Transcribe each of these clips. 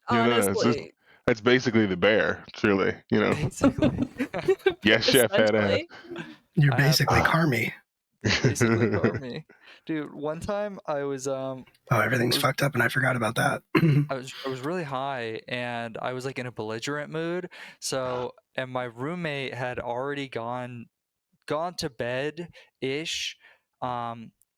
Honestly, That's basically the bear, truly. Basically. Yes, chef, head ass. essentially. You're I have basically Carmi. basically Carmi. Dude, one time I was Oh, everything's fucked up, and I forgot about that. I was really high and I was like in a belligerent mood. So, and my roommate had already gone to bed ish.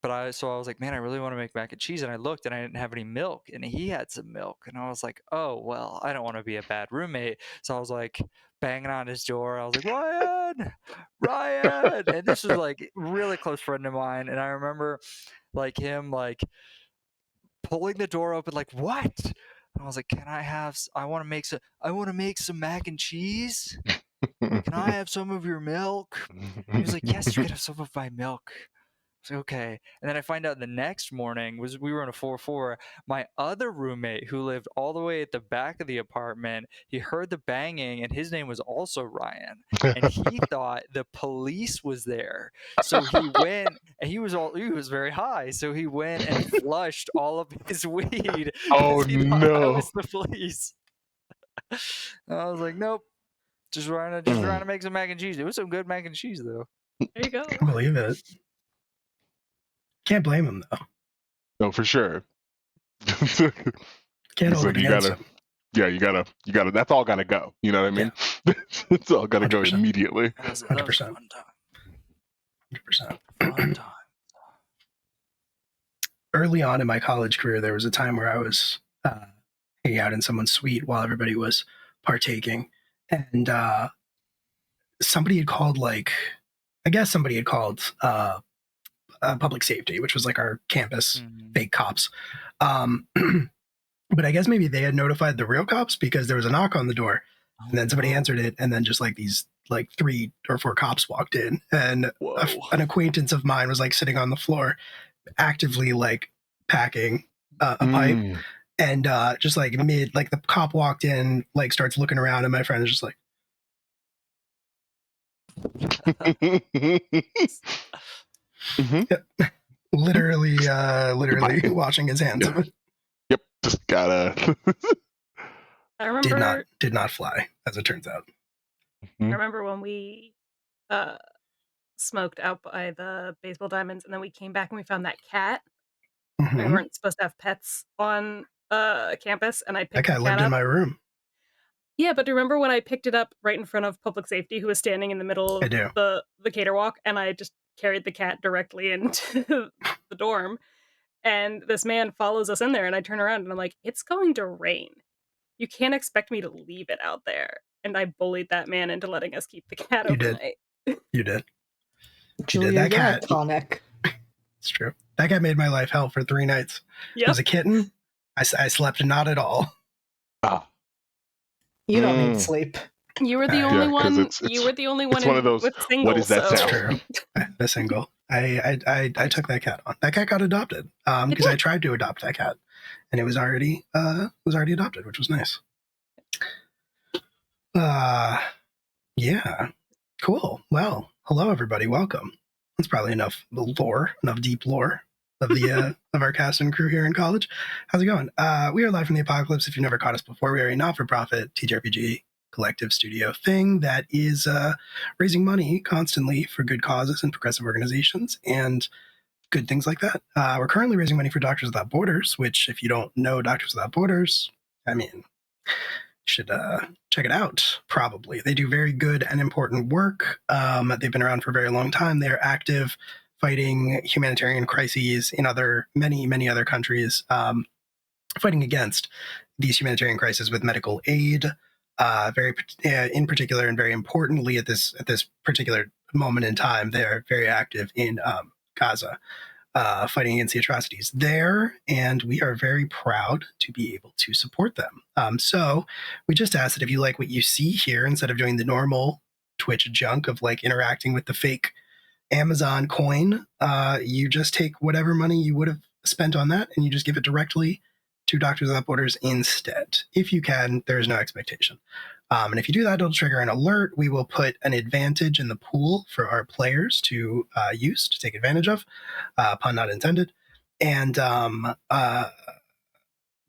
But I was like, man, I really want to make mac and cheese. And I looked and I didn't have any milk and he had some milk. And I was like, oh, well, I don't want to be a bad roommate. So I was like banging on his door. I was like, Ryan. And this was like really close friend of mine. And I remember like him like pulling the door open, like, what? And I was like, I want to make some mac and cheese. Can I have some of your milk? He was like, yes, you can have some of my milk. I was like, okay. And then I find out the next morning we were in a 4-4. My other roommate who lived all the way at the back of the apartment, he heard the banging and his name was also Ryan. And he thought the police was there. So he went and he was very high. So he went and flushed all of his weed Oh, because he thought I no. was the police. And I was like, nope. Just trying to make some mac and cheese. It was some good mac and cheese though. There you go. I believe it. Can't blame him though. No, for sure. Can't It's hold like it you against gotta, him. yeah, you gotta. That's all gotta go. You know what I mean? It's all gotta go 100%. immediately. That was a 100%. fun time. 100%. Fun time. Early on in my college career, there was a time where I was hanging out in someone's suite while everybody was partaking, and somebody had called public safety, which was like our campus fake cops. But I guess maybe they had notified the real cops because there was a knock on the door, and then somebody answered it, and then just like these 3 or 4 cops walked in, and an acquaintance of mine was like sitting on the floor, actively like packing a pipe, and just like the cop walked in, like starts looking around, and my friend is just like, literally washing his hands of it. Yep, just gotta. I remember Did not fly, as it turns out. I remember when we smoked out by the baseball diamonds, and then we came back and we found that cat. We weren't supposed to have pets on campus, and I picked That cat the cat lived up. in my room. Yeah, but do you remember when I picked it up right in front of public safety, who was standing in the middle of the cater walk, and I just carried the cat directly into the dorm, and this man follows us in there, and I turn around and I'm like, it's going to rain. You can't expect me to leave it out there. And I bullied that man into letting us keep the cat overnight. You did. Julia, you're iconic. It's true. That cat made my life hell for 3 nights. Yep. As a kitten, I slept not at all. You don't need sleep. You were the only one. You were the only one. It's one of those. With single, what is that so. sound? True. The single. I took that cat on. That cat got adopted because I tried to adopt that cat, and it was already adopted, which was nice. Yeah, cool. Well, hello everybody. Welcome. That's probably enough deep lore of the of our cast and crew here in college. How's it going? We are live from the apocalypse. If you've never caught us before, we are a not-for-profit TTRPG collective studio thing that is raising money constantly for good causes and progressive organizations and good things like that. We're currently raising money for Doctors Without Borders, which, if you don't know Doctors Without Borders, I mean, you should check it out, probably. They do very good and important work. They've been around for a very long time. They're active fighting humanitarian crises in many other countries, fighting against these humanitarian crises with medical aid, in particular, and very importantly at this particular moment in time, they're very active in Gaza, fighting against the atrocities there, and we are very proud to be able to support them. So we just ask that if you like what you see here, instead of doing the normal Twitch junk of like interacting with the fake Amazon coin, you just take whatever money you would have spent on that and you just give it directly to Doctors Without Borders instead. If you can, there is no expectation. And if you do that, it'll trigger an alert. We will put an advantage in the pool for our players to use, to take advantage of, pun not intended. And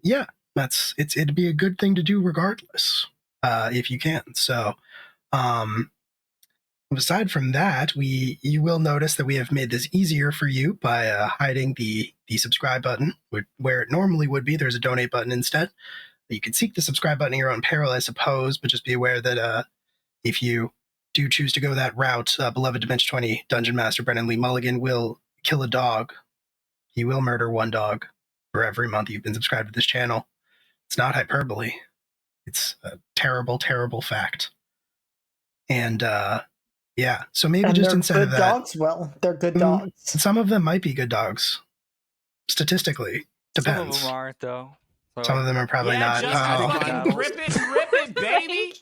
yeah, It'd be a good thing to do regardless, if you can. So, aside from that, you will notice that we have made this easier for you by hiding the subscribe button where it normally would be. There's a donate button instead. You can seek the subscribe button at your own peril, I suppose, but just be aware that if you do choose to go that route, beloved Dimension 20 Dungeon Master Brennan Lee Mulligan will kill a dog. He will murder one dog for every month you've been subscribed to this channel. It's not hyperbole. It's a terrible, terrible fact. And yeah, so maybe and just instead of that, dogs. Well, they're good dogs. Some of them might be good dogs. Statistically, depends. Some of them aren't, though. So. Some of them are probably not. Just fucking rip it, baby.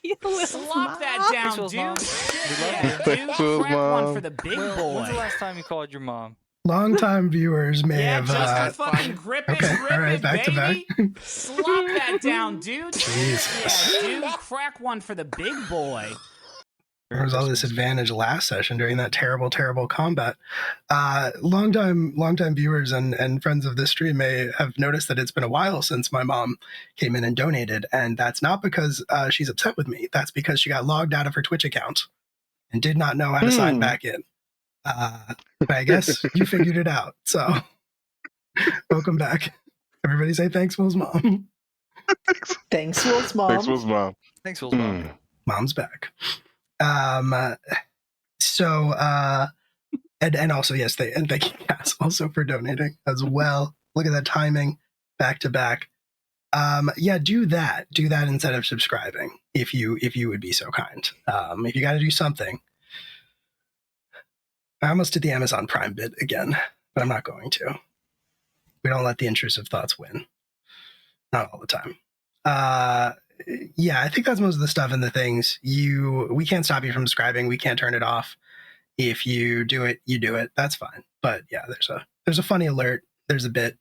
Slop that down, dude. Thanks, Will's Crack mom. one for the big boy. When's the last time you called your mom? Long-time viewers may have. Just fucking grip it, all right, back baby. to back. Slop that down, dude. Jesus. Yeah, dude, crack one for the big boy. There was all this advantage last session during that terrible, terrible combat. Long-time viewers and friends of this stream may have noticed that it's been a while since my mom came in and donated, and that's not because she's upset with me. That's because she got logged out of her Twitch account and did not know how to sign back in. But I guess you figured it out. So, welcome back. Everybody say thanks, Will's mom. Thanks, Will's mom. Thanks, Will's mom. Thanks, Will's mom. Mom's back. So, and also, yes, and thank you guys also for donating as well. Look at that timing, back to back. Yeah, do that instead of subscribing, if you would be so kind. If you got to do something. I almost did the Amazon Prime bit again, but I'm not going to. We don't let the intrusive thoughts win. Not all the time. Yeah, I think that's most of the stuff and the things. We can't stop you from subscribing. We can't turn it off. If you do it, you do it. That's fine. But yeah, there's a funny alert. There's a bit.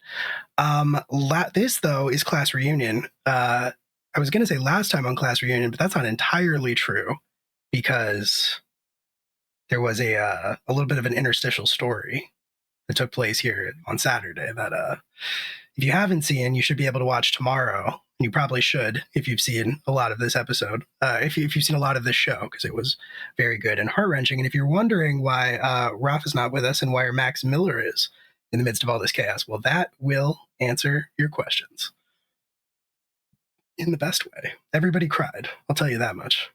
This though is Class Reunion. I was going to say last time on Class Reunion, but that's not entirely true because there was a little bit of an interstitial story that took place here on Saturday that if you haven't seen, you should be able to watch tomorrow. You probably should if you've seen a lot of this episode, if you've seen a lot of this show, because it was very good and heart-wrenching. And if you're wondering why Ralph is not with us and why Max Miller is in the midst of all this chaos, well, that will answer your questions in the best way. Everybody cried. I'll tell you that much.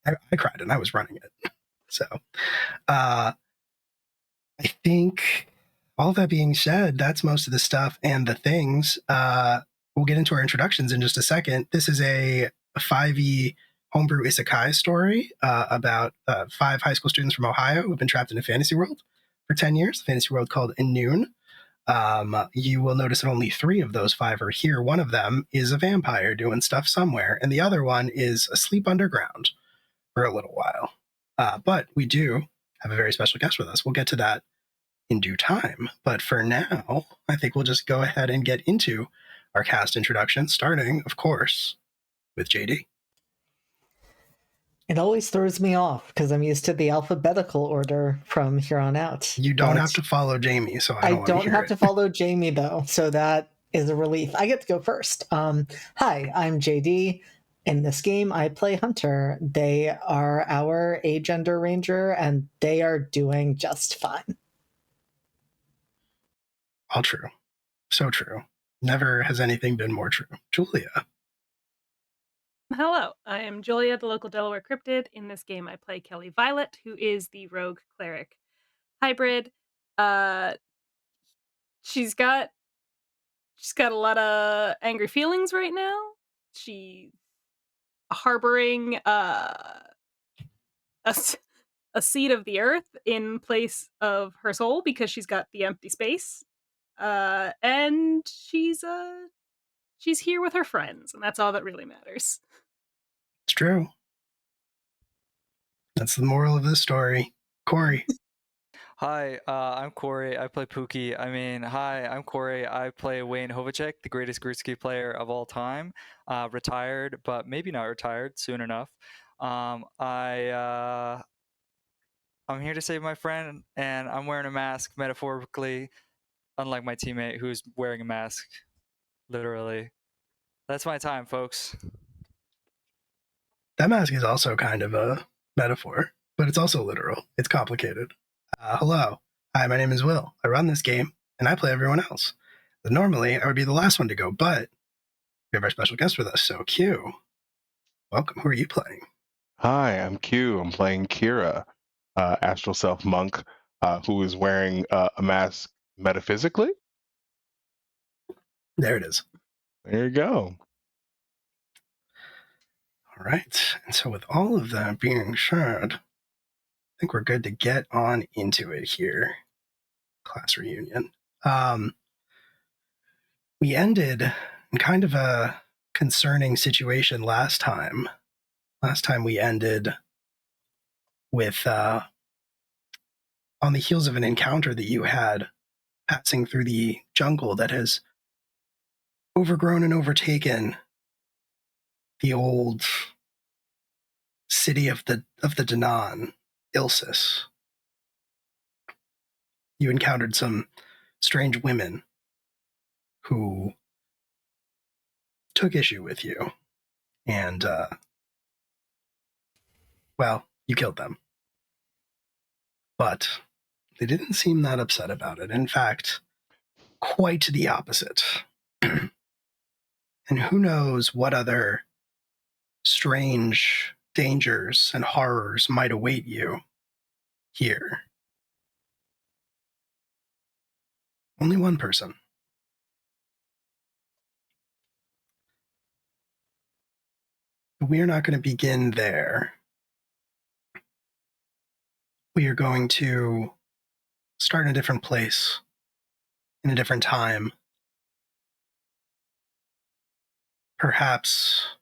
I cried and I was running it. So I think all that being said, that's most of the stuff and the things. We'll get into our introductions in just a second. This is a 5e homebrew isekai story about 5 high school students from Ohio who have been trapped in a fantasy world for 10 years, a fantasy world called Inune. You will notice that only 3 of those 5 are here. One of them is a vampire doing stuff somewhere, and the other one is asleep underground for a little while. But we do have a very special guest with us. We'll get to that in due time. But for now, I think we'll just go ahead and get into our cast introduction, starting, of course, with JD. It always throws me off because I'm used to the alphabetical order from here on out. You don't have to follow Jamie, so I don't have to follow Jamie, though, so that is a relief. I get to go first. Hi, I'm JD. In this game, I play Hunter. They are our agender ranger, and they are doing just fine. All true. So true. Never has anything been more true. Julia. Hello, I am Julia, the local Delaware cryptid. In this game, I play Kelly Violet, who is the rogue cleric hybrid. She's got a lot of angry feelings right now. She's harboring a seed of the earth in place of her soul because she's got the empty space. And she's here with her friends, and that's all that really matters. It's true. That's the moral of this story. Corey. Hi, I'm Corey. I play Pookie. Hi, I'm Corey. I play Wayne Hovacek, the greatest Grutsky player of all time. Retired, but maybe not retired soon enough. I'm here to save my friend, and I'm wearing a mask, metaphorically, unlike my teammate who's wearing a mask, literally. That's my time, folks. That mask is also kind of a metaphor, but it's also literal. It's complicated. Hello. Hi, my name is Will. I run this game, and I play everyone else. Normally, I would be the last one to go, but we have our special guest with us, so Q. Welcome. Who are you playing? Hi, I'm Q. I'm playing Kira, Astral Self Monk, who is wearing a mask metaphysically. There it is. There you go. All right. And so with all of that being said, I think we're good to get on into it here. Class reunion. We ended in kind of a concerning situation last time. Last time we ended with on the heels of an encounter that you had passing through the jungle that has overgrown and overtaken the old city of the Danan, Ilsis. You encountered some strange women who took issue with you, and well, you killed them. But they didn't seem that upset about it. In fact, quite the opposite. And who knows what other strange dangers and horrors might await you here. Only one person. But we are not going to begin there. We are going to start in a different place, in a different time. Perhaps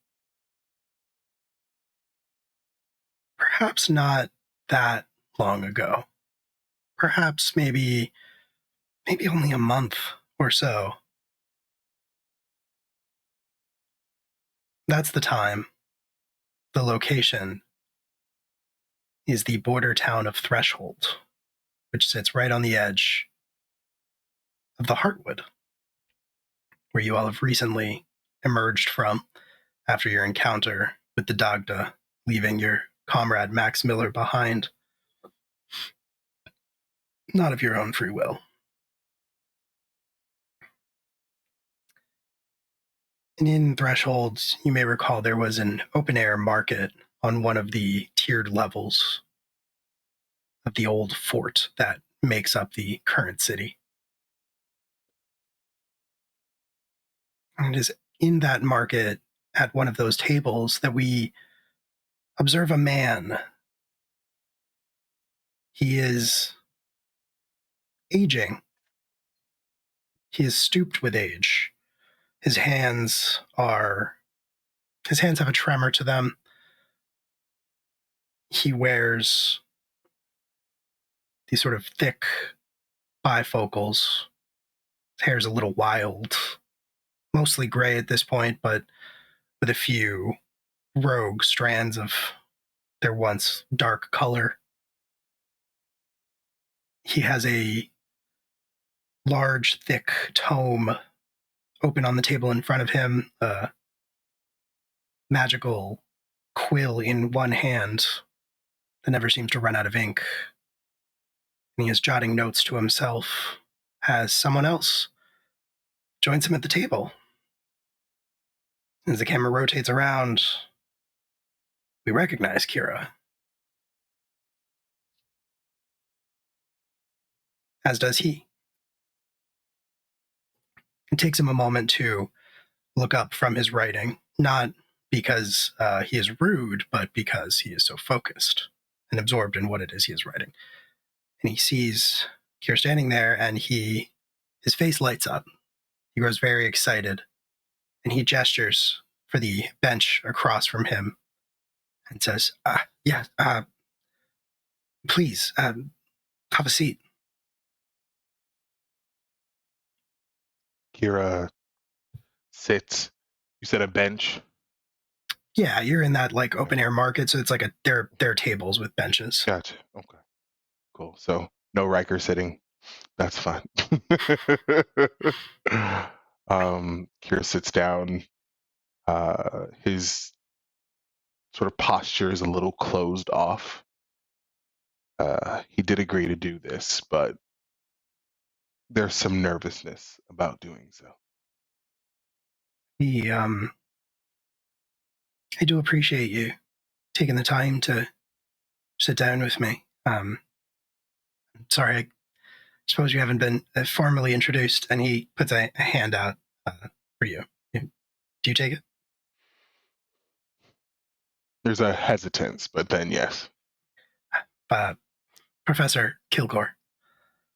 not that long ago. Perhaps maybe only a month or so. That's the time. The location is the border town of Threshold, which sits right on the edge of the Heartwood, where you all have recently emerged from after your encounter with the Dagda, leaving your comrade Max Miller behind. Not of your own free will. And in Thresholds, you may recall there was an open-air market on one of the tiered levels of the old fort that makes up the current city. And it is in that market, at one of those tables, that we observe a man. He is aging. He is stooped with age. His hands have a tremor to them. He wears these sort of thick bifocals. His hair is a little wild, mostly gray at this point, but with a few rogue strands of their once dark color. He has a large, thick tome open on the table in front of him, a magical quill in one hand that never seems to run out of ink. And he is jotting notes to himself as someone else joins him at the table. As the camera rotates around, we recognize Kira. As does he. It takes him a moment to look up from his writing, not because he is rude, but because he is so focused and absorbed in what it is he is writing. And he sees Kira standing there, and his face lights up. He grows very excited, and he gestures for the bench across from him and says, please, have a seat. Kira sits. You said a bench? Yeah, you're in that like open air market, so it's like there are tables with benches. Gotcha. Okay. Cool. So no Riker sitting. That's fine. Kira sits down His sort of posture is a little closed off. He did agree to do this, but there's some nervousness about doing so. I do appreciate you taking the time to sit down with me. Sorry, I suppose you haven't been formally introduced, and he puts a hand out for you. Do you take it? There's a hesitance, but then yes. Professor Kilgore,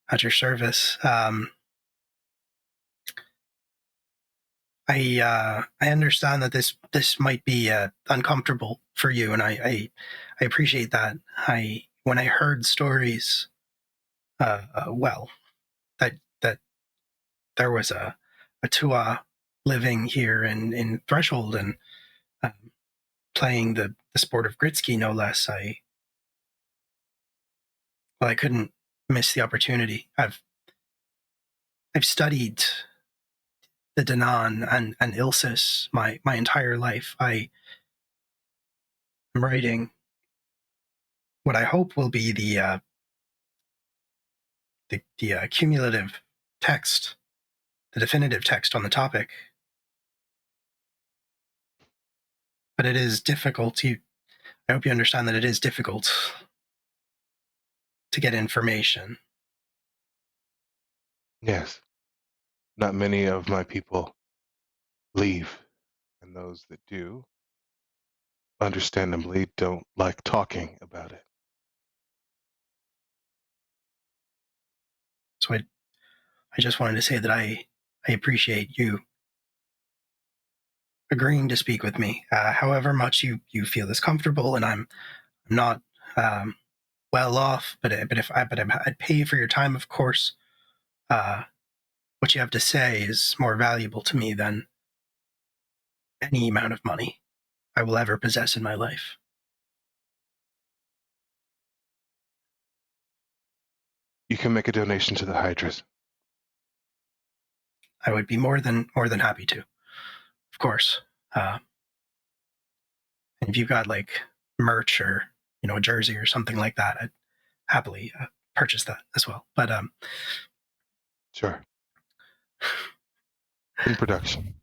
at your service. I understand that this might be uncomfortable for you, and I appreciate that. When I heard stories, that there was a Tua living here in Threshold and playing the sport of gritski, no less. I couldn't miss the opportunity. I've studied the Danan and Ilsis my entire life. I am writing what I hope will be the cumulative text, the definitive text on the topic. But it is difficult. I hope you understand that it is difficult to get information. Yes. Not many of my people leave, and those that do, understandably, don't like talking about it. So I just wanted to say that I appreciate you agreeing to speak with me, however much you feel is comfortable, and I'm not well off, but I'd pay for your time, of course. What you have to say is more valuable to me than any amount of money I will ever possess in my life. You can make a donation to the Hydras. I would be more than happy to, of course. And if you've got like merch or a jersey or something like that, I'd happily purchase that as well. But Sure. In production.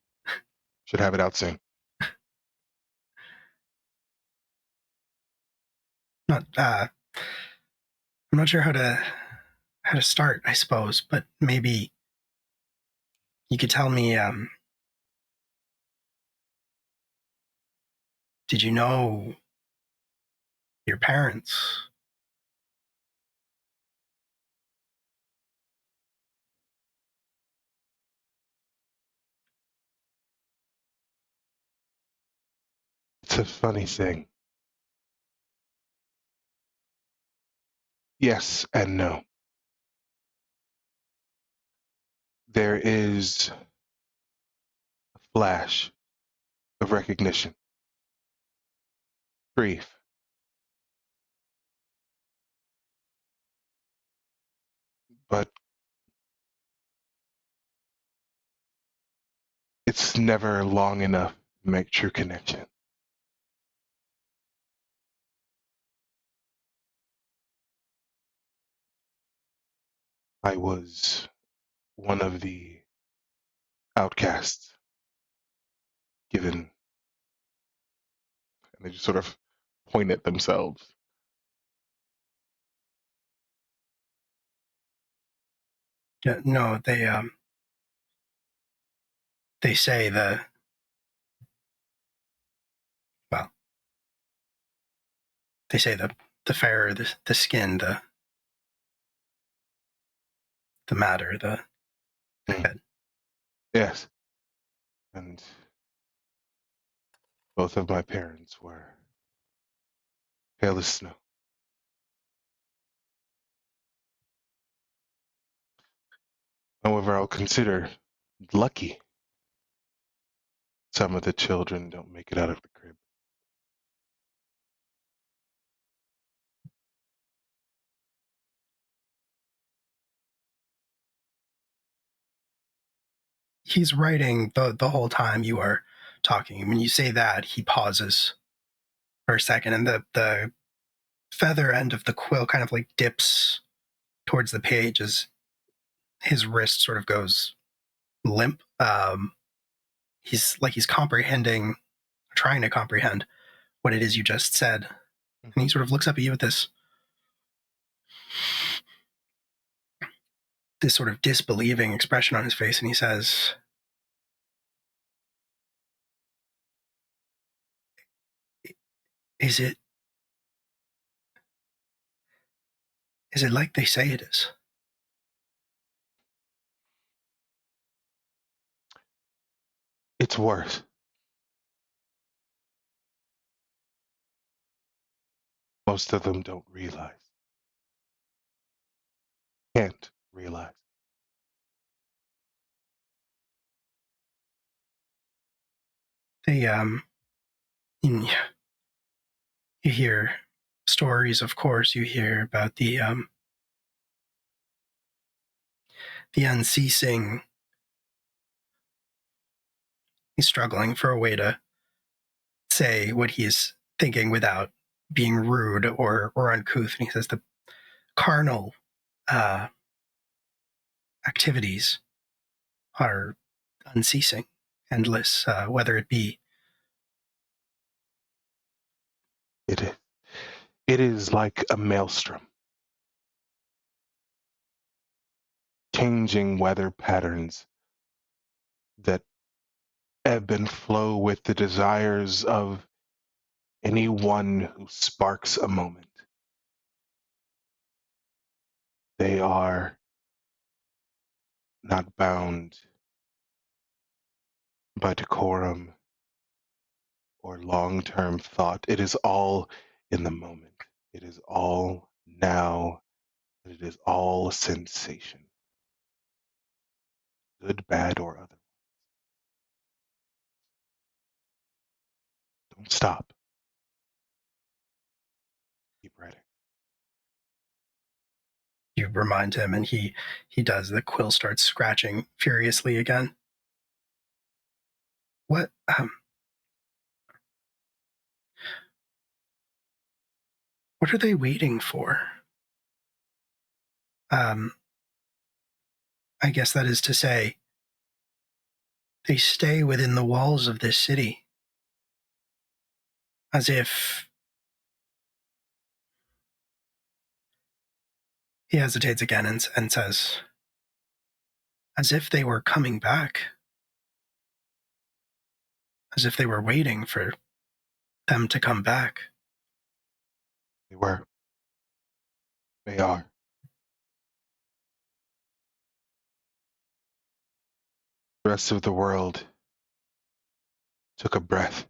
Should have it out soon. I'm not sure how to start, I suppose, but maybe you could tell me, did you know your parents? It's a funny thing. Yes and no. There is a flash of recognition. Brief. But it's never long enough to make true connection. I was one of the outcasts given, and they just sort of point at themselves. Yeah, no, they say they say the fairer the skin, the madder the head. Yes. And both of my parents were pale as snow. However, I'll consider lucky some of the children don't make it out of the crib. He's writing the whole time you are talking. When you say that, he pauses for a second, and the feather end of the quill kind of like dips towards the page as his wrist sort of goes limp. He's comprehending, trying to comprehend what it is you just said. And he sort of looks up at you with this sort of disbelieving expression on his face, and he says, Is it like they say it is? It's worse. Most of them don't realize. Can't realize. They, you hear stories, of course. You hear about the unceasing. He's struggling for a way to say what he's thinking without being rude or uncouth. And he says the carnal activities are unceasing, endless, whether it be. It is like a maelstrom. Changing weather patterns that ebb and flow with the desires of anyone who sparks a moment. They are not bound by decorum or long-term thought. It is all in the moment. It is all now. It is all sensation. Good, bad, or other. Don't stop. Keep writing. You remind him, and he does. The quill starts scratching furiously again. What are they waiting for? I guess that is to say, they stay within the walls of this city as if. He hesitates again and says, as if they were coming back, as if they were waiting for them to come back. They were. They are. The rest of the world took a breath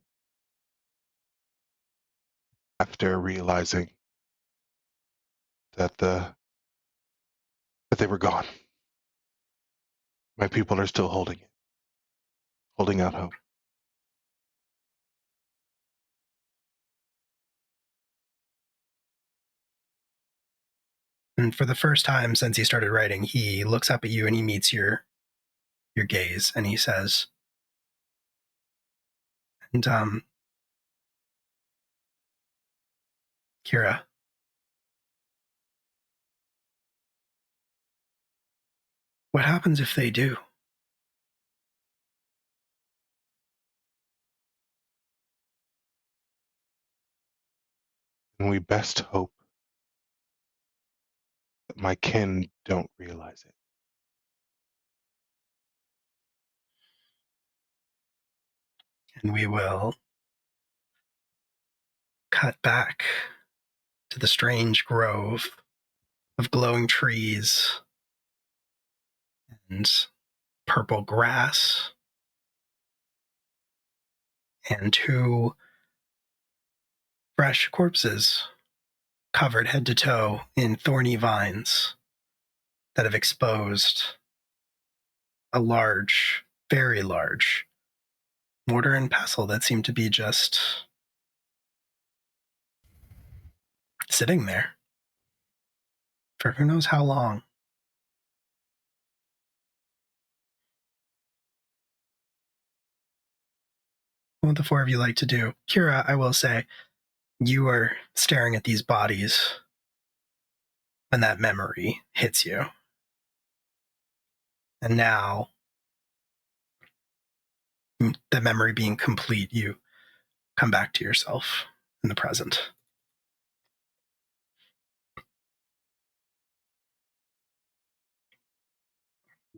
after realizing that they were gone. My people are still holding out hope. And for the first time since he started writing, he looks up at you and he meets your gaze, and he says, and Kira, what happens if they do? And we best hope that my kin don't realize it. And we will cut back to the strange grove of glowing trees and purple grass and two fresh corpses covered head to toe in thorny vines that have exposed a large, very large mortar and pestle that seem to be just sitting there for who knows how long. what the four of you like to do. Kira, I will say, you are staring at these bodies when that memory hits you. And now, the memory being complete, you come back to yourself in the present.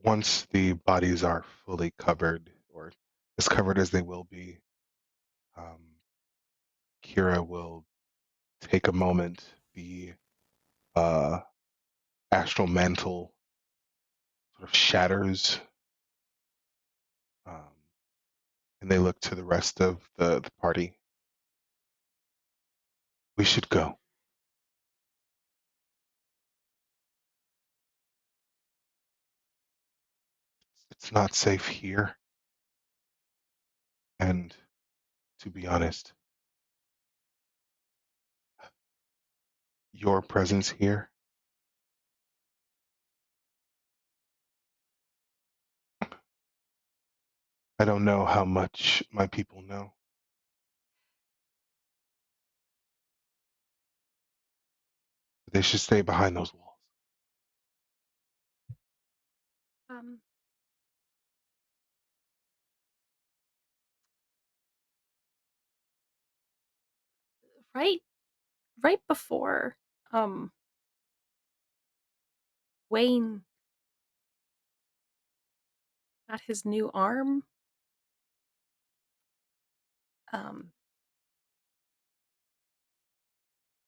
Once the bodies are fully covered, or as covered as they will be, Kira will take a moment. The astral mantle sort of shatters, and they look to the rest of the party. We should go. It's not safe here. And to be honest, your presence here, I don't know how much my people know. They should stay behind those walls. Right before Wayne got his new arm,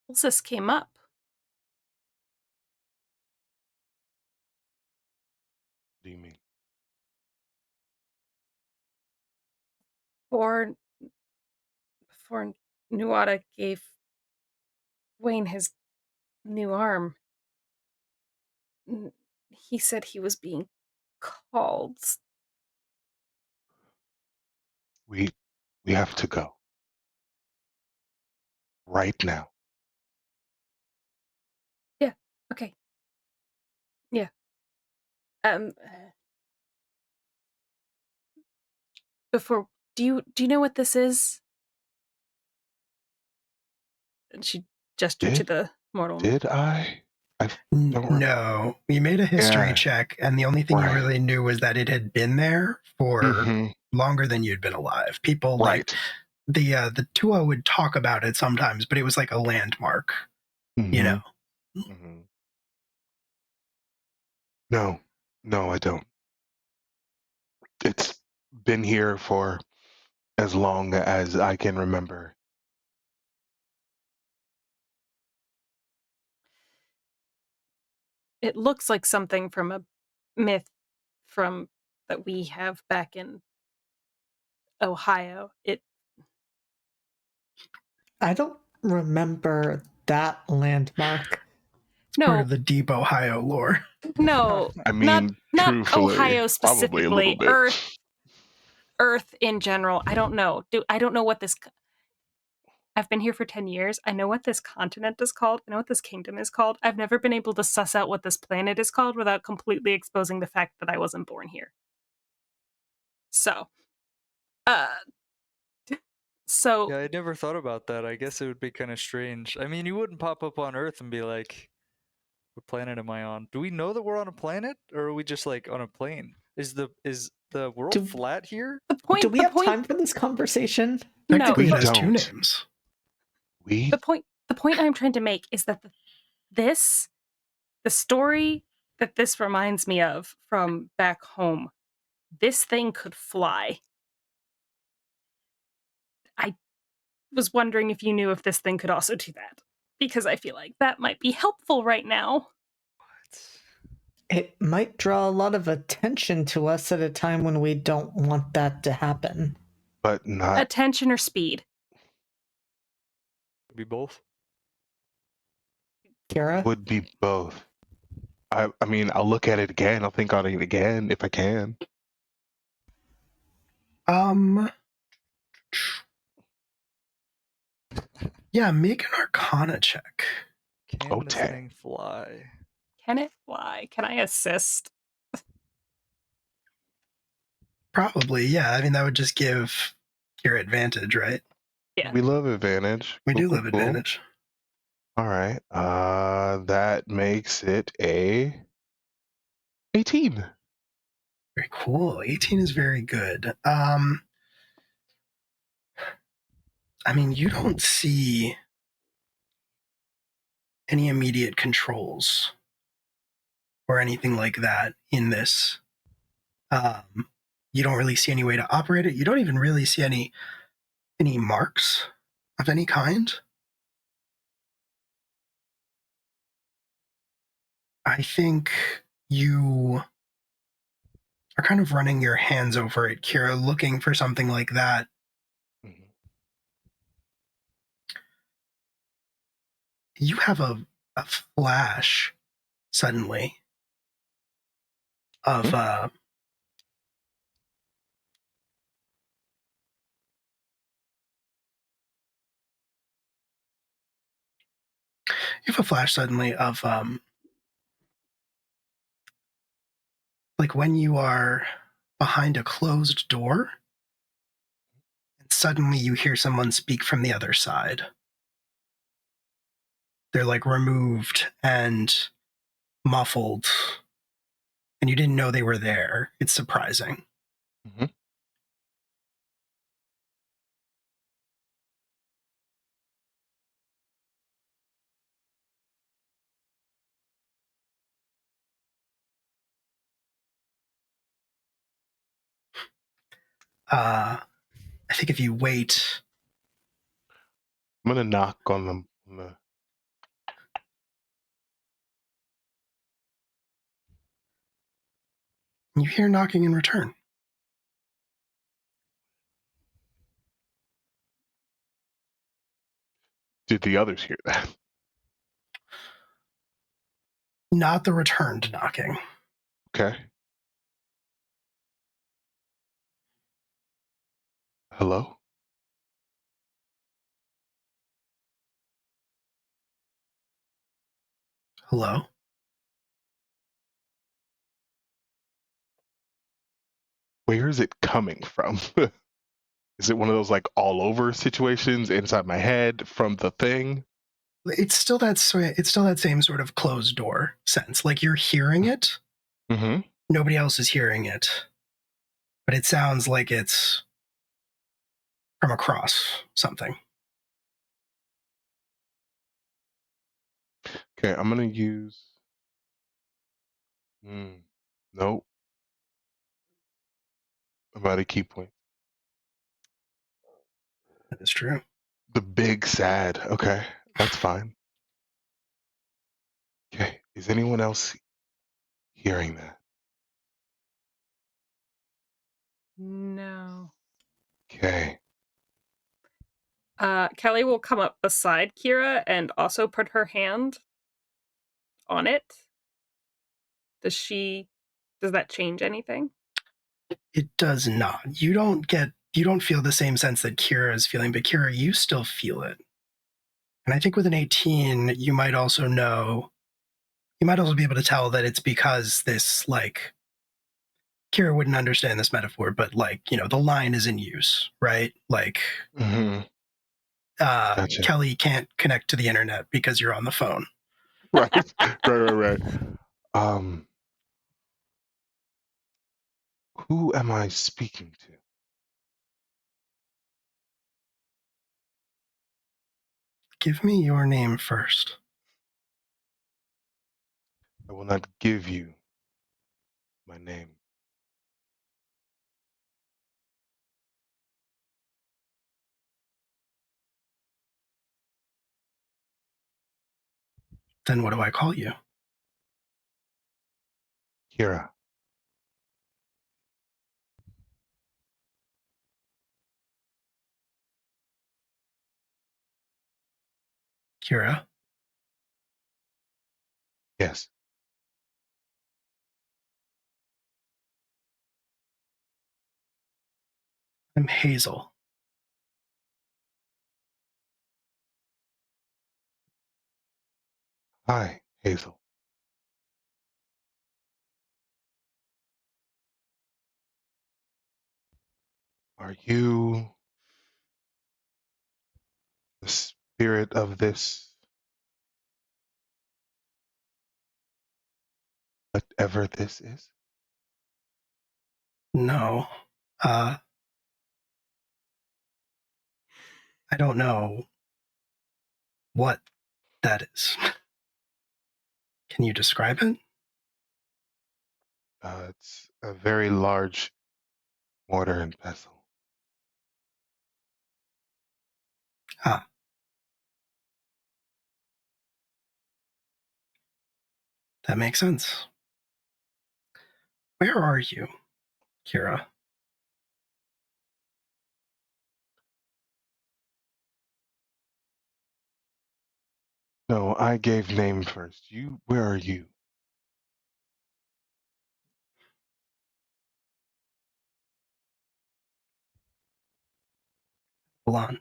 Ulysses came up. What do you mean? Before Nuada gave Wayne his new arm, he said he was being called. We have to go. Right now. Yeah, okay. Yeah. Before, do you know what this is? And she gestured to the mortal. Did I? I don't remember. No, you made a history check, and the only thing you really knew was that it had been there for longer than you'd been alive. People like the Tua would talk about it sometimes, but it was like a landmark, you know. No, I don't. It's been here for as long as I can remember. It looks like something from a myth from that we have back in Ohio. I don't remember that landmark. No, part of the deep Ohio lore. No, I mean, not truthfully, Ohio probably a little specifically. bit. Earth in general. I don't know. I don't know what this. I've been here for 10 years. I know what this continent is called. I know what this kingdom is called. I've never been able to suss out what this planet is called without completely exposing the fact that I wasn't born here. So, yeah, I never thought about that. I guess it would be kind of strange. I mean, you wouldn't pop up on Earth and be like, "What planet am I on?" Do we know that we're on a planet, or are we just like on a plane? Is the world flat here? Do we have time for this conversation? Technically, No, it has two names. The point I'm trying to make is that the story that this reminds me of from back home, this thing could fly. I was wondering if you knew if this thing could also do that, because I feel like that might be helpful right now. It might draw a lot of attention to us at a time when we don't want that to happen. But not attention or speed. Could be both. Kira? Would be both. I mean, I'll look at it again. I'll think on it again if I can. Yeah, make an Arcana check. Can this thing fly? Can it fly? Can I assist? Probably, yeah. I mean, that would just give your advantage, right? Yeah. We love advantage. We Cool, do cool, love cool. advantage. All right. That makes it a 18. Very cool. 18 is very good. I mean, you don't see any immediate controls or anything like that in this. You don't really see any way to operate it. You don't even really see any marks of any kind. I think you are kind of running your hands over it, Kira, looking for something like that. Mhm. You have a flash suddenly of you have a flash suddenly of like when you are behind a closed door and suddenly you hear someone speak from the other side. They're like removed and muffled, and you didn't know they were there. It's surprising. Mhm. I think if you wait, I'm gonna knock on the. you hear knocking in return. Did the others hear that? Not the returned knocking. Okay. Hello? Hello? Where is it coming from? Is it one of those like all over situations inside my head from the thing? It's still that same sort of closed door sense. Like you're hearing it, Mm-hmm. nobody else is hearing it, but it sounds like it's from across something. Okay, I'm gonna use. Nope. I'm out of key point. That is true. The big sad. Okay, that's fine. Okay, is anyone else hearing that? No. Okay. Kelly will come up beside Kira and also put her hand on it. Does that change anything? It does not. You don't feel the same sense that Kira is feeling, but Kira, you still feel it. And I think with an 18, you might also be able to tell that it's because this, like, Kira wouldn't understand this metaphor, but like, the line is in use, right? Like, Mm-hmm. Gotcha. Kelly can't connect to the internet because you're on the phone. Right. Right. Who am I speaking to? Give me your name first. I will not give you my name. Then what do I call you? Kira. Kira? Yes. I'm Hazel. Hi, Hazel. Are you spirit of this, whatever this is? No. I don't know what that is. Can you describe it? It's a very large mortar and pestle. Ah. That makes sense. Where are you, Kira? No, I gave name first. Where are you? Hold on.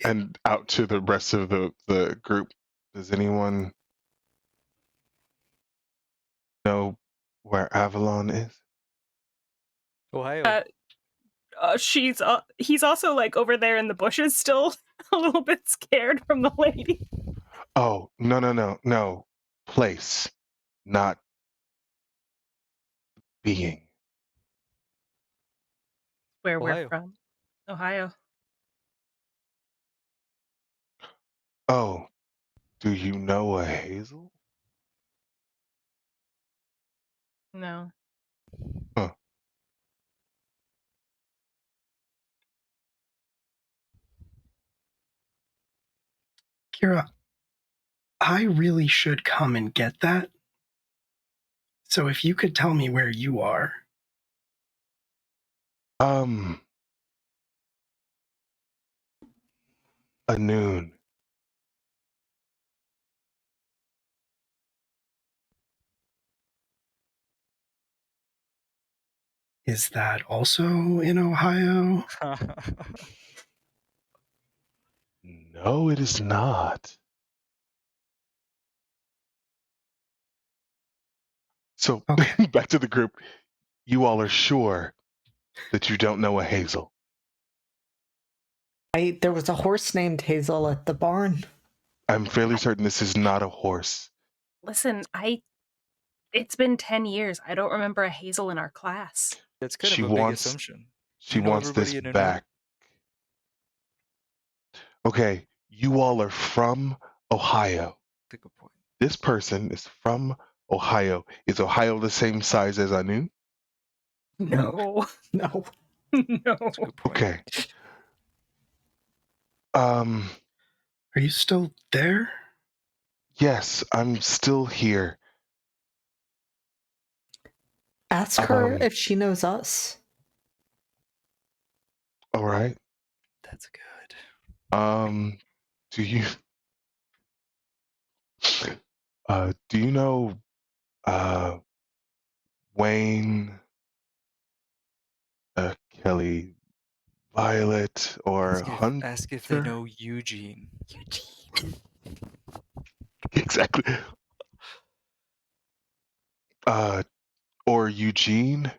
And out to the rest of the group. Does anyone know where Avalon is? Ohio. He's also like over there in the bushes still a little bit scared from the lady. Oh, no. Place, not being. Where Ohio. we're from. Ohio. Oh, do you know a Hazel? No. Huh. Kira, I really should come and get that. So if you could tell me where you are. A noon. Is that also in Ohio? No, it is not. So Okay. back to the group. You all are sure that you don't know a Hazel? There was a horse named Hazel at the barn. I'm fairly certain this is not a horse. Listen, it's been 10 years. I don't remember a Hazel in our class. It's kind She of a big wants- assumption. She You know wants this everybody in back. Okay, you all are from Ohio. That's a good point. This person is from Ohio. Is Ohio the same size as Anu? No. No. No. That's a good point. Okay. Are you still there? Yes, I'm still here. Ask her if she knows us. All right. That's good. Do you do you know Wayne, Kelly, Violet, or Hunter? Ask if they know Eugene. Exactly. Or Eugene?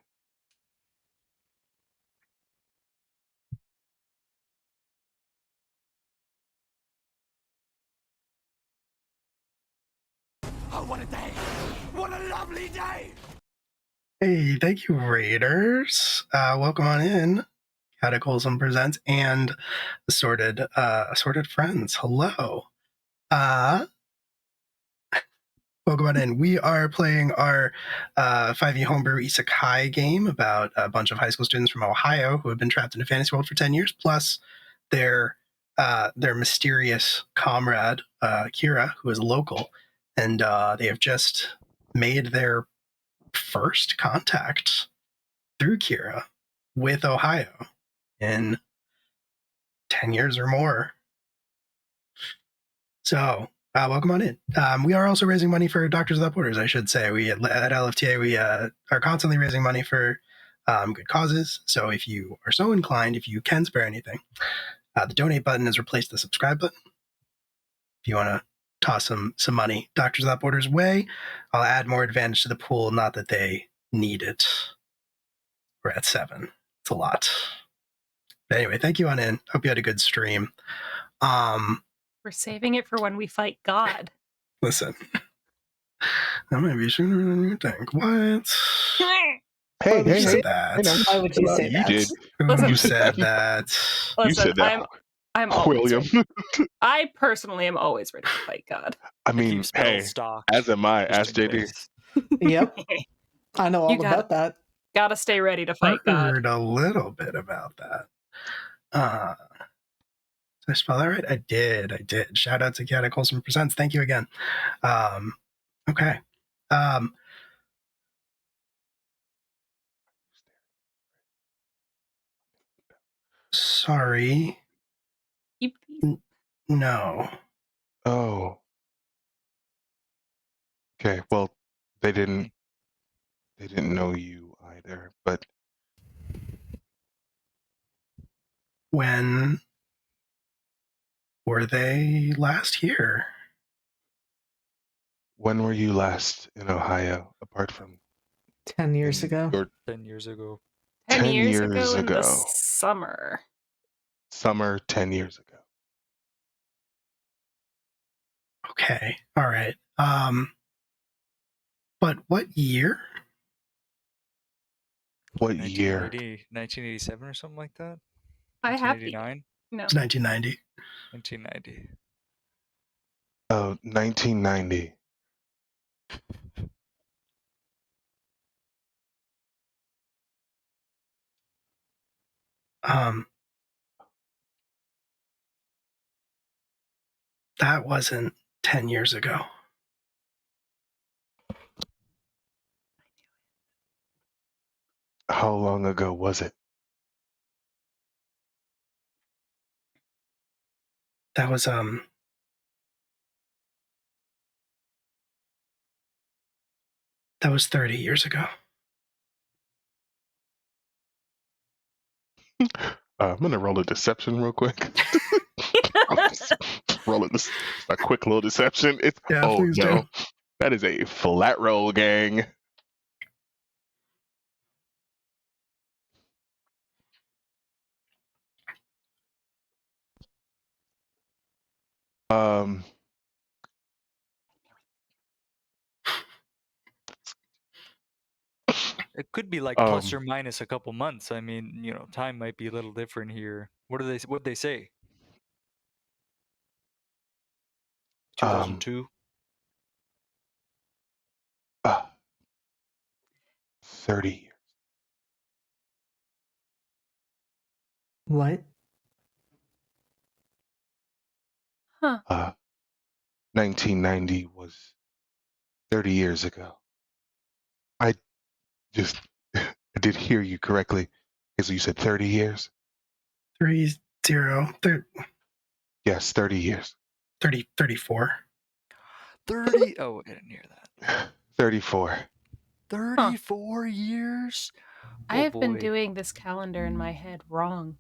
Oh, what a day! What a lovely day! Hey, thank you, Raiders. Welcome on in. Cataclysm Presents and Assorted Friends. Hello. Welcome on in. We are playing our 5e homebrew isekai game about a bunch of high school students from Ohio who have been trapped in a fantasy world for 10 years, plus their mysterious comrade, Kira, who is local. And they have just made their first contact through Kira with Ohio in 10 years or more. So, welcome on in. We are also raising money for Doctors Without Borders, I should say. We at LFTA, we are constantly raising money for good causes. So if you are so inclined, if you can spare anything, the donate button has replaced the subscribe button. If you want to toss some money Doctors Without Borders way, I'll add more advantage to the pool. Not that they need it. We're at 7. It's a lot. But anyway, thank you on in. Hope you had a good stream. We're saving it for when we fight God. Listen. That might be sooner than you think. What? Hey, Who hey, said hey. that? Why would you say You that? did. Listen, You Who said said that. that? You Listen, said that, I'm always William. ready. I personally am always ready to fight God. I I mean, keep spell hey, stock. as am I. just Ask in JD. case. Yep, I know all about that. Gotta stay ready to fight God. Heard a little bit about that. Did I spell that right? I did. Shout out to Kiata Colson Presents. Thank you again. Okay. Sorry. No. Oh. Okay. Well, they didn't know you either. But When were they last here? when were you last in Ohio? Apart from 10 years in ago. your 10 years ago. 10 10 years years in the ago. summer. Summer 10 years ago. Okay. All right. But what year? What year? 1987 or something like that? I have the 1989? no. It's 1990. 1990. Oh, 1990. That wasn't 10 years ago. How long ago was it? That was 30 years ago. I'm gonna roll a deception real quick. Roll it. Just a quick little deception. It's Please no, do. that is a flat roll, gang. It could be like plus or minus a couple months. I mean, time might be a little different here. What'd they say? 2002? 30 years. What? Huh. 1990 was 30 years ago. I did hear you correctly. So you said 30 years? 30. Yes, 30 years. 34. 30? Oh, I didn't hear that. 34. 34 years? I have been boy. doing this calendar in my head wrong.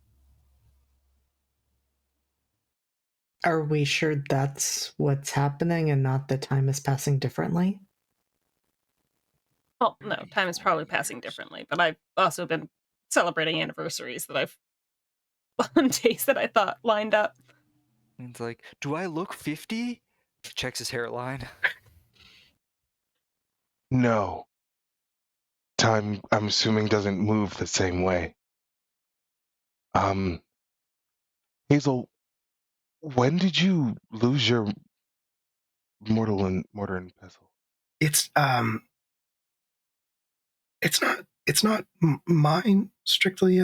Are we sure that's what's happening and not that time is passing differently? Well, no, time is probably passing differently, but I've also been celebrating anniversaries that I've on days that I thought lined up. It's like, do I look 50? Checks his hairline. No. Time, I'm assuming, doesn't move the same way. Hazel, when did you lose your mortar and pestle? It's not mine, strictly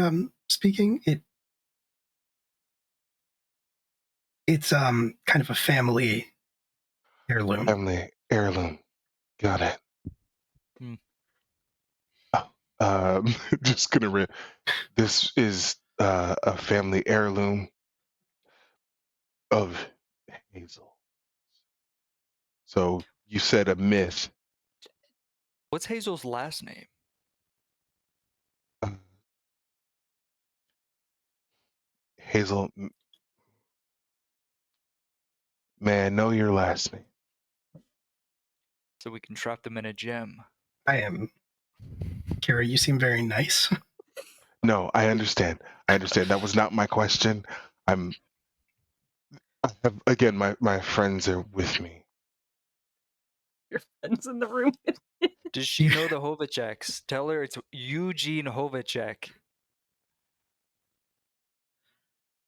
speaking. It's kind of a family heirloom. Family heirloom. Got it. Just gonna this is a family heirloom of Hazel. So you said a myth. What's Hazel's last name? Hazel, man, know your last name. So we can trap them in a gem. I am Kira, you seem very nice. No, I understand. That was not my question. Again, my friends are with me. Your friends in the room. Does she know the Hovaceks? Tell her it's Eugene Hovacek.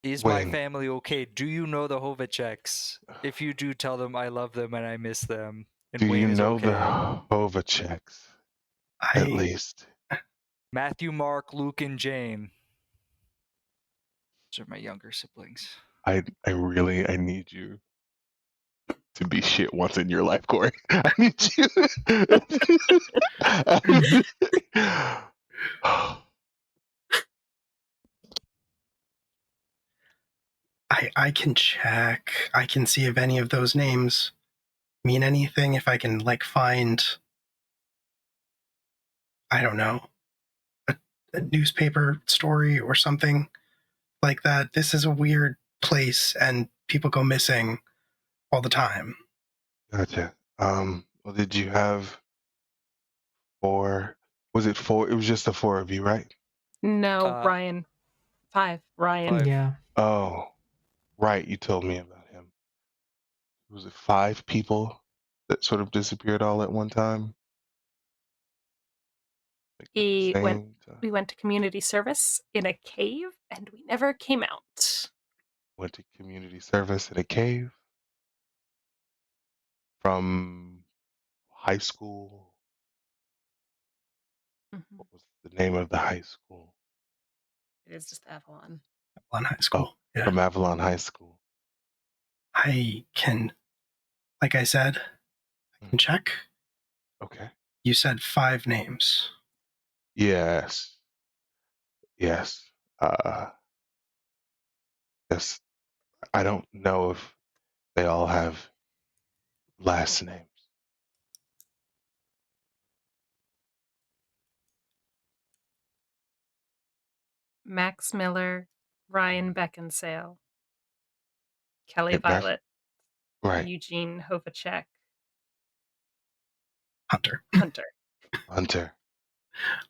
Is my Wayne, family okay? Do you know the Hovaceks? If you do, tell them I love them and I miss them. And do you Wayne is know okay. the Hovaceks? At least. Matthew, Mark, Luke, and Jane. Those are my younger siblings. I need you to be shit once in your life, Corey. I need you. I can check. I can see if any of those names mean anything. If I can like find, I don't know, a newspaper story or something like that. This is a weird place, and people go missing all the time. Gotcha. Well, did you have four? Was it four? It was just the four of you, right? No, Ryan. 5. Ryan. 5. Yeah. Oh, right. You told me about him. Was it 5 people that sort of disappeared all at one time? Like at the same time? We went to community service in a cave, and we never came out. Went to community service in a cave from high school. Mm-hmm. What was the name of the high school? It is just Avalon. Avalon High School. Yeah. From Avalon High School. I can, like I said, I can check. Okay. You said 5 names. Yes. Yes. Yes. I don't know if they all have last names. Max Miller, Ryan Beckinsale, Kelly Get back. Violet, Right. Eugene Hovacek, Hunter. Hunter.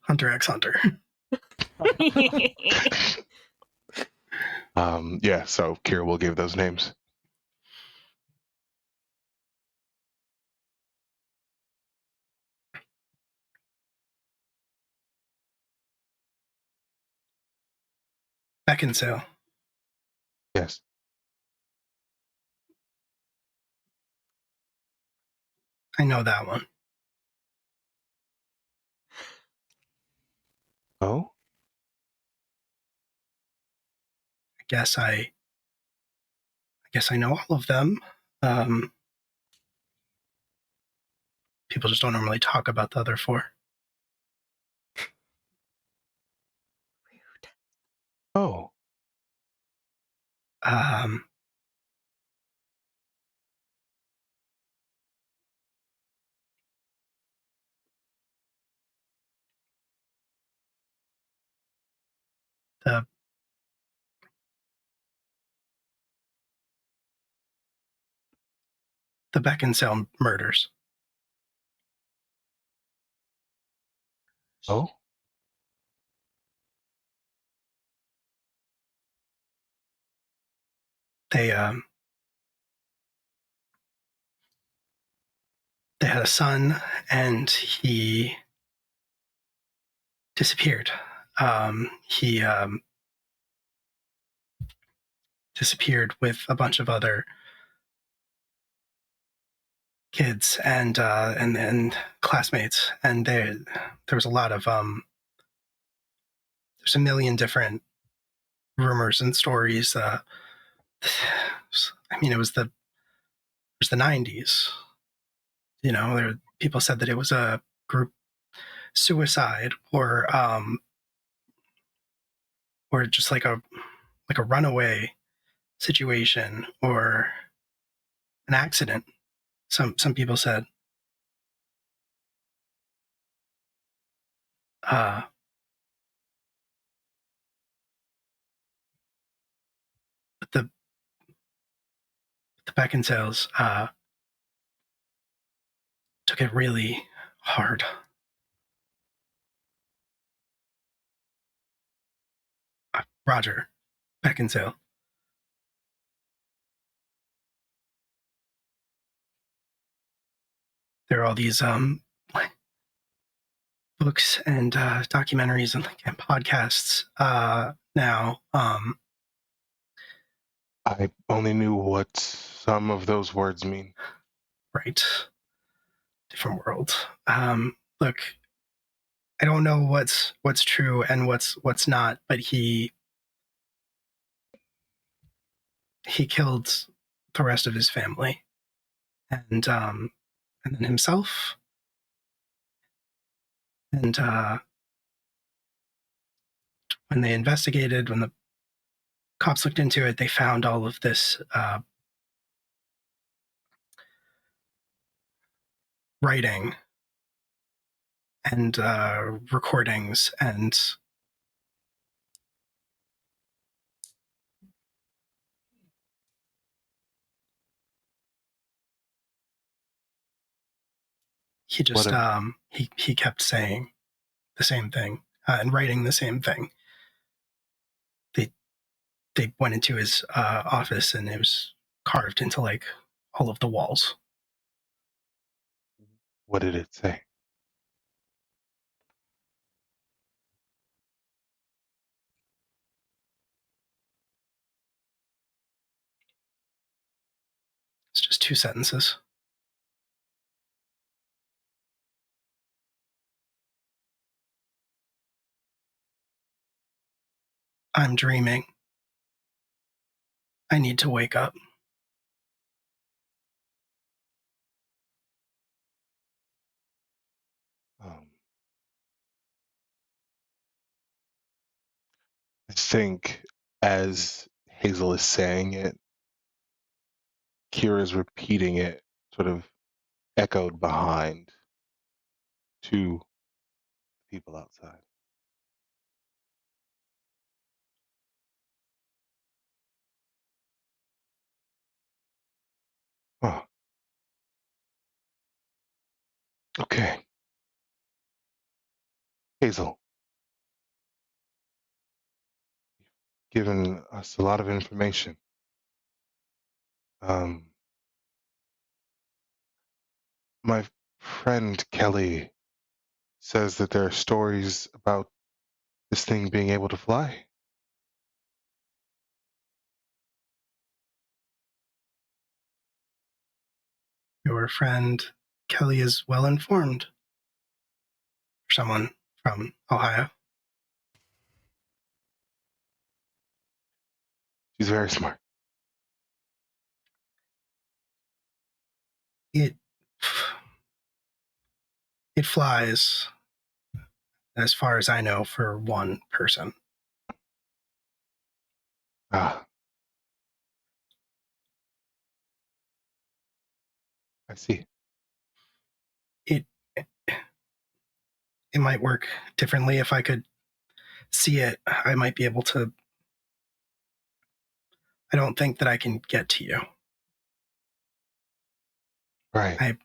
Hunter X Hunter. Yeah, so Kira will give those names. Beckinsale. Yes. I know that one. Oh? I guess I know all of them. People just don't normally talk about the other 4. Rude. Oh. The Beckinsale murders. Oh? They had a son, and he disappeared. He disappeared with a bunch of other kids and classmates, and there was a lot of there's a million different rumors and stories. I mean, it was the 90s. You know, people said that it was a group suicide or just like a runaway situation or an accident. Some people said. But the Beckinsales took it really hard. Roger beckons out. There are all these books and documentaries and podcasts now. I only knew what some of those words mean. Right. Different world. Look, I don't know what's true and what's not, but he killed the rest of his family, and then himself, and when they investigated, when the cops looked into it, they found all of this writing and recordings, and he just he kept saying the same thing and writing the same thing. They went into his office, and it was carved into like all of the walls. What did it say? It's just 2 sentences. I'm dreaming. I need to wake up. I think as Hazel is saying it, Kira's repeating it, sort of echoed behind to people outside. Oh. Okay. Hazel, you've given us a lot of information. My friend Kelly says that there are stories about this thing being able to fly. Your friend Kelly is well informed. For someone from Ohio. She's very smart. It flies, as far as I know, for one person. Ah. I see. It might work differently. If I could see it, I might be able to. I don't think that I can get to you. Right.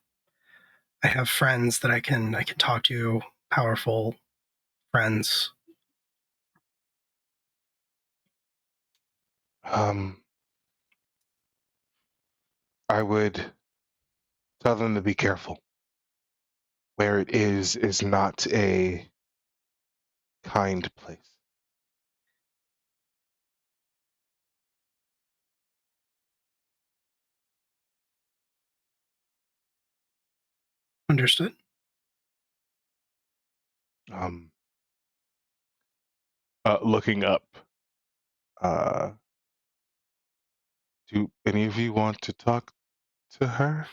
I have friends that I can talk to, powerful friends. I would tell them to be careful. Where it is not a kind place. Understood. Looking up. Do any of you want to talk to her?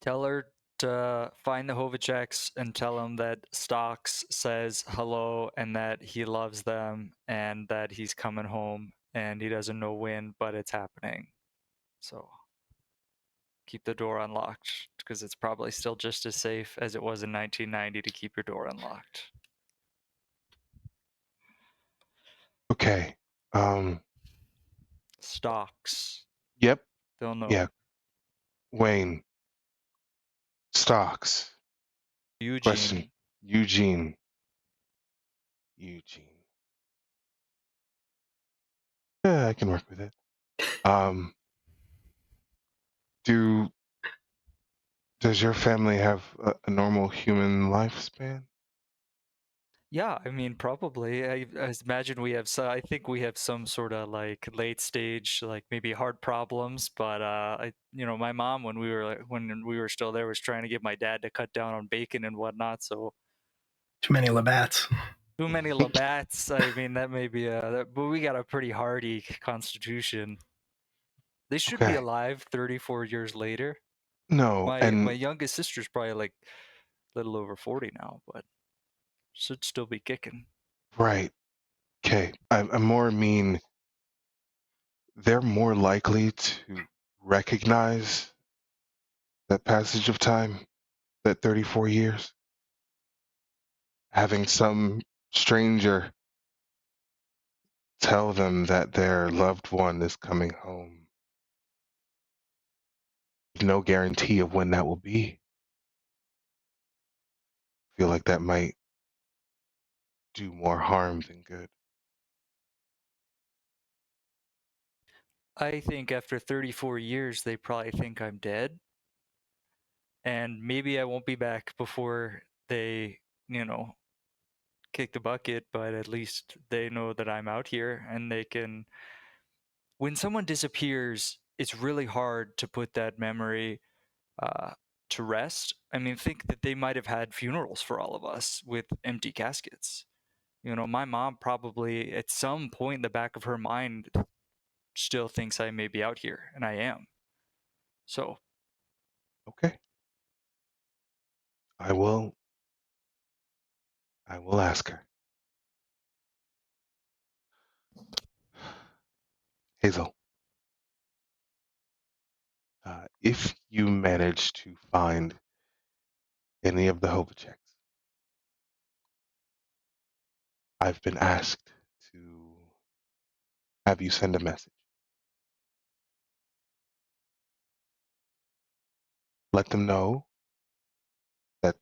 Tell her to find the Hovaceks and tell him that Stocks says hello and that he loves them and that he's coming home and he doesn't know when, but it's happening. So keep the door unlocked because it's probably still just as safe as it was in 1990 to keep your door unlocked. Okay. Stocks. Yep. They'll know. Yeah. Wayne. Stocks. Eugene. Question. Eugene. Eugene. Yeah, I can work with it. Does your family have a normal human lifespan? Yeah, I mean, probably. I imagine we have I think we have some sort of like late stage, like maybe heart problems. But my mom when we were still there was trying to get my dad to cut down on bacon and whatnot. So Too many Labats. too many Labats. I mean, that may be but we got a pretty hardy constitution. They should be Okay. alive 34 years later. No, My and youngest sister's probably like a little over 40 now, but should still be kicking. right. Okay. I more mean they're more likely to recognize that passage of time, that 34 years. Having some stranger tell them that their loved one is coming home. No guarantee of when that will be. I feel like that might do more harm than good. I think after 34 years, they probably think I'm dead. And maybe I won't be back before they, kick the bucket, but at least they know that I'm out here and they can. When someone disappears, it's really hard to put that memory uh, to rest. I mean, think that they might have had funerals for all of us with empty caskets. My mom probably at some point in the back of her mind still thinks I may be out here, and I am. So, Okay. I will ask her. Hazel, if you manage to find any of the Hovaceks, I've been asked to have you send a message. Let them know that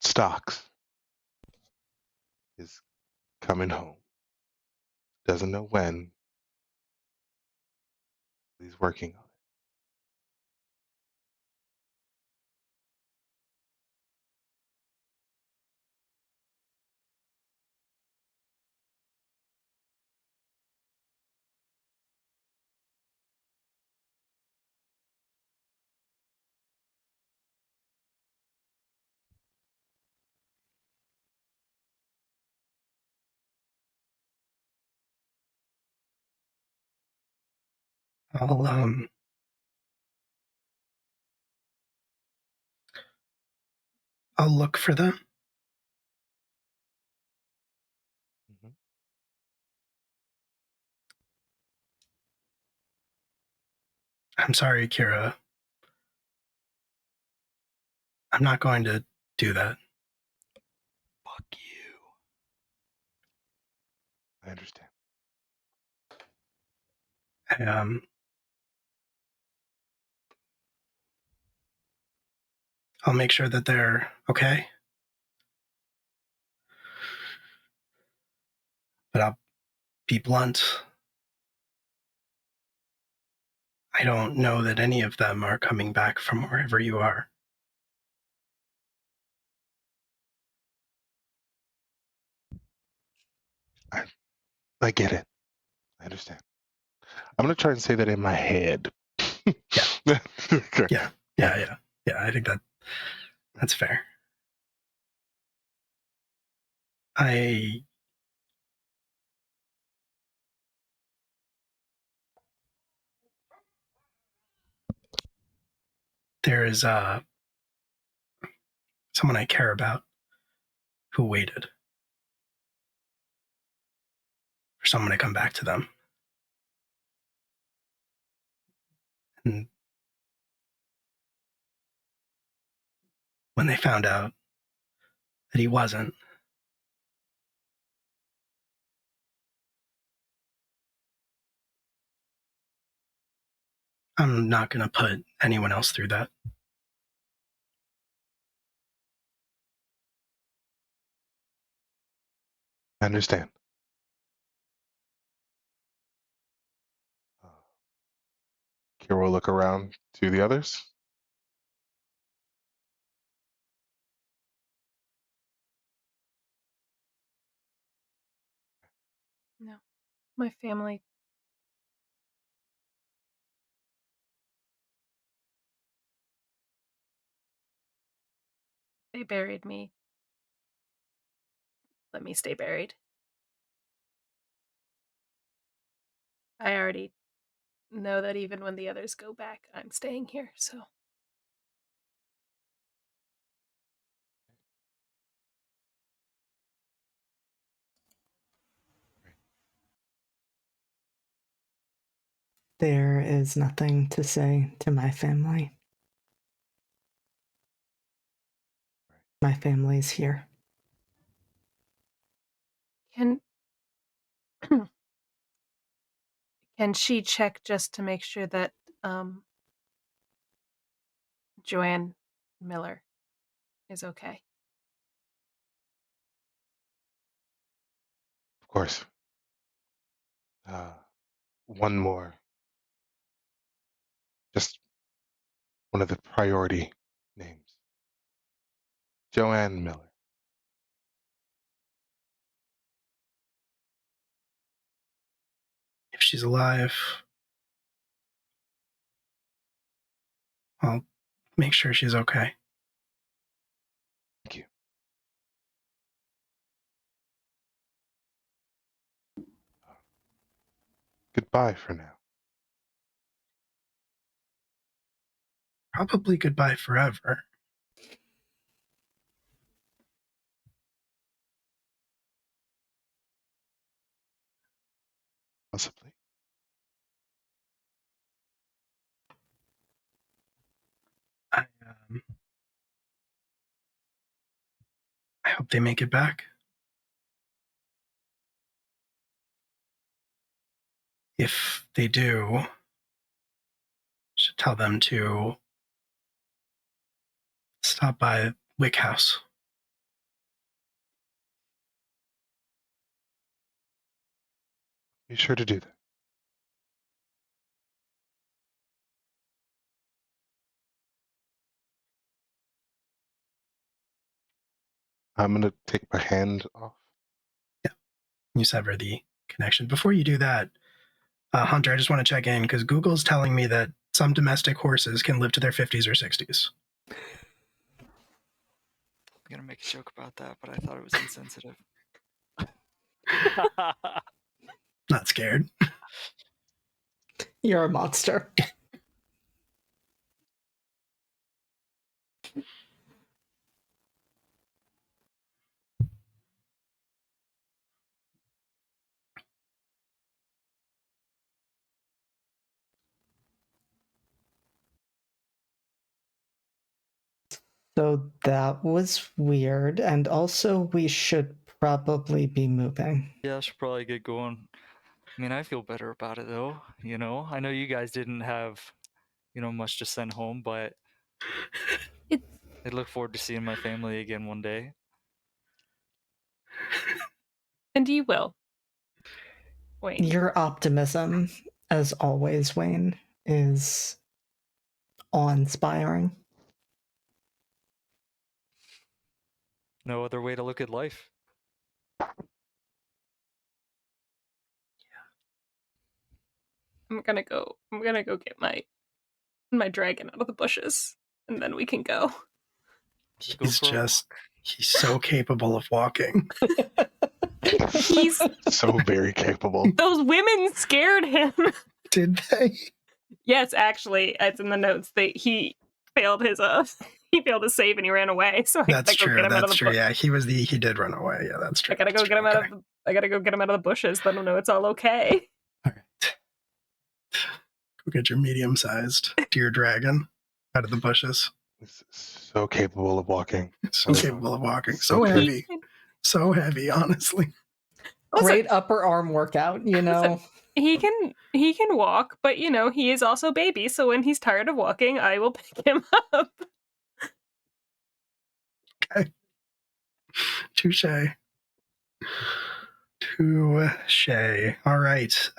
Stocks is coming home. Doesn't know when. He's working on it. I'll I'll look for them. Mhm. I'm sorry, Kira. I'm not going to do that. fuck you. I understand. I'll make sure that they're okay. But I'll be blunt. I don't know that any of them are coming back from wherever you are. I get it. I understand. I'm gonna try and say that in my head. Yeah. Okay. Yeah. I think that's fair. There is someone I care about who waited for someone to come back to them. And when they found out that he wasn't, I'm not going to put anyone else through that. I understand. Kira will look around to the others. No, my family. They buried me. Let me stay buried. I already know that even when the others go back, I'm staying here, so. There is nothing to say to my family. My family's here. Can can she check just to make sure that Joanne Miller is okay? Of course. One more. Just one of the priority names. Joanne Miller. If she's alive, I'll make sure she's okay. Thank you. Goodbye for now. Probably goodbye forever. Possibly. I hope they make it back. If they do, I should tell them to stop by Wick House. Be sure to do that. I'm going to take my hand off. Yeah, you sever the connection. Before you do that, Hunter, I just want to check in because Google's telling me that some domestic horses can live to their 50s or 60s. I'm gonna make a joke about that, but I thought it was insensitive. Not scared. You're a monster. So that was weird, and also we should probably be moving. Yeah, I should probably get going. I mean, I feel better about it though. I know you guys didn't have, much to send home, but I look forward to seeing my family again one day. And you will. Wayne. Your optimism, as always, Wayne, is awe-inspiring. No other way to look at life. I'm gonna go get my dragon out of the bushes, and then we can go. He's so capable of walking. He's so very capable. Those women scared him. Did they? Yes, actually, it's in the notes that he failed his save and he ran away. So that's true. That's true. Yeah, he did run away. Yeah, that's true. I gotta go get him out of the bushes. Let him know it's all okay. All right. Go get your medium-sized deer dragon out of the bushes. He's so capable of walking. So heavy. So heavy, honestly. Great upper arm workout, Listen, he can walk, but he is also baby, so when he's tired of walking, I will pick him up. Okay. Touche. Touche. All right.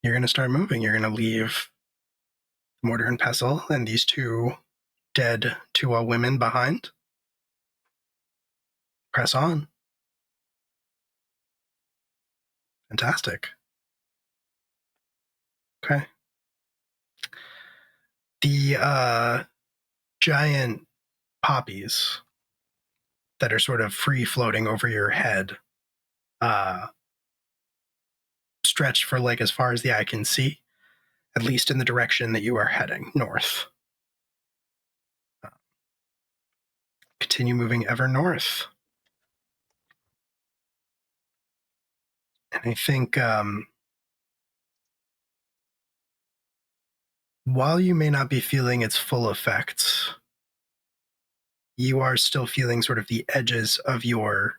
You're going to start moving. You're going to leave Mortar and Pestle and these two dead Tua women behind. Press on. Fantastic. Okay. The giant poppies that are sort of free floating over your head stretch for like as far as the eye can see, at least in the direction that you are heading, north. Continue moving ever north. And I think while you may not be feeling its full effects, you are still feeling sort of the edges of your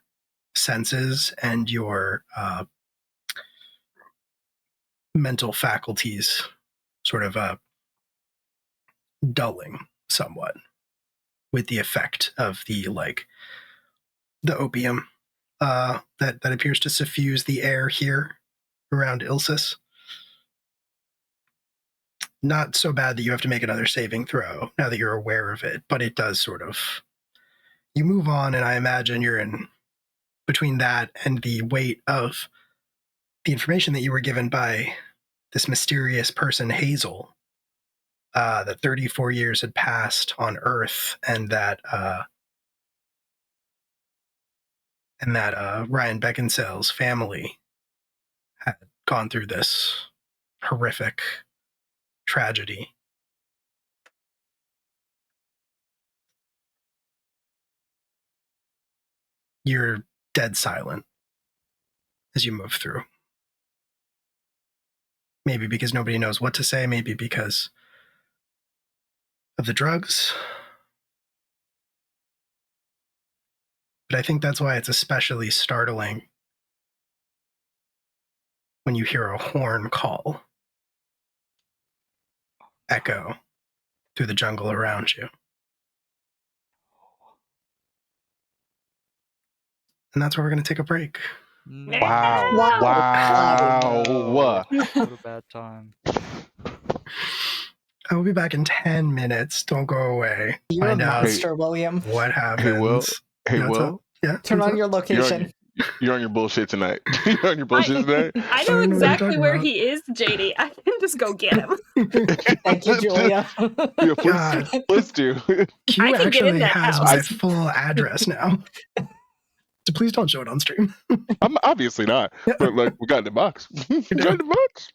senses and your mental faculties sort of dulling somewhat with the effect of the opium that appears to suffuse the air here around Ilsis. Not so bad that you have to make another saving throw now that you're aware of it, but it does sort of... You move on, and I imagine you're in between that and the weight of the information that you were given by this mysterious person, Hazel, that 34 years had passed on Earth, and that Ryan Beckinsale's family had gone through this horrific tragedy. You're dead silent as you move through. Maybe because nobody knows what to say, maybe because of the drugs. But I think that's why it's especially startling when you hear a horn call echo through the jungle around you. And that's where we're going to take a break. No. Wow. Wow. Wow. What a bad time. I will be back in 10 minutes. Don't go away. You're Find a out monster, William. what happens. Hey, Will. Hey, Yeah, what's Will. up? Yeah, Turn what's on up? your location. You're on your bullshit tonight. You're on your bullshit tonight. I I know don't know what you're exactly talking where about. he is, JD. I can just go get him. Thank you, Julia. Yeah, God. please do. Q I can get in actually that has house. my full address now. So please don't show it on stream. I'm obviously not. But like, we got it in the box. We got it in the box.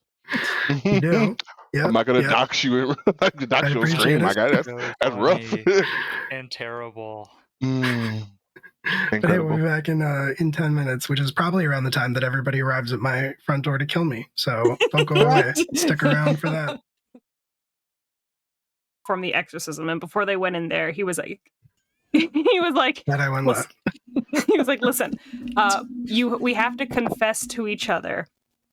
You do. Yep, I'm not gonna yep. dox you. Like the dox I you on appreciate stream. it. My guy, that's So rough. funny and terrible. But hey, we'll Incredible. be back in 10 minutes, which is probably around the time that everybody arrives at my front door to kill me. So don't go away. Right. Stick around for that. From the exorcism, and before they went in there, he was like, he was like, That I went listen, left. he was like, listen, we have to confess to each other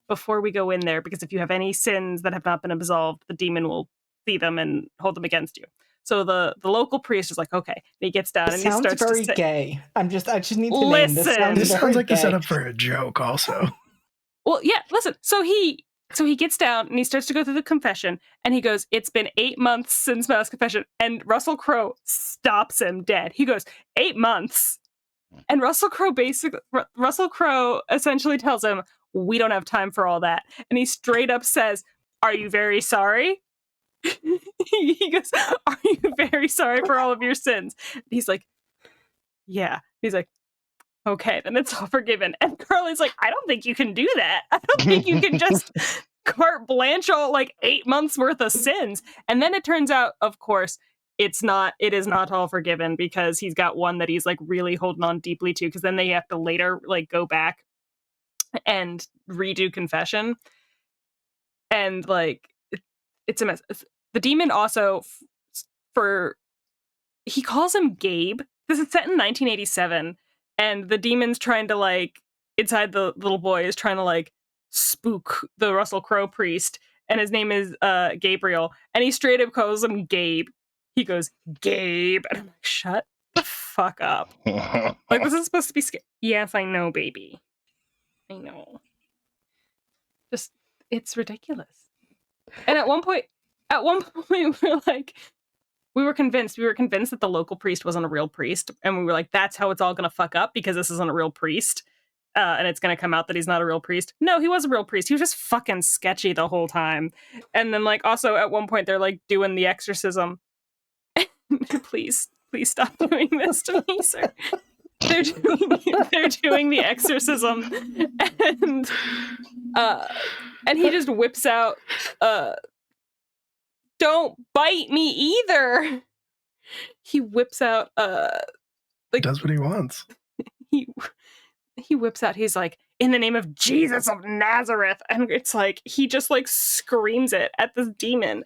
before we go in there, because if you have any sins that have not been absolved, the demon will see them and hold them against you. So the local priest is like, okay. And he gets down It and he sounds starts very to say, gay. I just need to name this. Listen. Sounds This very sounds like the gay. setup for a joke also. well, yeah, listen. So he gets down and he starts to go through the confession, and he goes, it's been 8 months since Mass Confession. And Russell Crowe stops him dead. He goes, 8 months? And Russell Crowe essentially tells him, we don't have time for all that. And he straight up says, are you very sorry? He goes, are you very sorry for all of your sins? He's like, yeah. He's like, okay, then it's all forgiven. And Carly's like, I don't think you can do that. I don't think you can just carte blanche all like 8 months worth of sins. And then it turns out, of course, it is not all forgiven, because he's got one that he's like really holding on deeply to, because then they have to later like go back and redo confession. And like it's a mess. The demon also he calls him Gabe. This is set in 1987, and the demon's trying to like, inside the little boy is trying to like spook the Russell Crowe priest, and his name is Gabriel, and he straight up calls him Gabe. He goes, Gabe, and I'm like, shut the fuck up. Like, this is supposed to be scary. Yes, I know, baby. I know. Just, it's ridiculous. And at one point, we were convinced that the local priest wasn't a real priest, and we were like, that's how it's all gonna fuck up, because this isn't a real priest, and it's gonna come out that he's not a real priest. No, he was a real priest. He was just fucking sketchy the whole time. And then, like, also at one point they're like doing the exorcism. Please stop doing this to me, sir. They're doing the exorcism, and he just whips out, don't bite me either. He whips out, like, does what he wants. He whips out, he's like, in the name of Jesus of Nazareth, and it's like, he just like screams it at this demon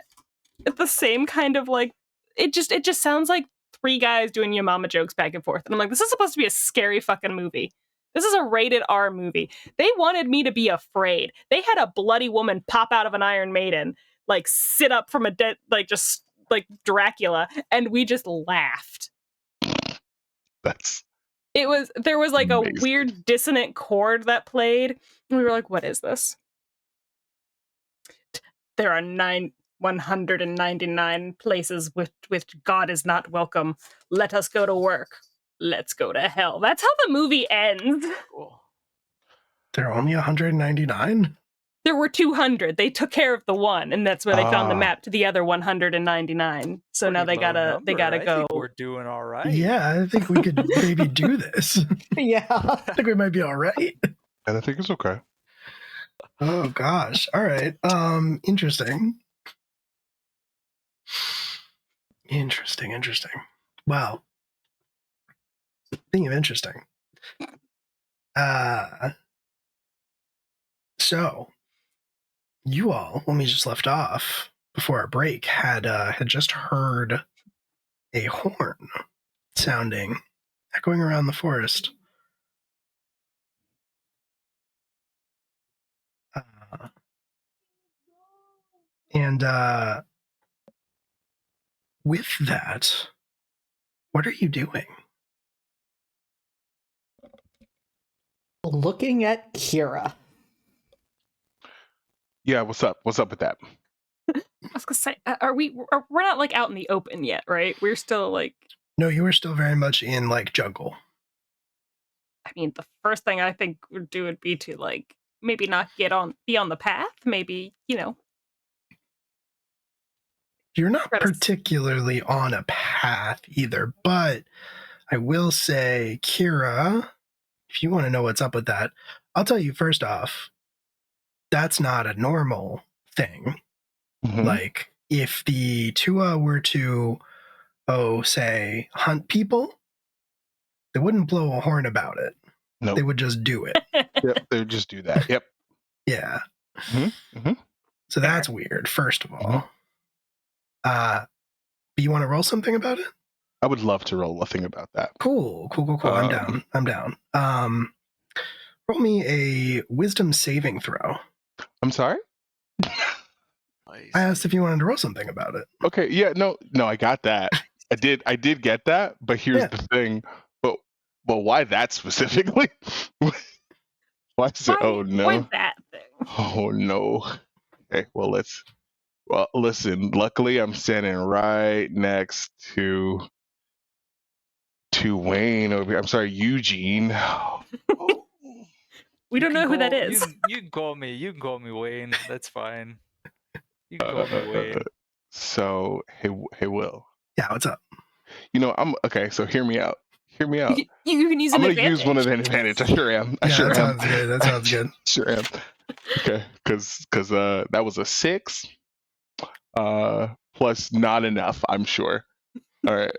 at the same kind of like, it just sounds like three guys doing your mama jokes back and forth. And I'm like, this is supposed to be a scary fucking movie. This is a rated R movie. They wanted me to be afraid. They had a bloody woman pop out of an Iron Maiden, like sit up from a dead, like just like Dracula, and we just laughed. There was like amazing. A weird dissonant chord that played, and we were like, what is this? There are 199 places which God is not welcome. Let us go to work. Let's go to hell. That's how the movie ends. Cool. There are only 199? There were 200. They took care of the one, and that's where they found the map to the other 199. So now they gotta go. I think we're doing all right. Yeah, I think we could maybe do this. Yeah. I think we might be all right. And I think it's okay. Oh gosh. All right. Interesting. Wow. Speaking of interesting. So you all, when we just left off before our break, had just heard a horn sounding, echoing around the forest. And with that, what are you doing? Looking at Kira. Yeah, what's up? What's up with that? I was gonna say, we're not like out in the open yet, right? We're still like. No, you are still very much in like jungle. I mean, the first thing I think would do would be to like maybe not be on the path. Maybe, you know. You're not particularly on a path either, but I will say, Kira, if you want to know what's up with that, I'll tell you first off, that's not a normal thing. Mm-hmm. Like, if the Tua were to, say, hunt people, they wouldn't blow a horn about it. No. They would just do it. Yep, they would just do that. Yep. Yeah. Mm-hmm. Mm-hmm. So that's weird, first of all. Mm-hmm. But you want to roll something about it? I would love to roll a thing about that. Cool. I'm down. Roll me a wisdom saving throw. I'm sorry? I asked if you wanted to roll something about it. Okay, yeah, no, I got that. I did get that, but here's the thing. But why that specifically? Why is it? Oh no. Why that thing? Oh no. Okay, well listen, luckily I'm standing right next to Wayne over here. I'm sorry, Eugene. We don't know who that is. You can call me Wayne. That's fine. You can call me Wayne. So, hey, Will. Yeah, what's up? You know, okay. So, hear me out. You can use. I'm going to use one of the advantage. I sure am. That sounds good. Sure am. Okay, because that was a 6. Plus not enough, I'm sure. All right.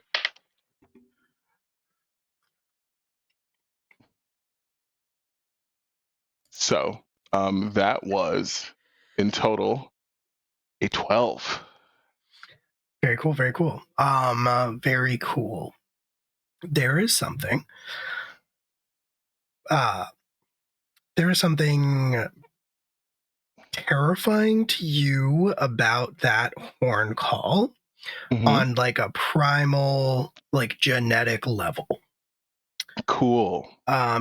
So, that was in total a 12. Very cool. Very cool. There is something. There is something terrifying to you about that horn call. on like a primal, like genetic level. Cool.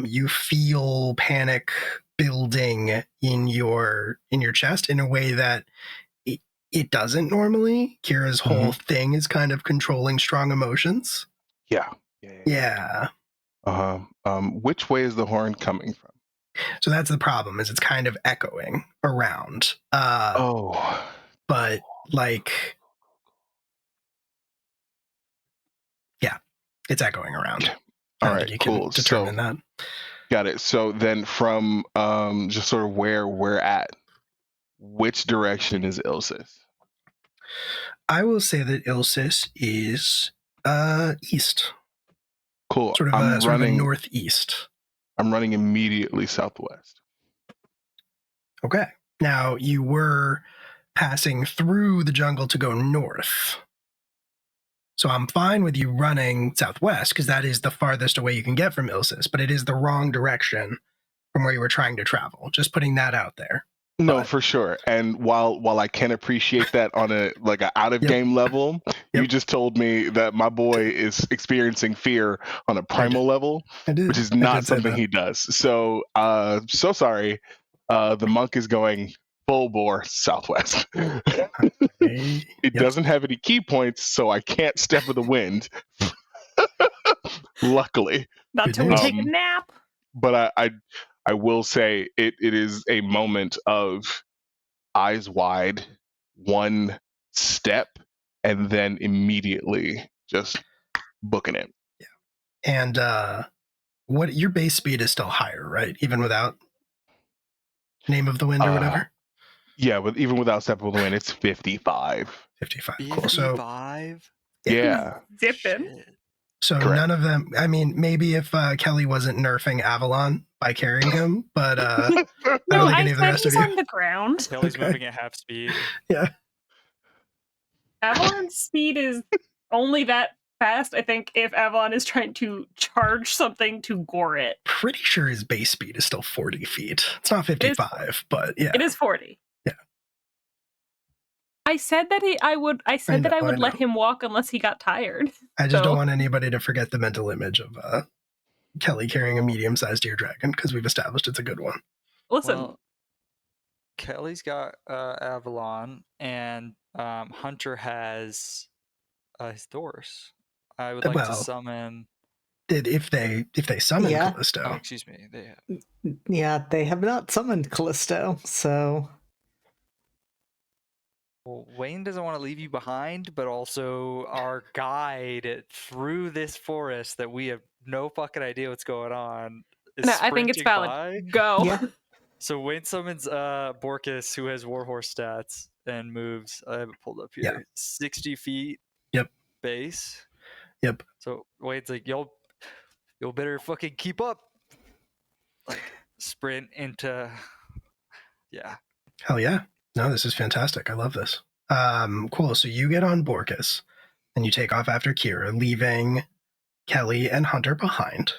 You feel panic building in your chest in a way that it doesn't normally. Kira's whole thing is kind of controlling strong emotions. Yeah. Which way is the horn coming from? So that's the problem, is it's kind of echoing around. But like, yeah, it's echoing around. All right, you cool. can determine that. Got it. So then from just sort of where we're at, which direction is Ilsis? I will say that Ilsis is east. Cool. Sort of a northeast. I'm running immediately southwest. Okay. Now, you were passing through the jungle to go north. So I'm fine with you running southwest, because that is the farthest away you can get from Ilsis, but it is the wrong direction from where you were trying to travel. Just putting that out there. No, for sure. And while I can appreciate that on an out of game level, you just told me that my boy is experiencing fear on a primal level, which is not something he does. So so sorry. The monk is going full bore southwest. It doesn't have any key points, so I can't step with the wind. Luckily. Not till we take a nap. But I will say it is a moment of eyes wide, one step, and then immediately just booking it. Yeah. And what your base speed is still higher, right? Even without Name of the Wind or whatever? Yeah, even without Step of the Wind, it's 55. 55. 55? Cool. So, yeah. Zipping. So correct. None of them, I mean, maybe if Kelly wasn't nerfing Avalon by carrying him, but I don't think any of the rest of you. On the ground. Kelly's moving at half speed. Yeah. Avalon's speed is only that fast, I think, if Avalon is trying to charge something to gore it. Pretty sure his base speed is still 40 feet. It's not 55, but yeah. It is 40. Yeah. I said that I would let him walk unless he got tired. I just don't want anybody to forget the mental image of Kelly carrying a medium-sized deer dragon, because we've established it's a good one. Listen. Well, Kelly's got Avalon, and Hunter has his Doors. I would like to summon. If they summon Callisto. Oh, excuse me. They have not summoned Callisto, so. Well, Wayne doesn't want to leave you behind, but also our guide through this forest that we have no fucking idea what's going on. I think it's valid. By. Go. Yeah. So Wayne summons Borkus, who has Warhorse stats, and moves. I have it pulled up here. Yeah. 60 feet. Yep. Base. Yep. So Wayne's like, you'll better fucking keep up. Like sprint into. Yeah. Hell yeah. No, this is fantastic. I love this. Cool. So you get on Borkus and you take off after Kira, leaving Kelly and Hunter behind.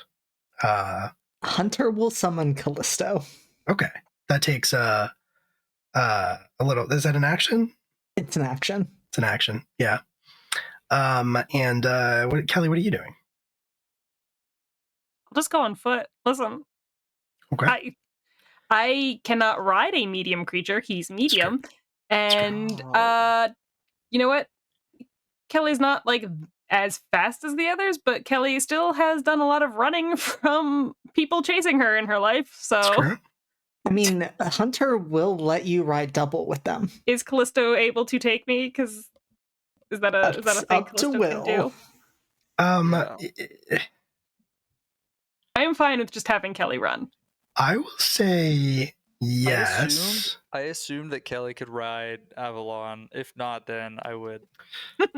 Hunter will summon Callisto. Okay. That takes a little. Is that an action? It's an action. It's an action. Yeah. And Kelly, what are you doing? I'll just go on foot. Listen. Okay. I cannot ride a medium creature. He's medium. And you know what? Kelly's not like as fast as the others, but Kelly still has done a lot of running from people chasing her in her life. So I mean, Hunter will let you ride double with them. Is Callisto able to take me? Because is that a thing Callisto can do? I am fine with just having Kelly run. I will say yes. I assumed that Kelly could ride Avalon. If not, then I would.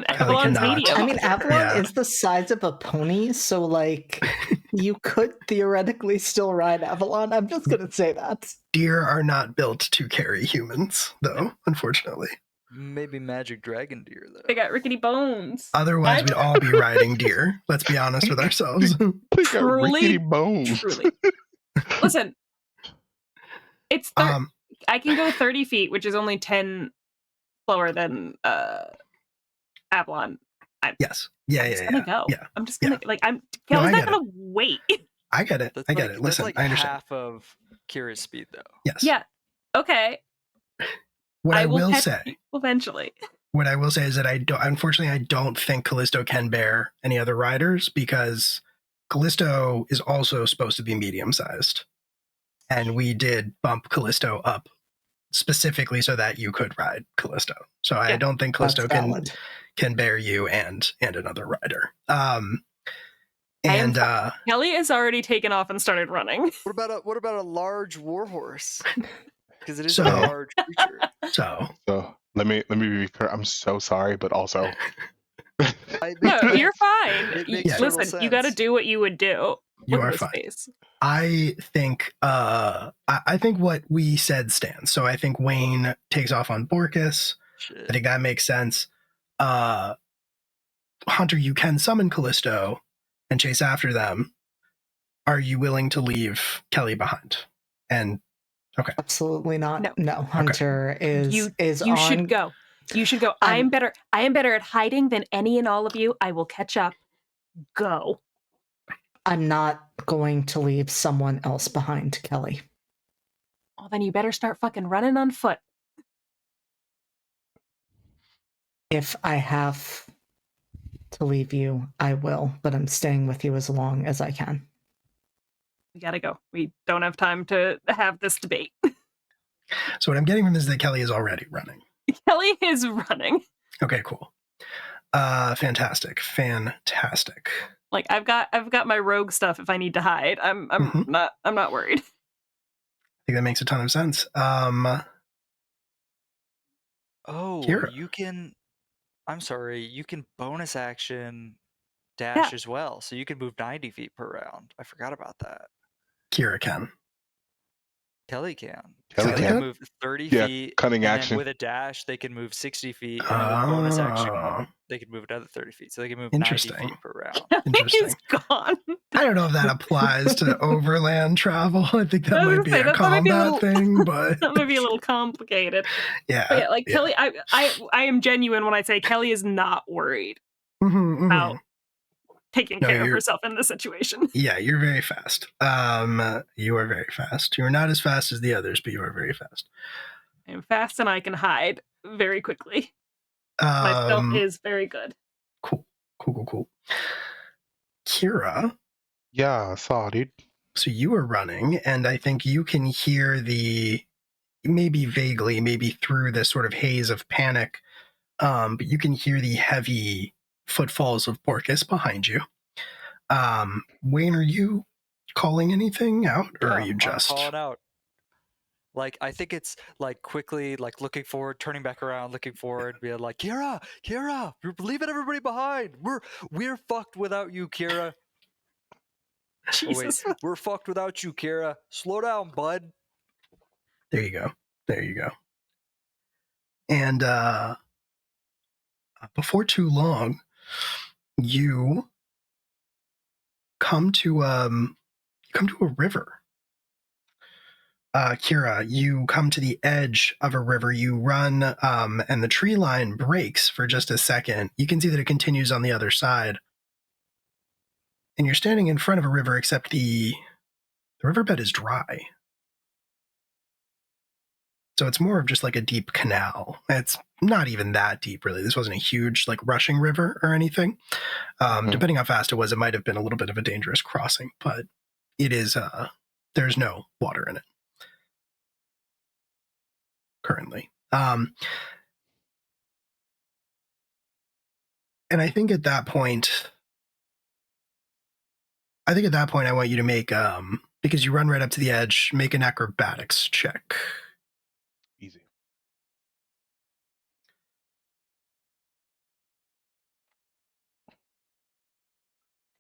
Avalon's medium. I mean, Avalon is the size of a pony, so like you could theoretically still ride Avalon. I'm just gonna say that. Deer are not built to carry humans, though, unfortunately. Maybe magic dragon deer, though. They got rickety bones. Otherwise, we'd all be riding deer. Let's be honest with ourselves. They got rickety bones. Truly. Listen, it's I can go 30 feet, which is only 10 slower than Avalon. Yes. I'm just gonna go. Yeah. I'm just gonna No, Kelly's I not get gonna wait. I get it. I get it. Listen, that's like I understand. half of Kira's speed, though. Yes. Yeah. Okay. What I will catch say you eventually. What I will say is that unfortunately, I don't think Callisto can bear any other riders because Callisto is also supposed to be medium-sized. And we did bump Callisto up specifically so that you could ride Callisto. So I don't think Callisto can bear you and another rider. Kelly has already taken off and started running. What about a large warhorse? Because it is a large creature. So let me be clear. I'm so sorry, but also No, you're fine. Listen, you got to do what you would do. You are fine. I think what we said stands. So I think Wayne takes off on Borkus. I think that makes sense. Hunter, you can summon Callisto and chase after them. Are you willing to leave Kelly behind? And okay, absolutely not. No, Hunter is you on. Should go. You should go. I am better at hiding than any and all of you. I will catch up. Go. I'm not going to leave someone else behind, Kelly. Well, then you better start fucking running on foot. If I have to leave you, I will, but I'm staying with you as long as I can. We gotta go. We don't have time to have this debate. So what I'm getting from this is that Kelly is already running. Kelly is running. Okay, cool. Fantastic. Like I've got my rogue stuff if I need to hide. I'm not worried. I think that makes a ton of sense. Kira. You can bonus action dash as well. So you can move 90 feet per round. I forgot about that. Kira can. Kelly can. Kelly can move 30 feet. Cunning and action. Then with a dash, they can move 60 feet. And then with bonus action, they can move another 30 feet. So they can move 90 feet per round. He's gone. I don't know if that applies to overland travel. I think that might be a combat thing, but that might be a little complicated. Yeah. Kelly, I am genuine when I say Kelly is not worried about taking care of herself in this situation. Yeah, you're very fast. You are very fast. You are not as fast as the others, but you are very fast. I'm fast and I can hide very quickly. My stealth is very good. Cool. Kira. Yeah, I saw, dude. So you were running, and I think you can hear maybe vaguely, maybe through this sort of haze of panic, but you can hear the heavy footfalls of Borkus behind you. Wayne, are you calling anything out, or are you just calling out? Like, I think it's like quickly, like looking forward, turning back around, looking forward, being like, Kira, you're leaving everybody behind. We're fucked without you, Kira. Jesus. Oh, wait. We're fucked without you, Kira. Slow down, bud. There you go. And before too long, you come to a river. Kira, you come to the edge of a river. You run, and the tree line breaks for just a second. You can see that it continues on the other side. And you're standing in front of a river, except the riverbed is dry. So it's more of just like a deep canal. It's not even that deep, really. This wasn't a huge, like, rushing river or anything. Depending how fast it was, it might have been a little bit of a dangerous crossing, but it is, there's no water in it currently. And I think at that point, I want you to make, because you run right up to the edge, make an acrobatics check. Easy.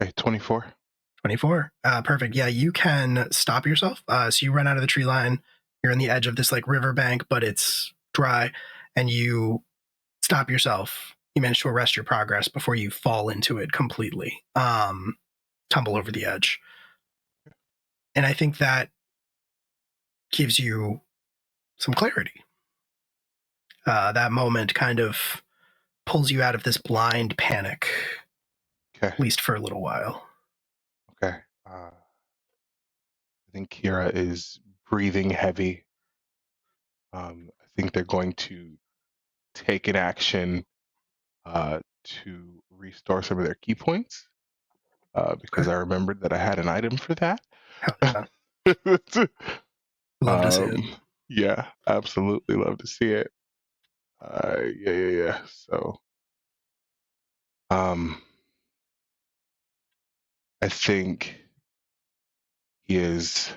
Okay, 24. 24. Perfect. Yeah, you can stop yourself. So you run out of the tree line. You're on the edge of this like riverbank, but it's dry, and you stop yourself. You manage to arrest your progress before you fall into it completely. Tumble over the edge. And I think that gives you some clarity. That moment kind of pulls you out of this blind panic. Okay. At least for a little while. Okay. I think Kira is breathing heavy. I think they're going to take an action to restore some of their key points because I remembered that I had an item for that. Hell yeah. Love to see it. Yeah, absolutely love to see it. Yeah. So, I think he is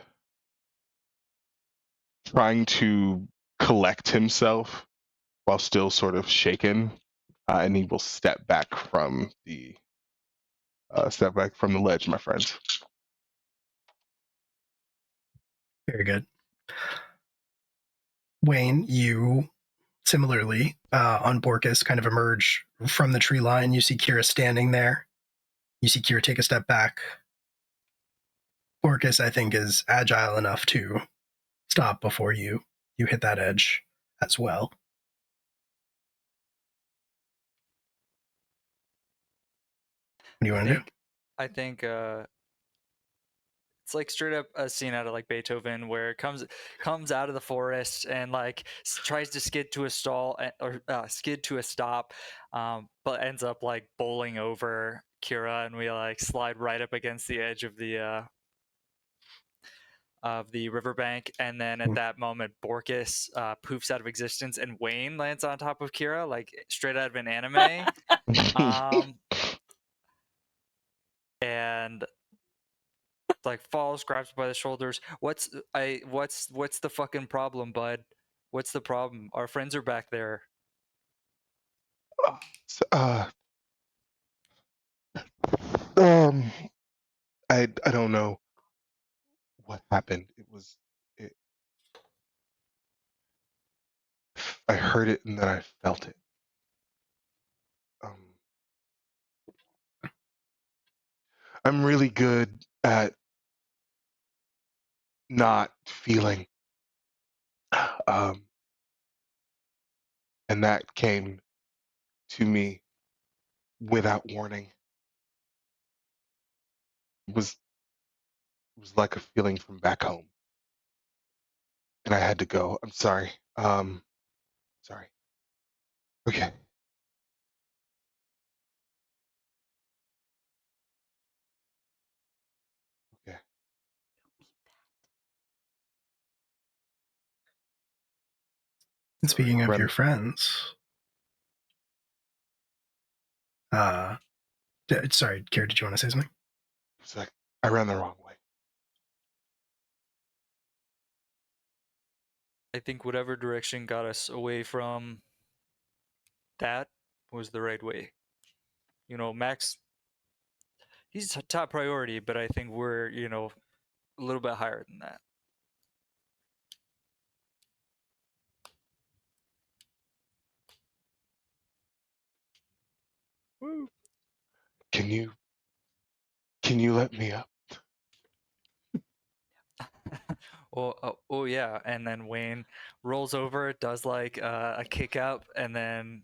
trying to collect himself while still sort of shaken, and he will step back from the ledge, my friends. Very good. Wayne, you similarly on Borkus kind of emerge from the tree line. You see Kira standing there. You see Kira take a step back. Borkus, I think, is agile enough to stop before you hit that edge as well. What do you want to do? I think it's like straight up a scene out of like Beethoven where it comes out of the forest and like tries to skid to a skid to a stop, but ends up like bowling over Kira, and we like slide right up against the edge of the riverbank, and then at that moment Borkus poofs out of existence and Wayne lands on top of Kira like straight out of an anime. And like falls, grabs by the shoulders. What's the fucking problem, bud? What's the problem? Our friends are back there. I don't know what happened. I heard it and then I felt it. I'm really good at not feeling. And that came to me without warning. It was like a feeling from back home. And I had to go. I'm sorry. Sorry. Okay. Okay. And speaking of your friends, sorry, Kira, did you want to say something? It's like I ran the wrong way. I think whatever direction got us away from that was the right way. You know, Max, he's a top priority, but I think we're, a little bit higher than that. Woo. Can you let me up? Oh yeah, and then Wayne rolls over, does like a kick up, and then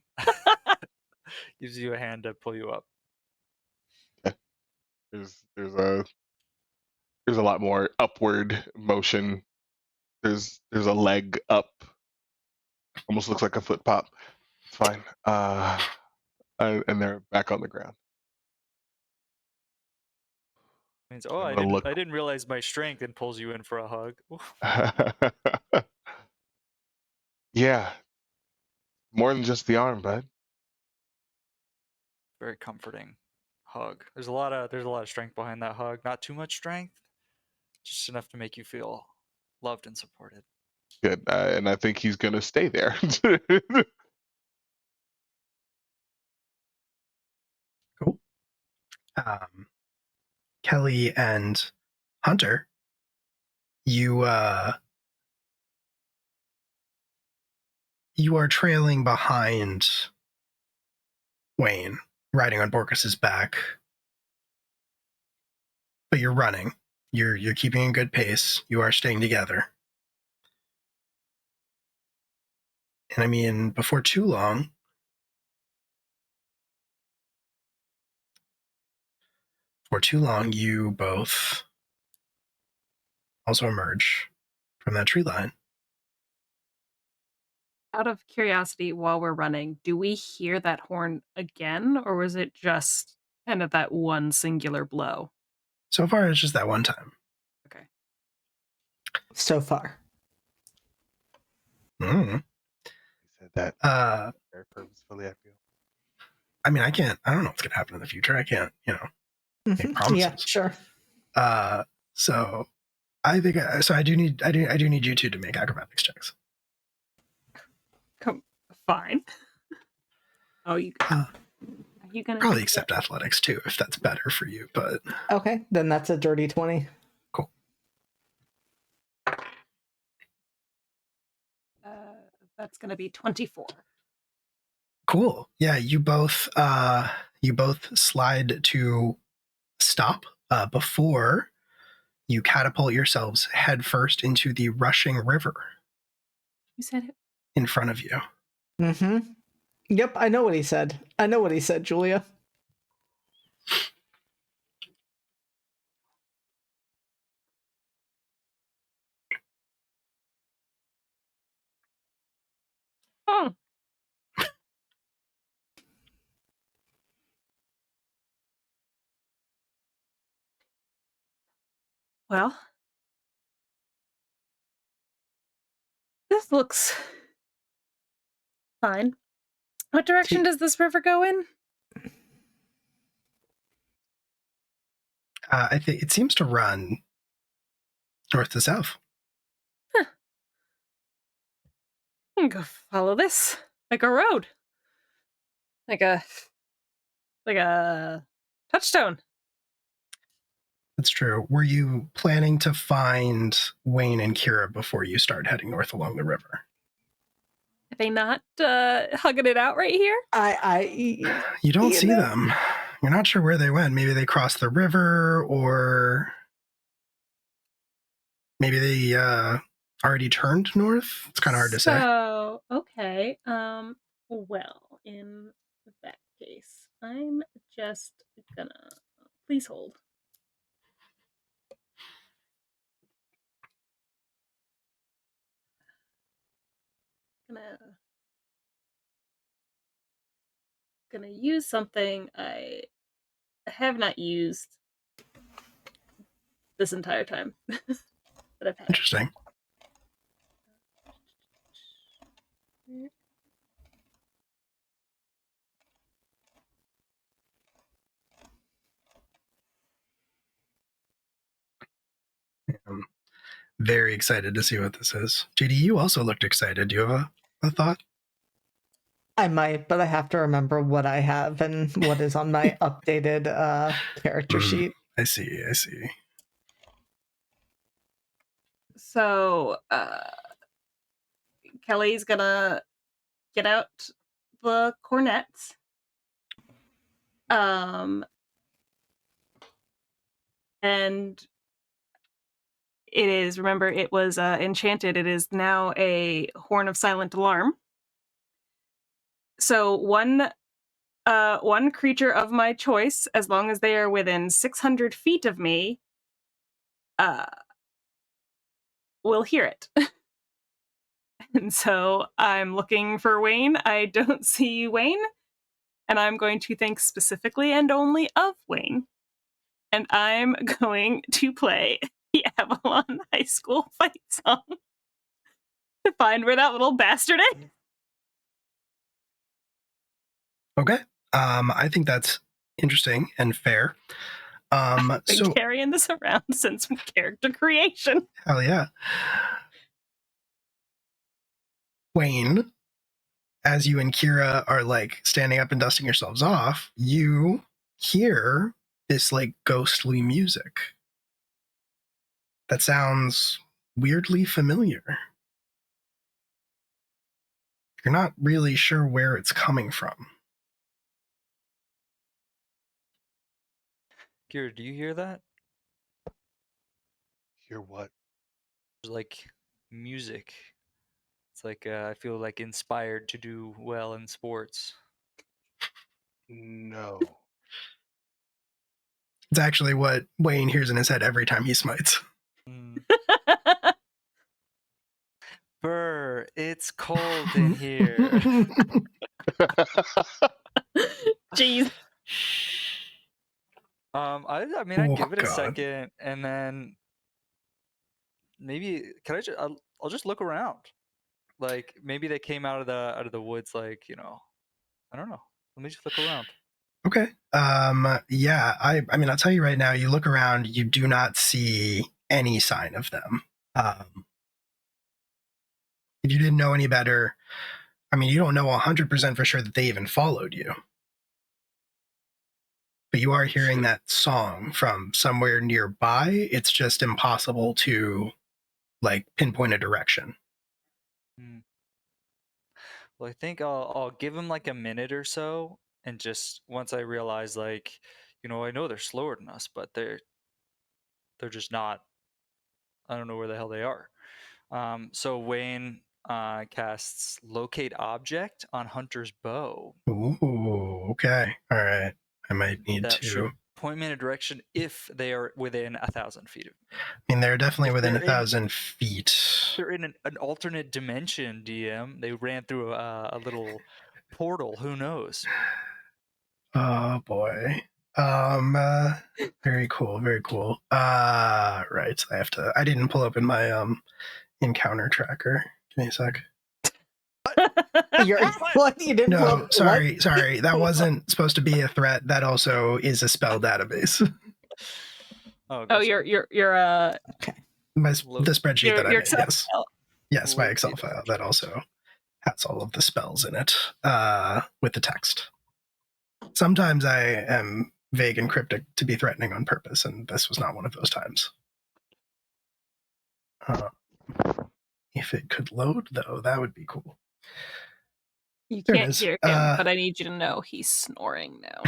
gives you a hand to pull you up. There's a lot more upward motion. There's a leg up. Almost looks like a foot pop. It's fine. And they're back on the ground. Means, I didn't realize my strength, and pulls you in for a hug. Yeah. More than just the arm, bud. Very comforting hug. There's a lot of strength behind that hug. Not too much strength, just enough to make you feel loved and supported. Good. And I think he's gonna stay there. Cool. Kelly and Hunter, you are trailing behind Wayne, riding on Borkus's back, but you're running. You're keeping a good pace. You are staying together. And I mean, before too long, For too long, you both also emerge from that tree line. Out of curiosity, while we're running, do we hear that horn again, or was it just kind of that one singular blow? So far, it's just that one time. Okay. So far. Mm. He said that very purposefully, I feel. I mean, I don't know what's going to happen in the future. I can't, make promises. Yeah, sure. So I think, I do need you two to make acrobatics checks. Fine. Oh, are you gonna Probably accept athletics too, if that's better for you, but. Okay, then that's a dirty 20. Cool. That's gonna be 24. Cool. Yeah, you both slide to stop before you catapult yourselves headfirst into the rushing river You said it. in front of you. Mm-hmm. Yep, I know what he said. Julia. Hmm. Well, this looks fine. What direction does this river go in? I think it seems to run north to south. Huh. I'm gonna go follow this like a road, like a touchstone. That's true. Were you planning to find Wayne and Kira before you start heading north along the river? Are they not hugging it out right here? You don't see them. You're not sure where they went. Maybe they crossed the river, or maybe they already turned north. It's kind of hard to say. So, okay. Well, in that case, I'm just gonna please hold. Gonna use something I have not used this entire time that I've had. Interesting. I'm very excited to see what this is. JD, you also looked excited. Do you have a thought? I might, but I have to remember what I have and what is on my updated character sheet. I see. So, Kelly's gonna get out the cornets. And it is, remember, it was enchanted. It is now a horn of silent alarm. So one creature of my choice, as long as they are within 600 feet of me, will hear it. And so I'm looking for Wayne. I don't see Wayne. And I'm going to think specifically and only of Wayne. And I'm going to play the Avalon High School fight song to find where that little bastard is. Okay. I think that's interesting and fair. I've been so carrying this around since character creation. hell yeah. Wayne, as you and Kira are like standing up and dusting yourselves off, you hear this like ghostly music that sounds weirdly familiar. You're not really sure where it's coming from. Kira, do you hear that? Hear what? There's like music. It's like I feel like inspired to do well in sports. No. It's actually what Wayne hears in his head every time he smites. Burr, it's cold in here. Jeez. I mean, I'd give it a God. second, and then maybe I'll just look around. Like maybe they came out of the woods. Like I don't know. Let me just look around. Okay. Yeah. I mean, I'll tell you right now. You look around. You do not see any sign of them. If you didn't know any better, I mean, you don't know 100% for sure that they even followed you. But you are hearing that song from somewhere nearby. It's just impossible to, like, pinpoint a direction. Well, I think I'll give him like a minute or so, and just once I realize, like, I know they're slower than us, but they're just not. I don't know where the hell they are. So Wayne casts Locate Object on Hunter's bow. Ooh, okay. All right. I might need That to should point me in a direction if they are within 1,000 feet of me. I mean, they're definitely If within they're 1,000 feet. They're in an alternate dimension, DM. They ran through a little portal. Who knows? Oh boy. Very cool. Very cool. Right. I didn't pull open my encounter tracker. Give me a sec. What? You didn't? No, sorry. That wasn't supposed to be a threat. That also is a spell database. Oh, you're okay. The spreadsheet that I made. Yes. File. Yes, my Excel file that also has all of the spells in it with the text. Sometimes I am vague and cryptic to be threatening on purpose, and this was not one of those times. If it could load, though, that would be cool. You can't hear him, but I need you to know he's snoring now.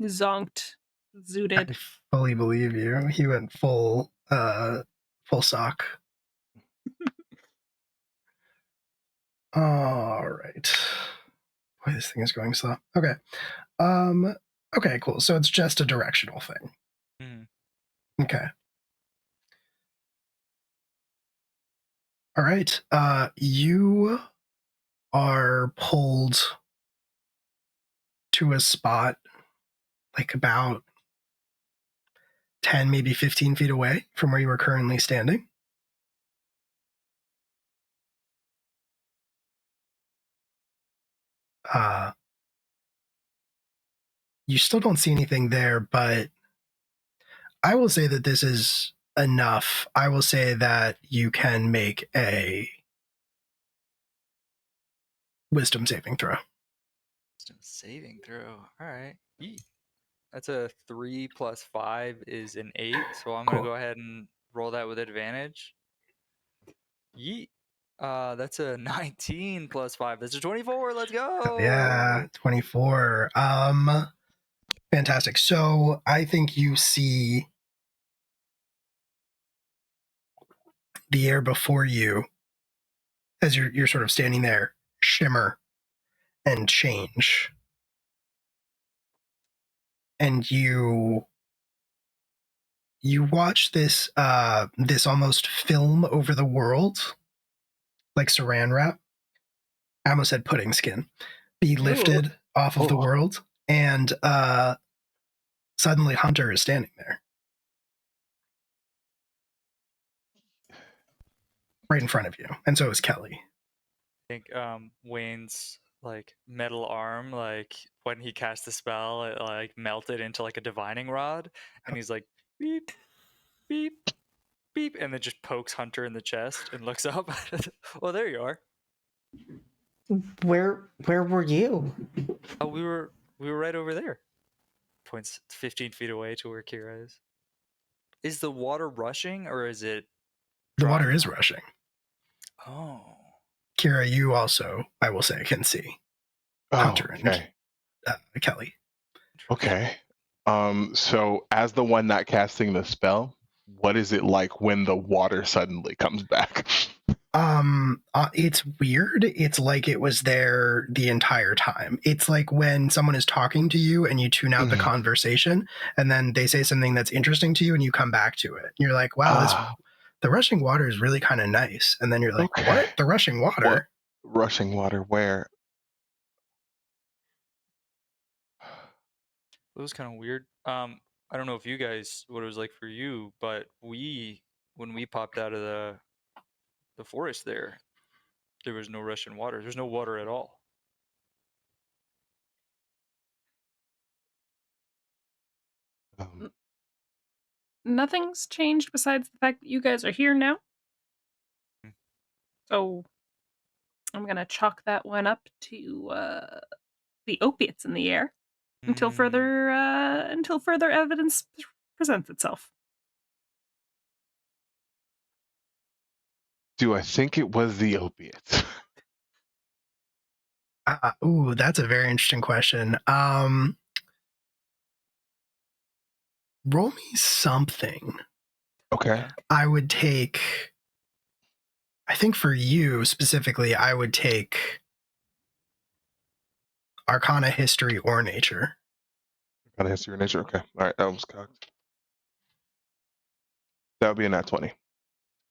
Zonked. Zooted. I fully believe you. He went full sock. All right. Boy, this thing is going slow. Okay. Okay, cool. So it's just a directional thing. Okay. All right. You are pulled to a spot like about 10, maybe 15 feet away from where you are currently standing. You still don't see anything there, but I will say that this is enough. I will say that you can make a wisdom saving throw. Wisdom saving throw. All right. That's a 3 plus 5 is an 8. So I'm going to go ahead and roll that with advantage. Yeet. That's a 19 plus 5. That's a 24. Let's go. Yeah, 24. Fantastic. So I think you see the air before you as you're sort of standing there shimmer and change. And you watch this this almost film over the world, like saran wrap. I almost said pudding skin, be lifted off of the world, and suddenly Hunter is standing there. Right in front of you. And so is Kelly. I think Wayne's like metal arm, like when he cast the spell, it like melted into like a divining rod, and he's like beep, beep, beep, and then just pokes Hunter in the chest and looks up. Well, there you are. Where were you? Oh, we were right over there. Points 15 feet away to where Kira is. Is the water rushing or is it? The water is rushing. Oh. Kira, you also, I will say, can see Hunter and Kelly. Okay. So as the one not casting the spell, what is it like when the water suddenly comes back? It's weird. It's like it was there the entire time. It's like when someone is talking to you and you tune out the conversation, and then they say something that's interesting to you and you come back to it. You're like, wow, the rushing water is really kind of nice. And then you're like, what? The rushing water? What? Rushing water where? It was kind of weird. I don't know if you guys, what it was like for you, but when we popped out of the forest there was no Russian water. There's no water at all. Nothing's changed besides the fact that you guys are here now. So I'm gonna chalk that one up to the opiates in the air until further evidence presents itself. Do I think it was the opiates? Ooh, that's a very interesting question. Roll me something. Okay. I would take, I think for you specifically, I would take Arcana, History, or Nature. Arcana, History, or Nature? Okay. All right, that was cocked. That would be a nat 20.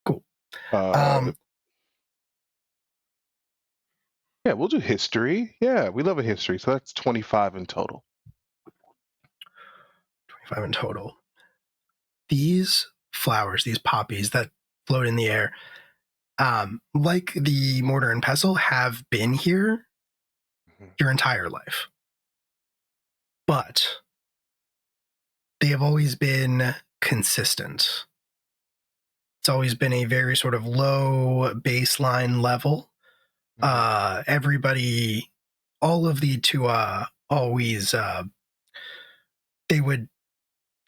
Cool. Yeah, we'll do history. Yeah, we love a history. So that's 25 in total. 25 in total. These flowers, these poppies that float in the air, like the mortar and pestle, have been here your entire life. But they have always been consistent. It's always been a very sort of low baseline level. Everybody, all of the Tua always, they would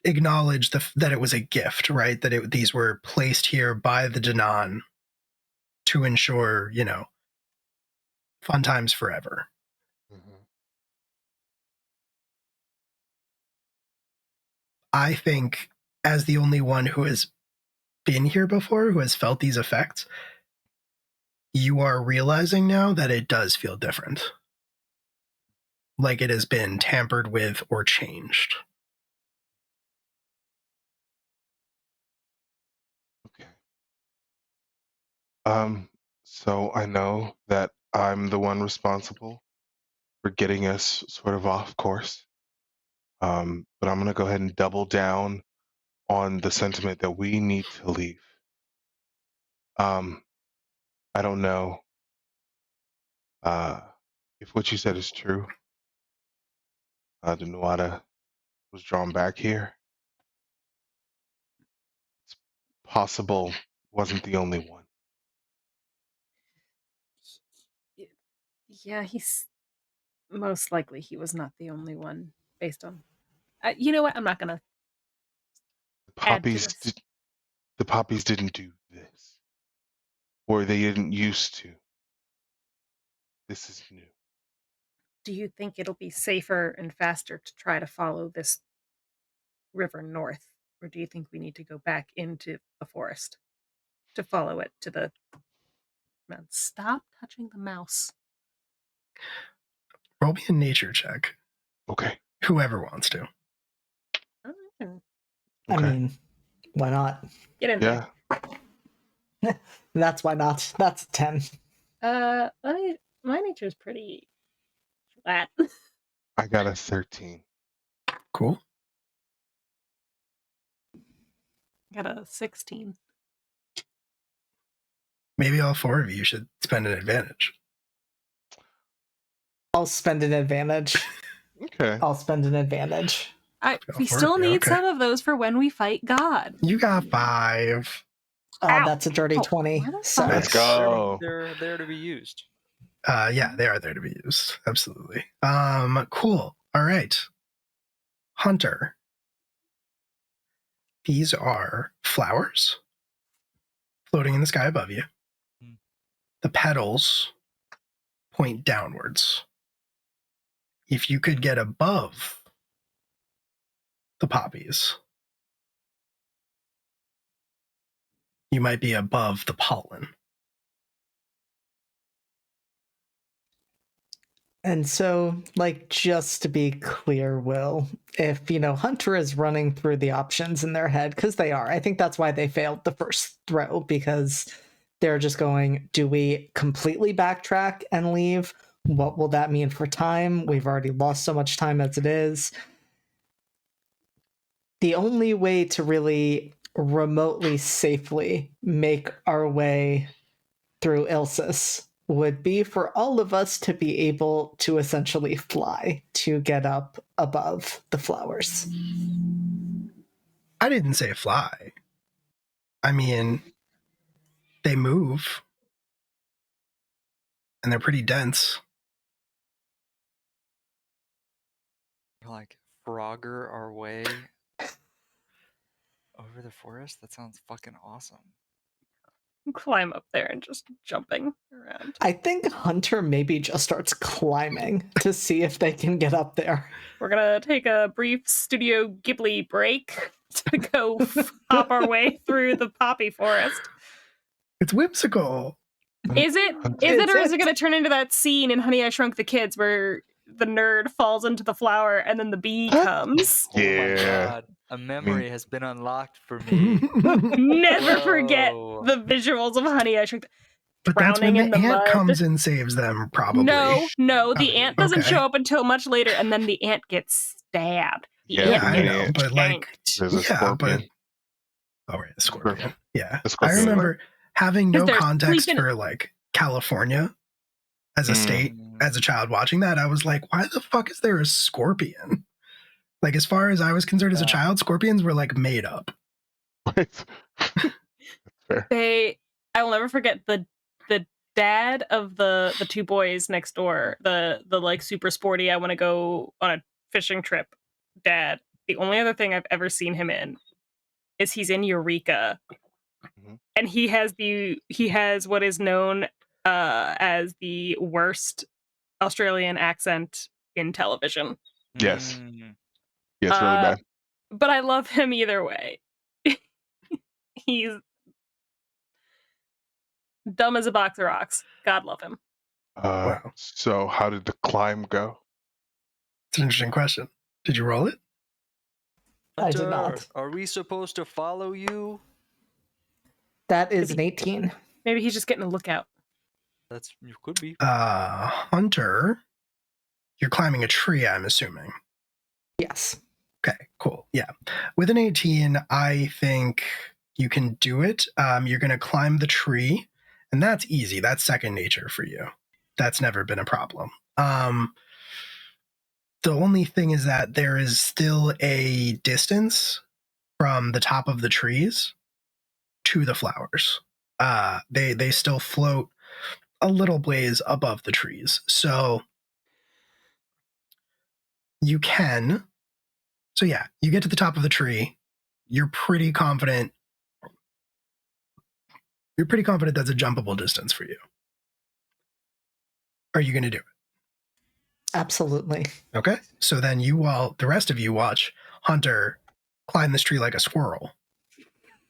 acknowledge that it was a gift, right? That these were placed here by the Danan to ensure, fun times forever. I think, as the only one who has been here before, who has felt these effects, you are realizing now that it does feel different. Like it has been tampered with or changed. Okay. So I know that I'm the one responsible for getting us sort of off course. But I'm going to go ahead and double down on the sentiment that we need to leave. I don't know if what you said is true. The Nuada was drawn back here. It's possible wasn't the only one. Yeah, he's most likely he was not the only one based on. You know what? I'm not gonna add to this. The poppies didn't do this, or they didn't used to. This is new. Do you think it'll be safer and faster to try to follow this river north, or do you think we need to go back into the forest to follow it to the? Man, stop touching the mouse. Roll me a nature check. Okay. Whoever wants to. I mean, why not? Get in there. That's why not. That's 10. My nature's pretty flat. I got a 13. Cool. Got a 16. Maybe all four of you should spend an advantage. I'll spend an advantage. Okay. I'll spend an advantage. We still need some of those for when we fight God. You got 5. That's a dirty 20. So. Let's go. They're there to be used. Yeah, they are there to be used. Absolutely. Cool. All right. Hunter. These are flowers floating in the sky above you. The petals point downwards. If you could get above the poppies, you might be above the pollen. And so, like, just to be clear, Will, if, Hunter is running through the options in their head, because they are, I think that's why they failed the first throw, because they're just going, do we completely backtrack and leave? What will that mean for time? We've already lost so much time as it is. The only way to really remotely safely make our way through Ilsis would be for all of us to be able to essentially fly to get up above the flowers. I didn't say fly. I mean, they move. And they're pretty dense. Like Frogger our way over the forest? That sounds fucking awesome. Climb up there and just jumping around. I think Hunter maybe just starts climbing to see if they can get up there. We're gonna take a brief Studio Ghibli break to go hop our way through the poppy forest. It's whimsical. Is it, or is it gonna turn into that scene in Honey, I Shrunk the Kids where the nerd falls into the flower and then the bee comes? Oh my god. A memory has been unlocked for me. Never forget the visuals of Honey, I Shrunk the But that's when drowning the in the ant mud. comes and saves them, probably. No, the ant doesn't okay. show up until much later, and then the ant gets stabbed. The Yeah, ant I gets know, but like, yanked. There's a scorpion. Oh, right, the scorpion. Yeah. The scorpion. I remember having no they're context sleeping- for like California as a state, as a child watching that. I was like, why the fuck is there a scorpion? Like, as far as I was concerned as a child, scorpions were like made up. Right. That's fair. I will never forget the dad of the two boys next door, the like super sporty, I want to go on a fishing trip dad. The only other thing I've ever seen him in is he's in Eureka. And he has what is known as the worst Australian accent in television. Yes. Yeah, it's really bad. But I love him either way. He's dumb as a box of rocks. God love him. Wow. So how did the climb go? It's an interesting question. Did you roll it? I did not. Are we supposed to follow you? That is an 18. Maybe he's just getting a lookout. You could be. Hunter, you're climbing a tree, I'm assuming. Yes. Okay, cool. Yeah. With an 18, I think you can do it. You're going to climb the tree, and that's easy. That's second nature for you. That's never been a problem. The only thing is that there is still a distance from the top of the trees to the flowers. They still float a little blaze above the trees. So you can. So yeah, you get to the top of the tree. You're pretty confident. You're pretty confident that's a jumpable distance for you. Are you going to do it? Absolutely. Okay. So then the rest of you watch Hunter climb this tree like a squirrel,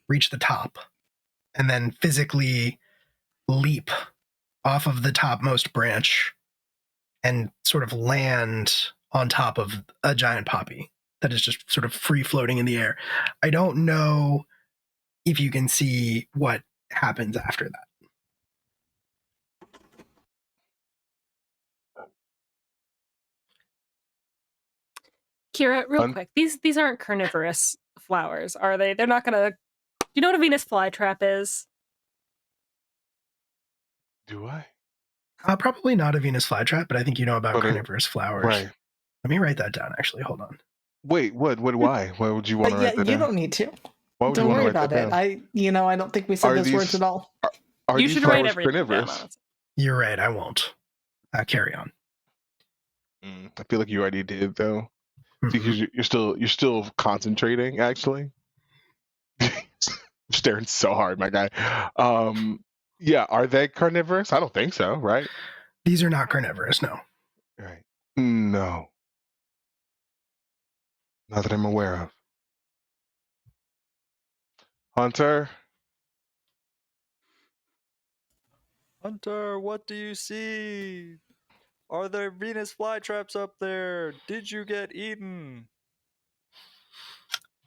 reach the top, and then physically leap off of the topmost branch and sort of land on top of a giant poppy that is just sort of free floating in the air. I don't know if you can see what happens after that. Kira, real quick, these aren't carnivorous flowers, are they? They're not gonna. Do you know what a Venus flytrap is? Do I? Probably not a Venus flytrap, but I think you know about carnivorous flowers. Right. Let me write that down, actually. Hold on. Wait, what? Why? Why would you want to write that down? You don't need to. Why would Don't you want worry to write about that it. down? I don't think we said those words at all. Are You these should write flowers everything down, carnivorous? honestly. You're right. I won't. Carry on. I feel like you already did, though, Mhm. because you're still concentrating. Actually, staring so hard, my guy. Yeah, are they carnivorous? I don't think so. Right? These are not carnivorous. No. Right? No, not that I'm aware of. Hunter, Hunter, what do you see? Are there Venus flytraps up there? Did you get eaten?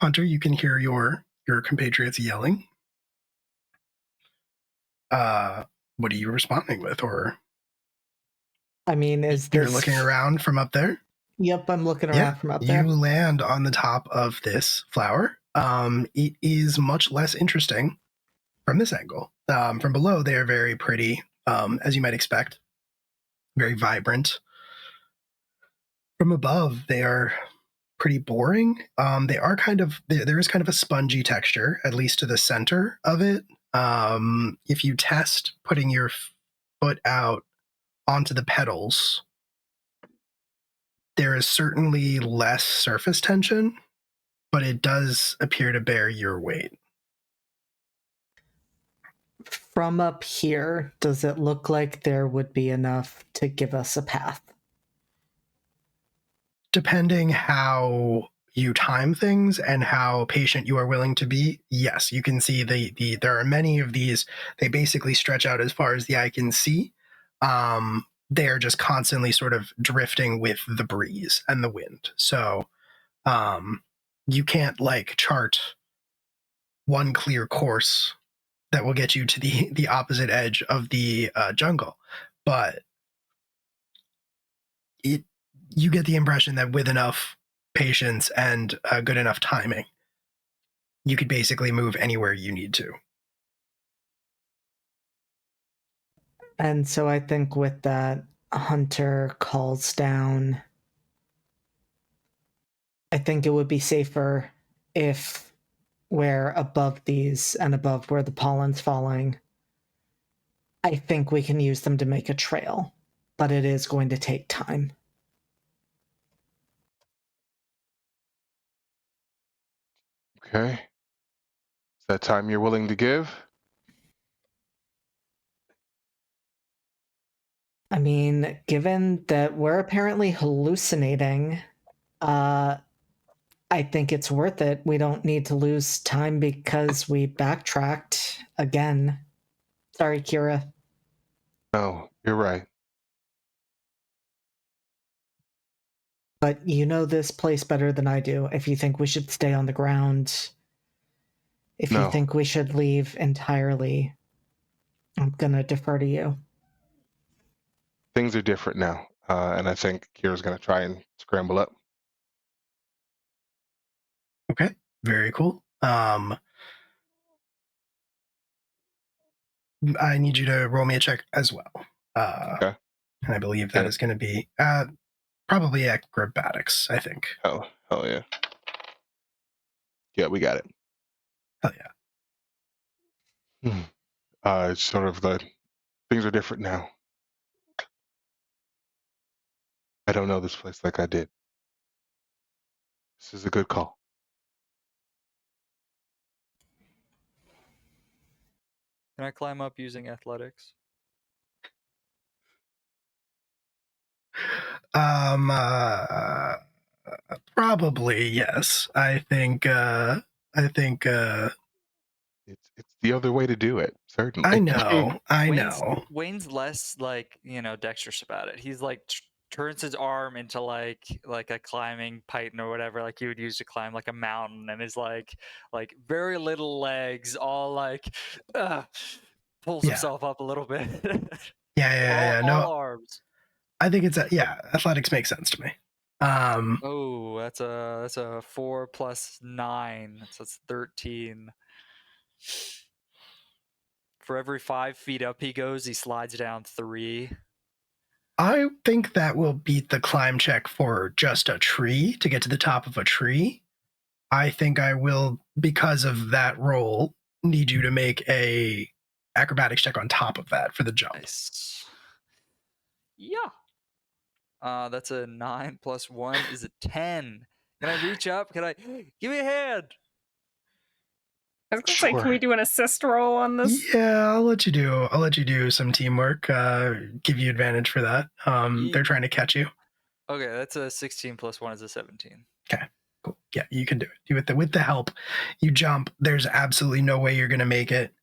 Hunter, you can hear your compatriots yelling. What are you responding with? Or I mean, you're looking around from up there? Yep, I'm looking around from up there. You land on the top of this flower. It is much less interesting from this angle. From below, they are very pretty, as you might expect, very vibrant. From above, they are pretty boring. They are there is kind of a spongy texture, at least to the center of it. If you test putting your foot out onto the petals, there is certainly less surface tension, but it does appear to bear your weight. From up here, does it look like there would be enough to give us a path? Depending how you time things and how patient you are willing to be, yes, you can see there are many of these. They basically stretch out as far as the eye can see. They are just constantly sort of drifting with the breeze and the wind. So you can't chart one clear course that will get you to the opposite edge of the jungle. But you get the impression that with enough patience and good enough timing, you could basically move anywhere you need to. And so I think with that, Hunter calls down. I think it would be safer if we're above these and above where the pollen's falling. I think we can use them to make a trail, but it is going to take time. Okay. Is that time you're willing to give? I mean, given that we're apparently hallucinating, I think it's worth it. We don't need to lose time because we backtracked again. Sorry, Kira. No, you're right. But you know this place better than I do. If you think we should stay on the ground, if you think we should leave entirely, I'm gonna defer to you. Things are different now, and I think Kira's going to try and scramble up. Okay, very cool. I need you to roll me a check as well. Okay. And I believe that is going to be probably acrobatics, I think. Hell yeah. Yeah, we got it. Hell yeah. It's sort of things are different now. I don't know this place like I did. This is a good call. Can I climb up using athletics? Probably yes. I think it's the other way to do it, certainly. I know. Wayne's less dexterous about it. He's turns his arm into like a climbing python or whatever, like you would use to climb like a mountain, and is like very little legs, all pulls himself up a little bit. Yeah. All arms. I think it's athletics makes sense to me. Oh, that's a 4 + 9, so that's 13. For every 5 feet up he goes, he slides down 3. I think that will beat the climb check for just a tree to get to the top of a tree. I think I will, because of that roll, need you to make a acrobatics check on top of that for the jump. Nice. Yeah. That's a 9 + 1 is a 10. Can I reach up? Can I give me a hand? I was gonna say, can we do an assist roll on this? Yeah, I'll let you do some teamwork. Give you advantage for that. They're trying to catch you. Okay, that's a 16 + 1 is a 17. Okay, cool. Yeah, you can do it. With the help, you jump. There's absolutely no way you're gonna make it.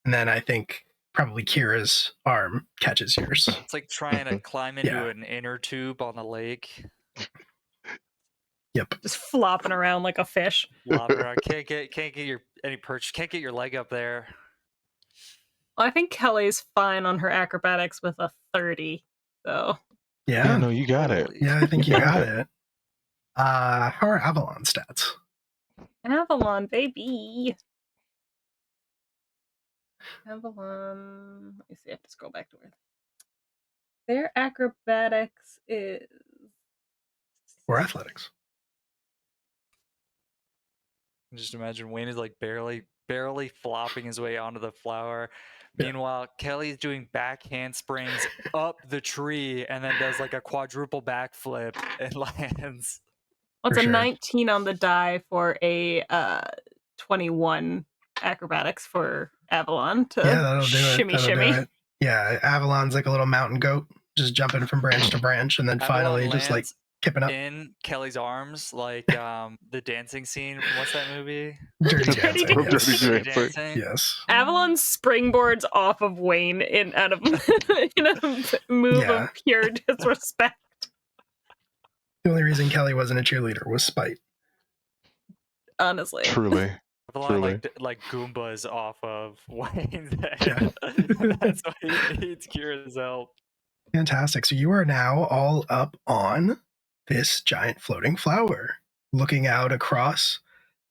And then I think probably Kira's arm catches yours. It's like trying to climb into an inner tube on the lake. Yep. Just flopping around like a fish. Flopping around. Can't get any perch. Can't get your leg up there. Well, I think Kelly's fine on her acrobatics with a 30, though. Yeah. No, you got it. Yeah, I think you got it. How are Avalon stats? Avalon, baby. Avalon. Let me see. I have to scroll back to where their acrobatics is. Or athletics. Just imagine Wayne is like barely flopping his way onto the flower. Yeah. Meanwhile, Kelly's doing back handsprings up the tree and then does like a quadruple backflip and lands. Well, it's For a sure. 19 on the die for a 21 acrobatics for Avalon to That'll do it. shimmy That'll shimmy. do it. Yeah, Avalon's like a little mountain goat, just jumping from branch to branch, and then finally Avalon just like lands kipping up. in Kelly's arms, like the dancing scene from what's that movie? Dirty Dirty dancing. Dancing. Yes. Dirty Dancing. Dancing. Yes. Avalon springboards off of Wayne out of in a move Yeah. of pure disrespect. The only reason Kelly wasn't a cheerleader was spite. Honestly. Truly. Avalon like Goombas off of Wayne's head. Yeah. That's why he needs Kira's help. Fantastic. So you are now all up on this giant floating flower, looking out across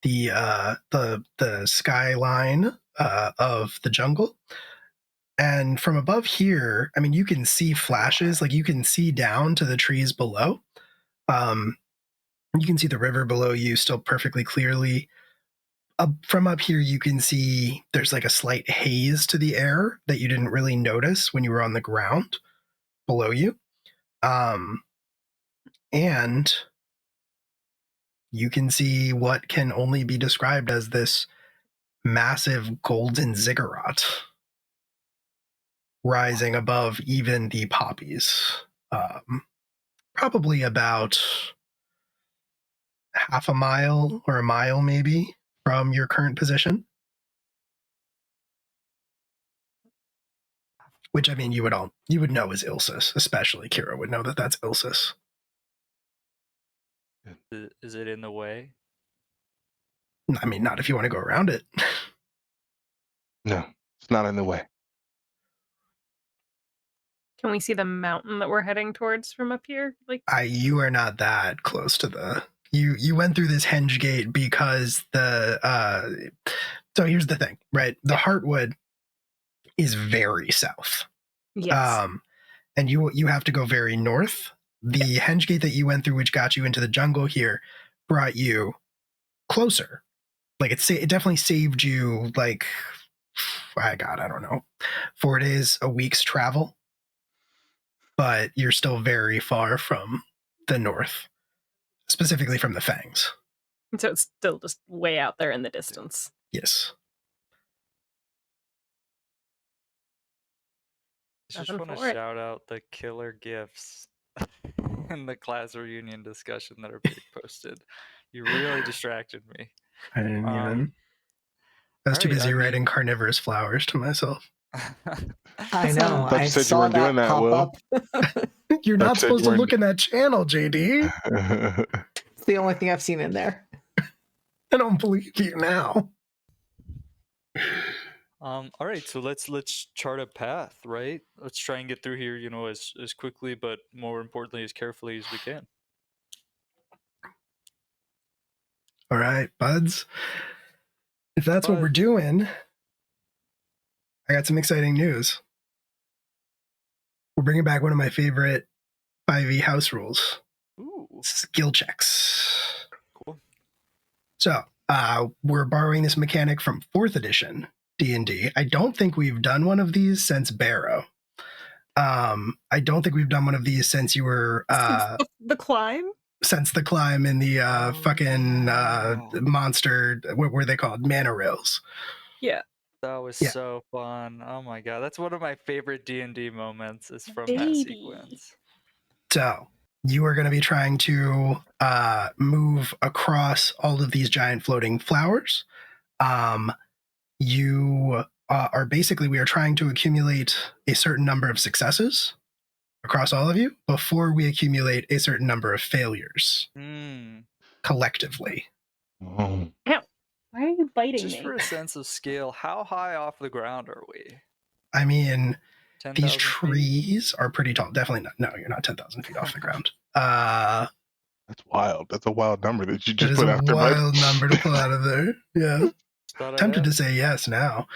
the skyline of the jungle. And from above here, I mean, you can see flashes, like you can see down to the trees below. You can see the river below you still perfectly clearly. From up here, you can see there's like a slight haze to the air that you didn't really notice when you were on the ground below you. And you can see what can only be described as this massive golden ziggurat rising above even the poppies. Probably about half a mile or a mile maybe from your current position. Which, I mean, you would know is Ilsis, especially Kira would know that that's Ilsis. Is it in the way? I mean, not if you want to go around it. No, it's not in the way. Can we see the mountain that we're heading towards from up here? Like, You are not that close to the. You went through this henge gate because the. So here's the thing, right? The Heartwood is very south. yes. And you have to go very north. The henge gate that you went through, which got you into the jungle here, brought you closer. Like it definitely saved you like, I don't know, 4 days, a week's travel. But you're still very far from the north, specifically from the Fangs. So it's still just way out there in the distance. Yes. I just Nothing want to for it. shout out the killer gifts in the class reunion discussion that are being posted. You really distracted me. I didn't even. I was too busy writing carnivorous flowers to myself. I know. Thought you I said you saw weren't that doing that, pop Will. up. You're not said supposed you to weren't- look in that channel, JD. It's the only thing I've seen in there. I don't believe you now. All right, so let's chart a path, right? Let's try and get through here, as quickly, but more importantly, as carefully as we can. All right, buds. If that's what we're doing, I got some exciting news. We're bringing back one of my favorite 5e house rules. Ooh, Skill checks. cool. So, we're borrowing this mechanic from 4th edition D&D. I don't think we've done one of these since Barrow. I don't think we've done one of these since you were... the climb? Since the climb in the fucking wow. monster... What were they called? Mana rails. Yeah. That was Yeah. so fun. Oh my god, that's one of my favorite D&D moments is from that Baby. sequence. So you are going to be trying to move across all of these giant floating flowers. You are basically, we are trying to accumulate a certain number of successes across all of you before we accumulate a certain number of failures collectively. Oh. Ow. Why are you biting Just me? for a sense of scale, how high off the ground are we? I mean, 10,000 these feet? trees are pretty tall. Definitely not. No, you're not 10,000 feet off the ground. That's wild. That's a wild number that you That just is put a out there. wild number to pull out of there. Yeah. Tempted to say yes now.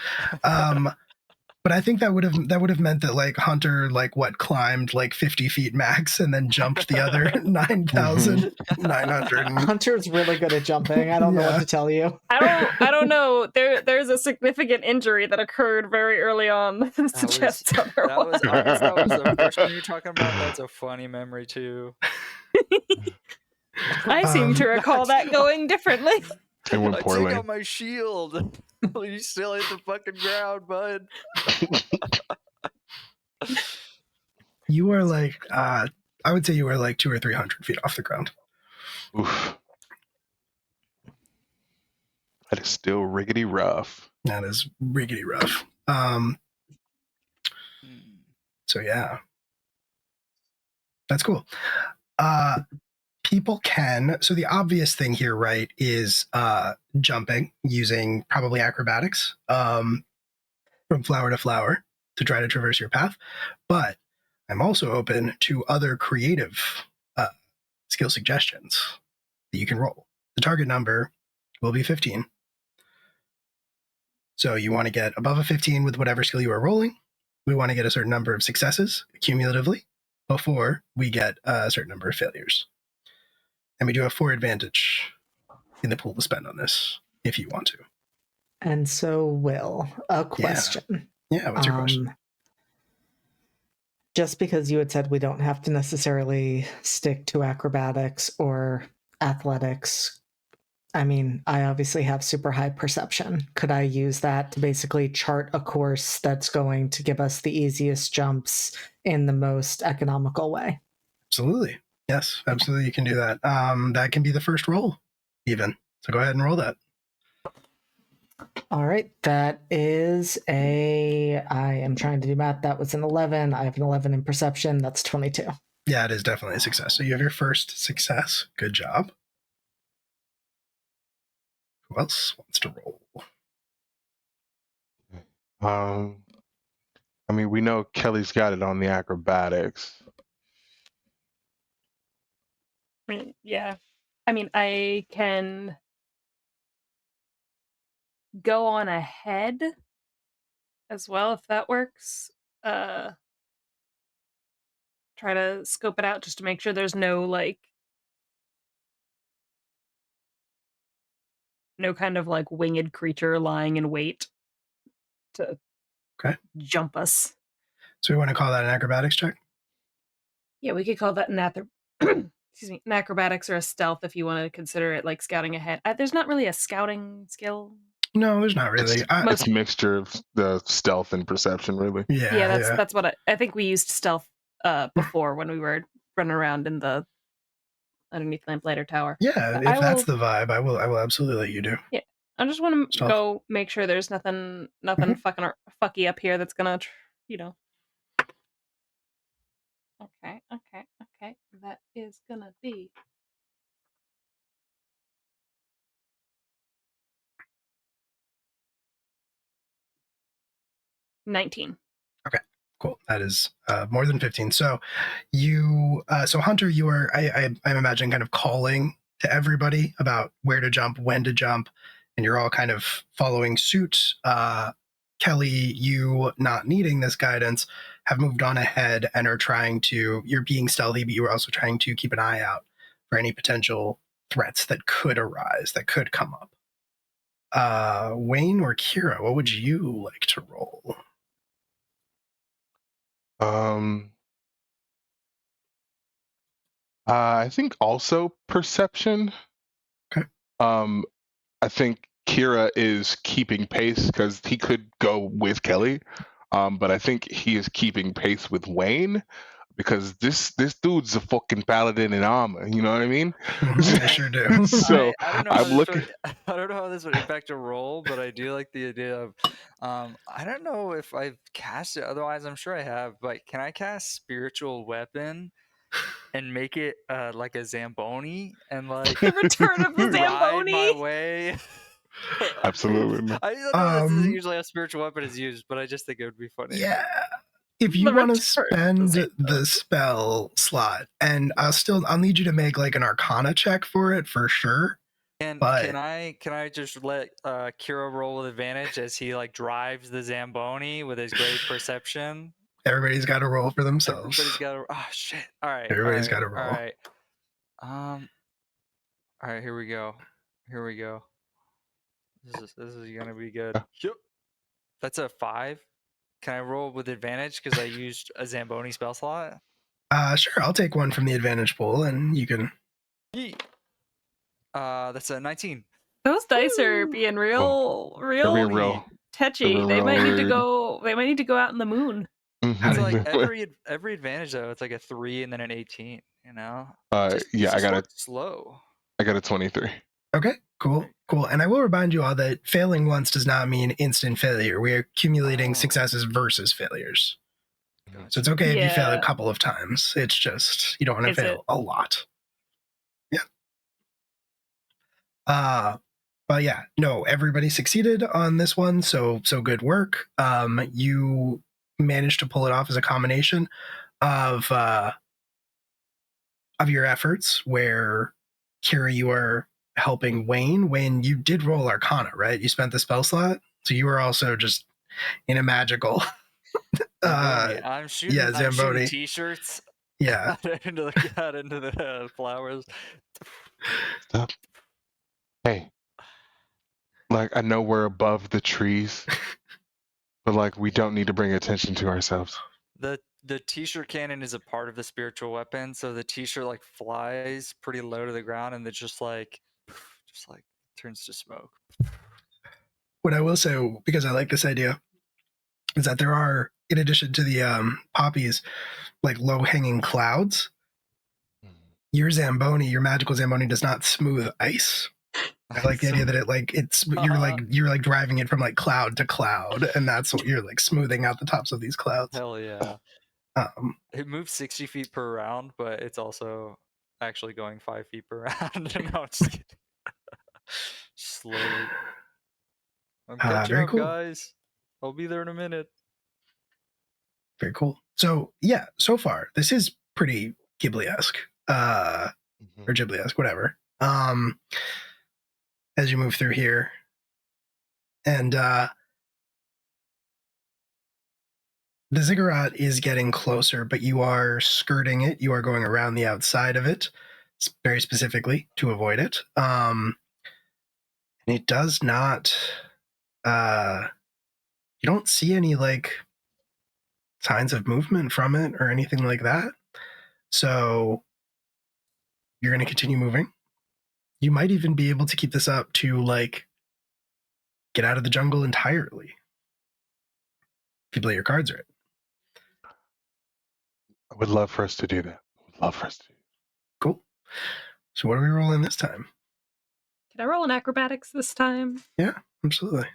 But I think that would have meant that like Hunter climbed like 50 feet max and then jumped the other 9,900. Hunter's really good at jumping. I don't know what to tell you. I don't know. There's a significant injury that occurred very early on that suggests otherwise. That was the first one you're talking about. That's a funny memory too. I seem to recall that going differently. It went poorly. Take out my shield. You still hit the fucking ground, bud. You are like, I would say you are like 200 or 300 feet off the ground. Oof. That is still riggedy rough. That is riggedy rough. So yeah, that's cool. People can. So the obvious thing here, right, is jumping using probably acrobatics from flower to flower to try to traverse your path. But I'm also open to other creative skill suggestions that you can roll. The target number will be 15. So you want to get above a 15 with whatever skill you are rolling. We want to get a certain number of successes cumulatively before we get a certain number of failures. And we do have 4 advantage in the pool to spend on this if you want to. And so, Will, a question. Yeah, what's your question? Just because you had said we don't have to necessarily stick to acrobatics or athletics, I mean, I obviously have super high perception. Could I use that to basically chart a course that's going to give us the easiest jumps in the most economical way? Absolutely. Yes, absolutely. You can do that. That can be the first roll, even. So go ahead and roll that. All right. That is I am trying to do math. That was an 11. I have an 11 in perception. That's 22. Yeah, it is definitely a success. So you have your first success. Good job. Who else wants to roll? I mean, we know Kelly's got it on the acrobatics. Yeah. I mean, I can go on ahead as well, if that works. Try to scope it out just to make sure there's no kind of like winged creature lying in wait to jump us. So we want to call that an acrobatics check? Yeah, we could call that an acrobatics or a stealth if you want to consider it like scouting ahead. There's not really a scouting skill. No, there's not really. It's a mixture of the stealth and perception, really. Yeah, that's what I think we used stealth before when we were running around in the underneath Lamplighter Tower. Yeah, if that's the vibe, I will absolutely let you do. Yeah, I just want to go make sure there's nothing fucky up here that's gonna, Okay. That is gonna be 19. Okay, cool. That is more than 15. So so Hunter, you are, I'm imagining, kind of calling to everybody about where to jump, when to jump, and you're all kind of following suit. Kelly, you not needing this guidance, have moved on ahead and are you're being stealthy, but you are also trying to keep an eye out for any potential threats that could arise, that could come up. Wayne or Kira, what would you like to roll? I think also perception. Okay. I think Kira is keeping pace because he could go with Kelly, but I think he is keeping pace with Wayne because this dude's a fucking paladin in armor. You know what I mean? I sure do. So I don't know I'm looking. I don't know how this would impact a roll, but I do like the idea of. I don't know if I've cast it. Otherwise, I'm sure I have. But can I cast spiritual weapon and make it like a Zamboni and like The return of the ride my Zamboni. way? Absolutely. I don't know this isn't usually how spiritual weapon is used, but I just think it would be funny. Yeah. If you The want to return of spend the the spell slot, and I'll need you to make like an Arcana check for it for sure. And But can I just let Kira roll with advantage as he like drives the Zamboni with his great perception? everybody's got to roll for themselves. Everybody's got to. Oh shit! All right. Everybody's got to roll. All right. All right. Here we go. Here we go. This is gonna be good. Yep. That's a 5. Can I roll with advantage because I used a Zamboni spell slot? Sure. I'll take one from the advantage pool, and you can. That's a 19. Those dice are being real They're real. touchy. They're They might need to weird. go. They might need to go out in the moon. It's like every advantage though. It's like a 3 and then an 18. You know. Yeah, I got it. Slow. I got a 23. Okay, cool. And I will remind you all that failing once does not mean instant failure. We are accumulating successes versus failures. Gotcha. So it's okay if you fail a couple of times. It's just you don't want to fail a lot. Yeah. But yeah, no, everybody succeeded on this one, so good work. You managed to pull it off as a combination of your efforts where, Kira, you are helping Wayne. Wayne, you did roll Arcana, right? You spent the spell slot, so you were also just in a magical I'm shooting, Zamboni. I'm shooting t-shirts. Yeah. into the flowers. Stop. Hey, like I know we're above the trees, but like we don't need to bring attention to ourselves. The t-shirt cannon is a part of the spiritual weapon, so the t-shirt like flies pretty low to the ground, and it just like turns to smoke. What I will say, because I like this idea, is that there are, in addition to the poppies, like low-hanging clouds. Your Zamboni, your magical Zamboni, does not smooth ice. I like the idea that you're like driving it from like cloud to cloud, and that's what you're like smoothing out the tops of these clouds. Hell yeah! It moves 60 feet per round, but it's also actually going 5 feet per round. No, I'm just kidding. Slowly. I'm catching up, guys. I'll be there in a minute. Very cool. So yeah, so far this is pretty Ghibli-esque, or Ghibli-esque, whatever. As you move through here, and the ziggurat is getting closer, but you are skirting it. You are going around the outside of it, very specifically to avoid it. And it does not. You don't see any like signs of movement from it or anything like that. So you're going to continue moving. You might even be able to keep this up to like get out of the jungle entirely if you play your cards right. I would love for us to do that. Cool. So what are we rolling this time? Can I roll an acrobatics this time? Yeah, absolutely.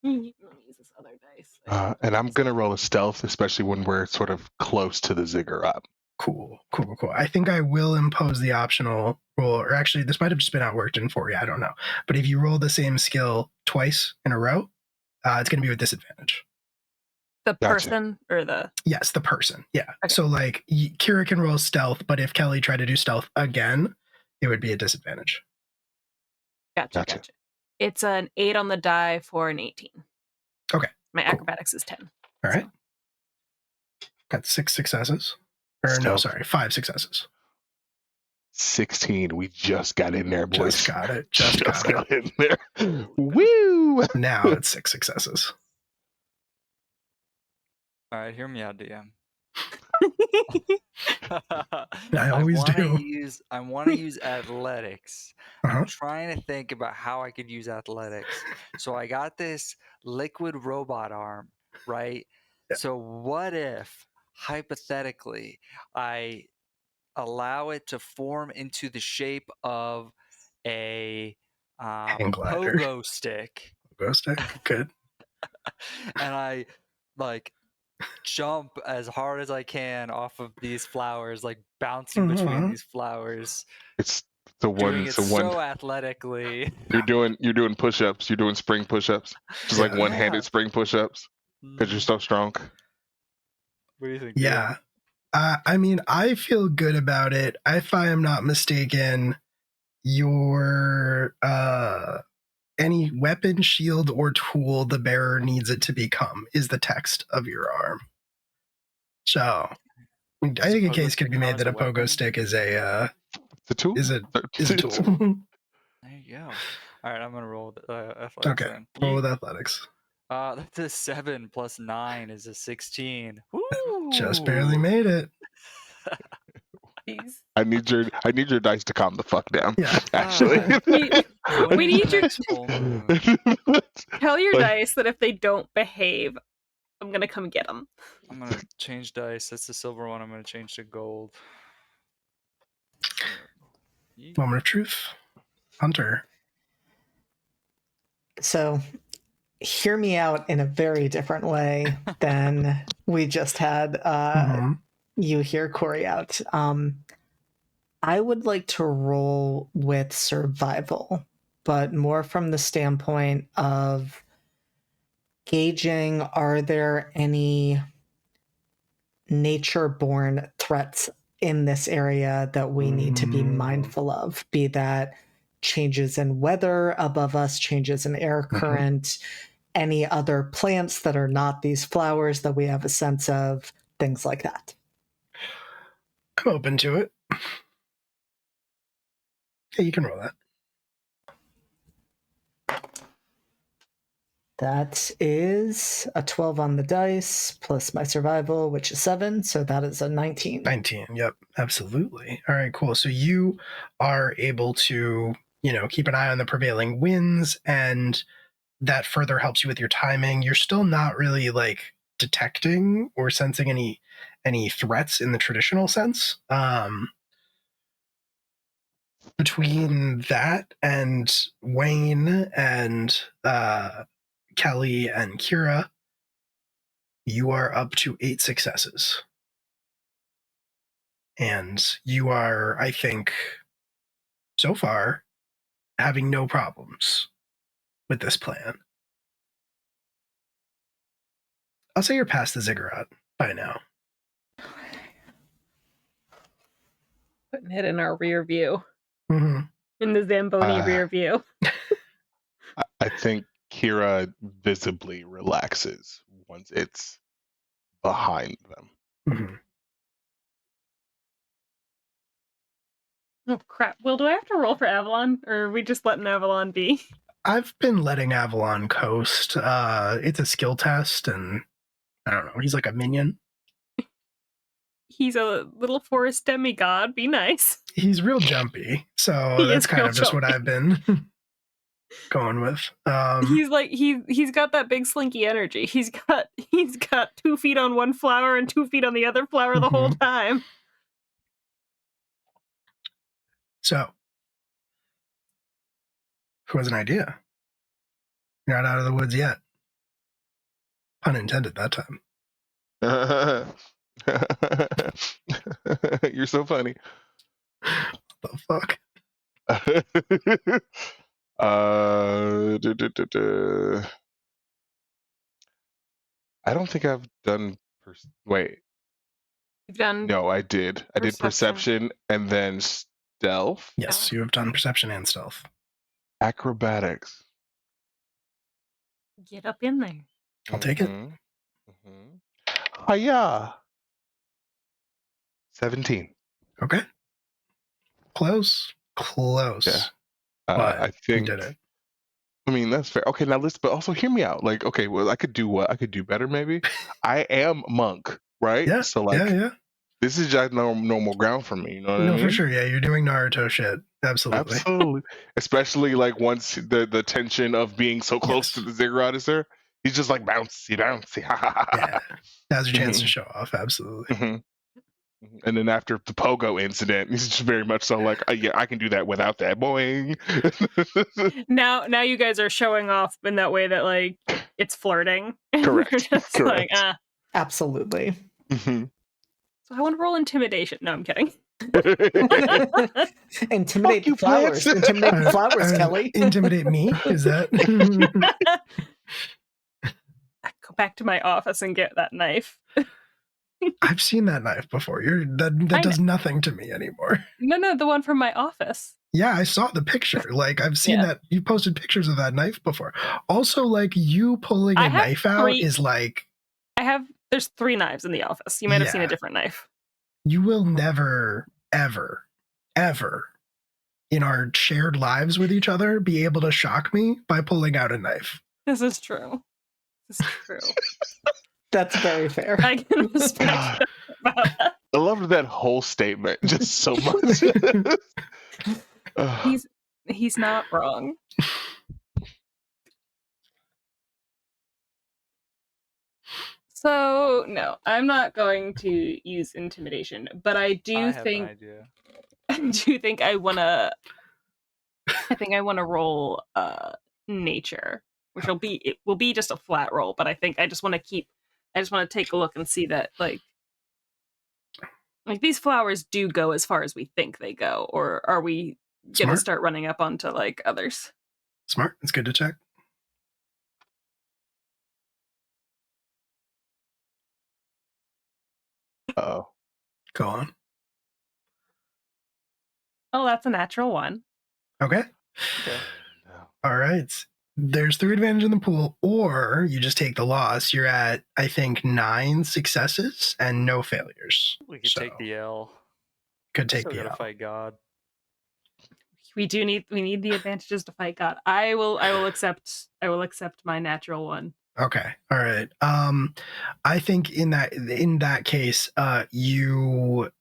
Let me use this other dice. And I'm going to roll a stealth, especially when we're sort of close to the ziggurat. Cool. I think I will impose the optional roll, or actually this might have just been outworked in for you, I don't know. But if you roll the same skill twice in a row, it's going to be with disadvantage. The person or the... Yes, the person, yeah. Okay. So like Kira can roll stealth, but if Kelly tried to do stealth again, it would be a disadvantage. Gotcha. It's an 8 on the die for an 18. Okay. My acrobatics is 10. All right. Got 6 successes. Or Stealth. no, sorry, 5 successes. 16. We just got in there, boys. Just got it. Just got in there. Woo! Now it's 6 successes. All right, hear me out, DM. I always do. I want to use athletics. Uh-huh. I'm trying to think about how I could use athletics. So I got this liquid robot arm, right? Yeah. So what if hypothetically, I allow it to form into the shape of a Hang glider. pogo stick. Pogo stick? Good. And I like jump as hard as I can off of these flowers, like bouncing between these flowers. It's doing it so athletically. You're doing push-ups. You're doing spring push-ups, just like one-handed spring push-ups, because you're so strong. What do you think? Yeah. I mean, I feel good about it. If I am not mistaken, your any weapon, shield, or tool the bearer needs it to become is the text of your arm. So I think a case could be made that a pogo stick is a tool. Is a tool. There you go. All right, I'm gonna roll with athletics. Okay, then. roll with athletics. That's a 7 plus 9 is a 16. Woo! Just barely made it. I need your dice to calm the fuck down. Yeah. Actually. We need you to tell your dice that if they don't behave, I'm gonna come get them. I'm gonna change dice. That's the silver one. I'm gonna change to gold. Moment of truth. Hunter. So, hear me out in a very different way than we just had you hear Corey out. I would like to roll with survival, but more from the standpoint of gauging, are there any nature-born threats in this area that we need to be mindful of, be that changes in weather above us, changes in air current, any other plants that are not these flowers that we have a sense of, things like that. I'm open to it. Yeah, you can roll that. That is a 12 on the dice, plus my survival, which is 7, so that is a 19. 19, yep, absolutely. All right, cool. So you are able to, keep an eye on the prevailing winds, and that further helps you with your timing. You're still not really, detecting or sensing any threats in the traditional sense. Between that and Wayne and Kelly and Kira, you are up to 8 successes. And you are, I think, so far, having no problems with this plan. I'll say you're past the ziggurat by now. Putting it in our rear view. Mm-hmm. In the Zamboni rear view. I think Kira visibly relaxes once it's behind them. Mm-hmm. Oh, crap. Well, do I have to roll for Avalon, or are we just letting Avalon be? I've been letting Avalon coast. It's a skill test, and I don't know. He's like a minion. He's a little forest demigod. Be nice. He's real jumpy, so that's kind of just what I've been going with. He's got that big slinky energy. He's got 2 feet on one flower and 2 feet on the other flower the whole time. So, who has an idea? You're not out of the woods yet. Pun intended that time. You're so funny. What the fuck? I don't think I've done. Wait. You've done. No, I did. I did perception and then stealth. Yes, you have done perception and stealth. Acrobatics. Get up in there. I'll take it. Hiya. 17. Okay. Close. Yeah. I think. You did it. I mean, that's fair. Okay, now but also hear me out. Okay, well, I could do what? I could do better, maybe. I am monk, right? Yeah. So, yeah. This is just normal ground for me. You know what I mean? No, for sure. Yeah, you're doing Naruto shit. Absolutely. Absolutely. Especially once the tension of being so close to the ziggurat is there. He's just like bouncy. Yeah, now's your chance to show off. Absolutely. And then after the pogo incident, he's just very much so like, yeah, I can do that without that. Boing. Now you guys are showing off in that way that like it's flirting. Correct. You're just Correct. like, Absolutely. So I want to roll intimidation. No, I'm kidding. Intimidate you, flowers. plants. Intimidate flowers, Kelly. Intimidate me? Is that? I go back to my office and get that knife. I've seen that knife before. That does nothing to me anymore. No, the one from my office. Yeah, I saw the picture. Like, I've seen that. You posted pictures of that knife before. Also, like, you pulling a knife out is like... There's 3 knives in the office. You might have seen a different knife. You will never, ever, ever in our shared lives with each other be able to shock me by pulling out a knife. This is true. That's very fair. I can respect about that. I loved that whole statement just so much. He's not wrong. So no, I'm not going to use intimidation, but I do think I wanna roll nature, which will be just a flat roll, but I think I just want to take a look and see that like these flowers do go as far as we think they go, or are we gonna start running up onto like others? Smart. It's good to check. Oh. Go on. Oh, that's a natural 1. Okay. All right. There's 3 advantage in the pool, or you just take the loss. You're at, I think, 9 successes and no failures. We could take the L. Could take the L. Fight God. We need the advantages to fight God. I will accept my natural 1. Okay. All right. I think in that case, you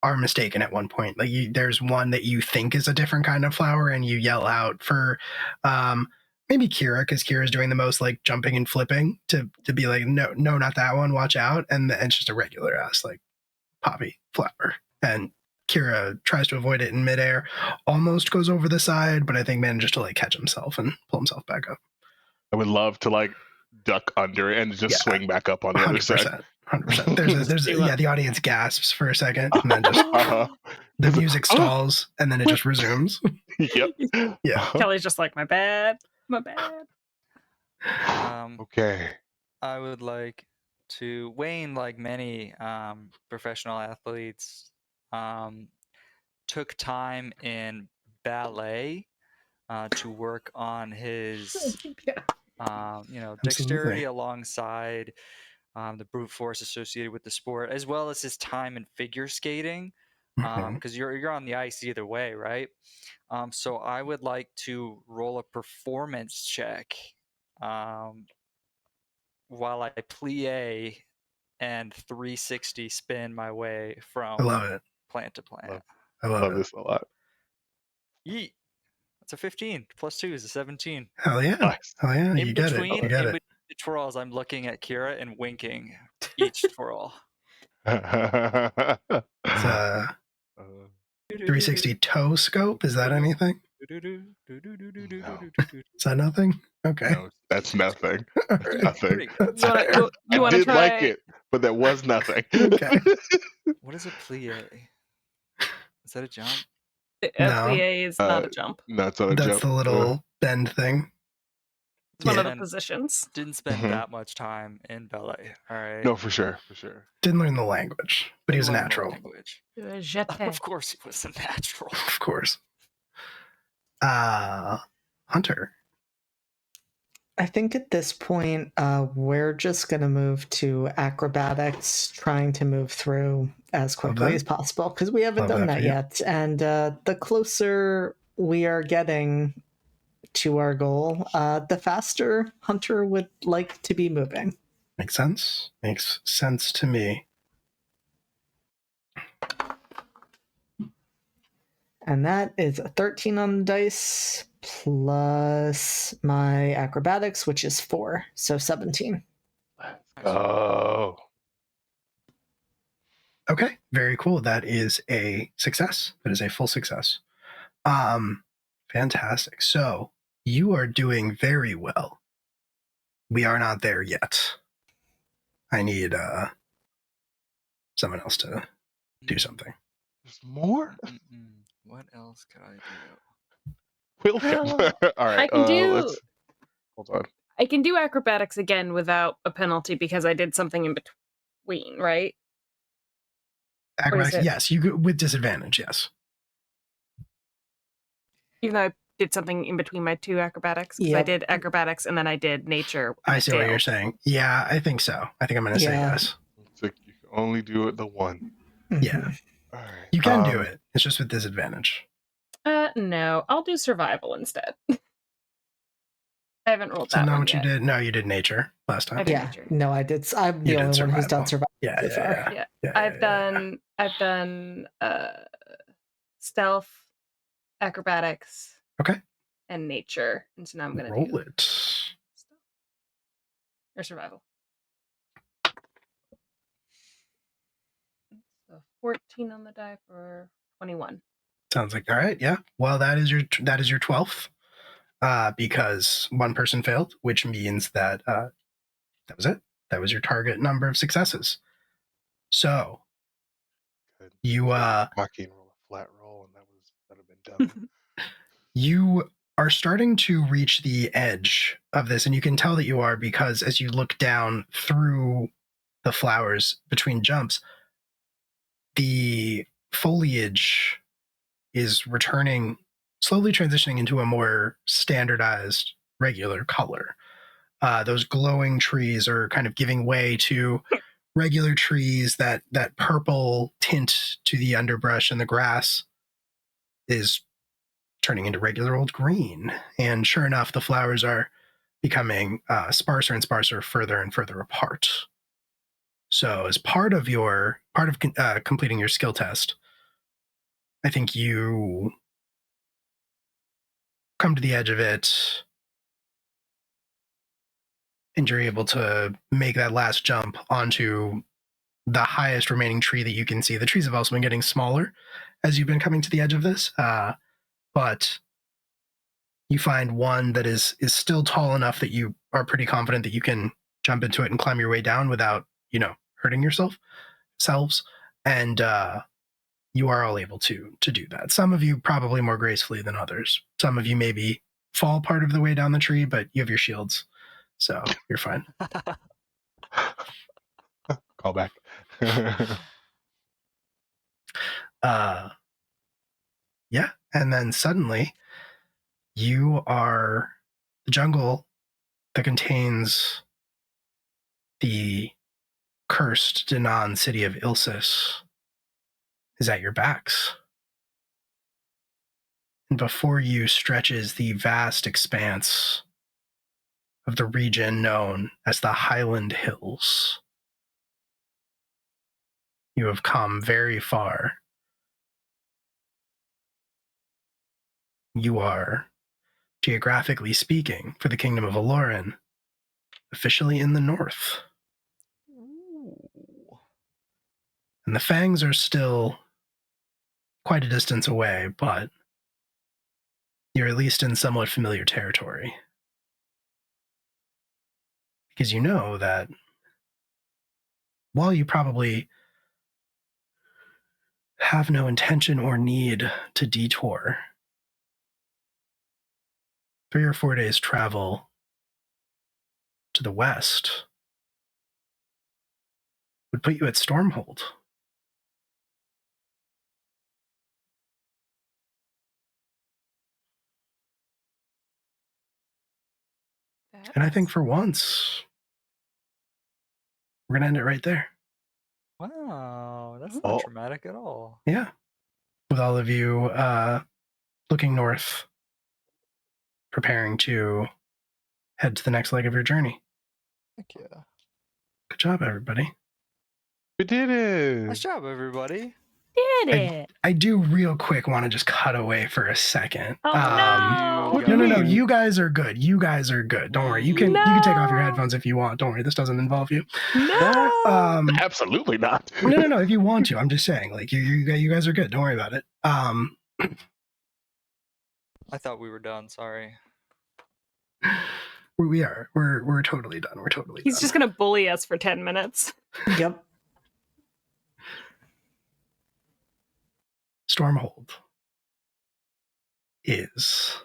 are mistaken at one point. Like there's one that you think is a different kind of flower, and you yell out for maybe Kira, because Kira's doing the most like jumping and flipping to be like, no, not that one, watch out. And it's just a regular ass like poppy flower. And Kira tries to avoid it in midair, almost goes over the side, but I think manages to like catch himself and pull himself back up. I would love to like duck under it and just swing back up on the other side. 100%. There's the audience gasps for a second, and then just the music stalls, and then it just resumes. Yep. Yeah. Kelly's just like, my bad. Okay. I would like to Wayne, like many professional athletes, took time in ballet to work on his dexterity alongside the brute force associated with the sport, as well as his time in figure skating, because you're on the ice either way, right? So I would like to roll a performance check while I plie and 360 spin my way from plant to plant. I love this a lot. Yeet. That's a 15. Plus 2 is a 17. Hell yeah. Nice. Hell yeah. In You get between it. the twirls, I'm looking at Kira and winking each twirl. It's a 360 toe scope. Is that anything? No. Is that nothing? Okay. No, that's nothing. Nothing. You I did try... like it, but that was nothing. Okay. What is a plie? Is that a jump? A plie is not a jump. No, it's not a jump. That's the little bend thing. It's one of the positions. Didn't spend that much time in ballet. All right. No, for sure. Didn't learn the language, but he was a natural. Of course he was a natural. Of course. Hunter. I think at this point, we're just going to move to acrobatics, trying to move through as quickly as possible, because we haven't done that yet. And the closer we are getting to our goal, the faster Hunter would like to be moving. Makes sense. Makes sense to me. And that is a 13 on the dice, plus my acrobatics, which is 4, so 17. Let's go. Okay, very cool. That is a success. That is a full success. Fantastic. So you are doing very well. We are not there yet. I need someone else to do something. There's more? What else could I do? Welcome. Well, All right. I can do. Let's hold on. I can do acrobatics again without a penalty because I did something in between, right? Acrobatics, yes. You go with disadvantage, yes. Even though I did something in between my 2 acrobatics, because I did acrobatics and then I did nature. I see what you're saying. Yeah, I think so. I think I'm going to say yes. It's like you can only do it the one. Yeah. All right. You can do it. It's just with disadvantage. No, I'll do survival instead. I haven't rolled that not one what yet. you did. No, you did nature last time. Nature. No, I did. I'm the only one who's done survival. Yeah. I've done stealth, acrobatics, and nature, and so now I'm gonna roll it. Or survival. So 14 on the die for 21. Sounds like all right. Yeah. Well, that is your 12th. Because one person failed, which means that that was it. That was your target number of successes. So you hockey and roll a flat roll, and that would have been done. You are starting to reach the edge of this, and you can tell that you are because as you look down through the flowers between jumps, the foliage is returning, slowly transitioning into a more standardized, regular color. Those glowing trees are kind of giving way to regular trees. That purple tint to the underbrush and the grass is turning into regular old green. And sure enough, the flowers are becoming sparser and sparser, further and further apart. So as part of completing your skill test, I think you come to the edge of it and you're able to make that last jump onto the highest remaining tree that you can see. The trees have also been getting smaller as you've been coming to the edge of this, but you find one that is still tall enough that you are pretty confident that you can jump into it and climb your way down without, hurting yourselves. And you are all able to do that. Some of you probably more gracefully than others. Some of you maybe fall part of the way down the tree, but you have your shields, so you're fine. Call back. Yeah, and then suddenly you are the jungle that contains the cursed Danan city of Ilsis is at your backs. And before you stretches the vast expanse of the region known as the Highland Hills. You have come very far. You are, geographically speaking, for the Kingdom of Aloran, officially in the north. Ooh. And the Fangs are still quite a distance away, but you're at least in somewhat familiar territory. Because you know that while you probably have no intention or need to detour, 3 or 4 days travel to the west would put you at Stormhold. And I think for once, we're going to end it right there. Wow, that's not dramatic at all. Yeah. With all of you looking north, preparing to head to the next leg of your journey. Heck yeah. Good job, everybody. We did it. Nice job, everybody. did it. I do real quick want to just cut away for a second. Oh, no. What do you No. mean? You guys are good. You guys are good. Don't worry. You can take off your headphones if you want. Don't worry. This doesn't involve you. No. Absolutely not. No. If you want to, I'm just saying. Like you guys are good. Don't worry about it. I thought we were done. Sorry. We are. We're totally done. We're totally He's done. just gonna bully us for 10 minutes. Yep. Stormhold is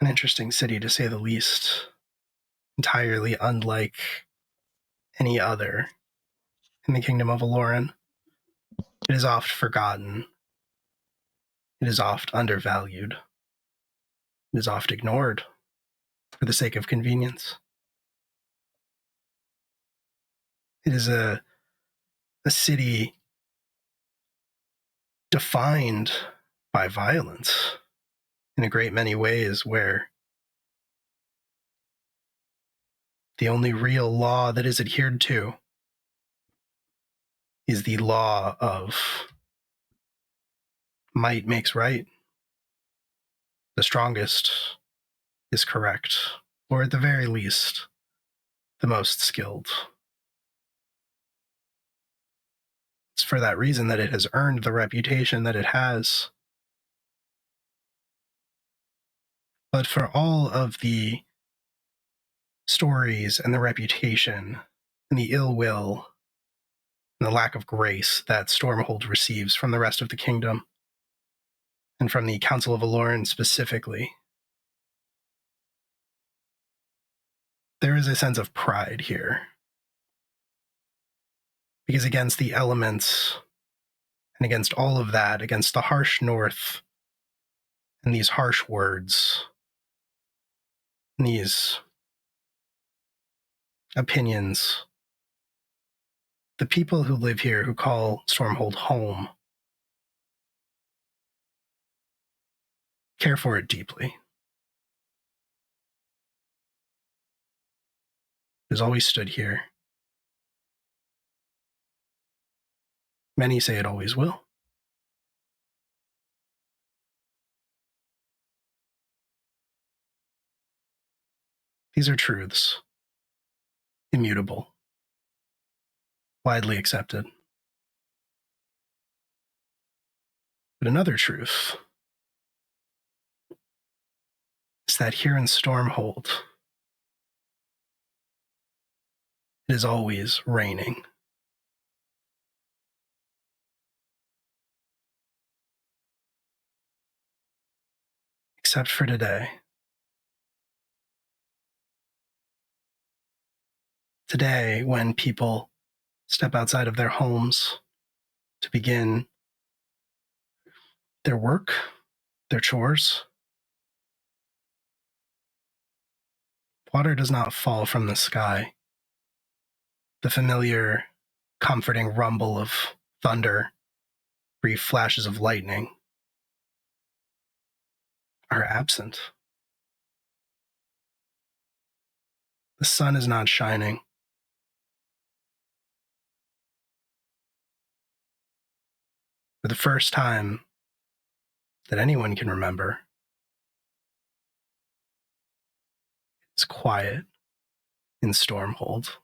an interesting city, to say the least. Entirely unlike any other in the Kingdom of Aloran. It is oft forgotten. It is oft undervalued. It is oft ignored for the sake of convenience. It is a city defined by violence in a great many ways, where the only real law that is adhered to is the law of might makes right. The strongest is correct, or at the very least, the most skilled. It's for that reason that it has earned the reputation that it has. But for all of the stories and the reputation and the ill will and the lack of grace that Stormhold receives from the rest of the kingdom, and from the Council of Aloran specifically, there is a sense of pride here. Because against the elements, and against all of that, against the harsh north, and these harsh words, and these opinions, the people who live here, who call Stormhold home, care for it deeply. It has always stood here. Many say it always will. These are truths, immutable, widely accepted. But another truth is that here in Stormhold, it is always raining. Except for today. Today, when people step outside of their homes to begin their work, their chores, water does not fall from the sky. The familiar, comforting rumble of thunder, brief flashes of lightning are absent. The sun is not shining. For the first time that anyone can remember, it's quiet in Stormhold.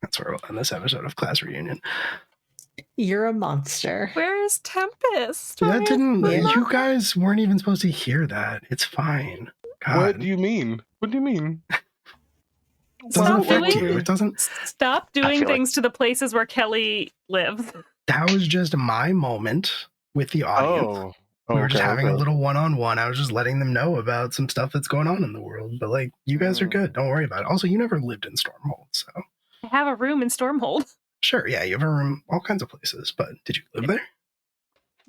That's where we'll end this episode of Class Reunion. You're a monster. Where is Tempest? That didn't. Yeah. You guys weren't even supposed to hear that. It's fine. God. What do you mean? What do you mean? It doesn't Stop affect doing- you. It doesn't. Stop doing feel like- things to the places where Kelly lives. That was just my moment with the audience. Oh, We were just okay, having a okay. little one-on-one. I was just letting them know about some stuff that's going on in the world. But like, you guys are good. Don't worry about it. Also, you never lived in Stormhold, so I have a room in Stormhold. sure, yeah, you have a room, all kinds of places. But did you live there?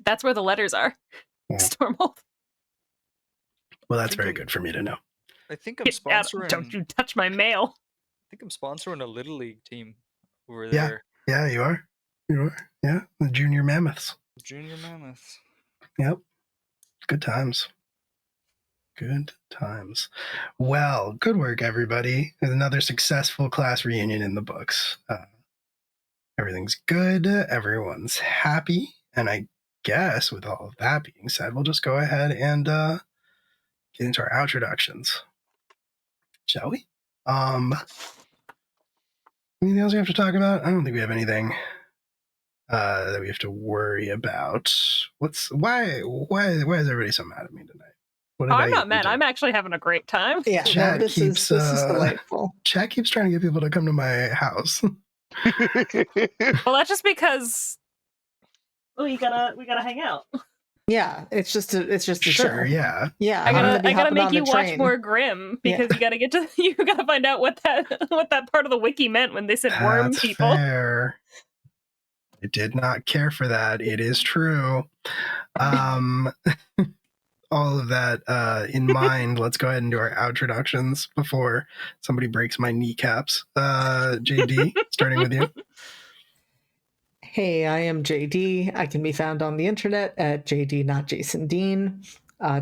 That's where the letters are. Yeah. Stormhold. Well, that's very good for me to know. I think I'm Get out. sponsoring. Don't you touch my mail. I think I'm sponsoring a little league team over Yeah. there. Yeah, you are. You are. Yeah, the Junior Mammoths. Junior Mammoths. Yep. Good times. Good times. Well, good work, everybody. There's another successful class reunion in the books. Everything's good. Everyone's happy. And I guess with all of that being said, we'll just go ahead and get into our introductions. Shall we? Anything else we have to talk about? I don't think we have anything that we have to worry about. Why is everybody so mad at me tonight? I'm not mad. I'm actually having a great time. Yeah, Chat this is delightful. Chat keeps trying to get people to come to my house. Well, that's just because we gotta hang out. Yeah, it's just a sure, chill. yeah. I gotta make you watch more Grimm because you gotta find out what that part of the wiki meant when they said worm That's people. Fair. I did not care for that. It is true. All of that in mind, let's go ahead and do our introductions before somebody breaks my kneecaps. JD, starting with you. Hey, I am JD. I can be found on the internet at JD Not Jason Dean.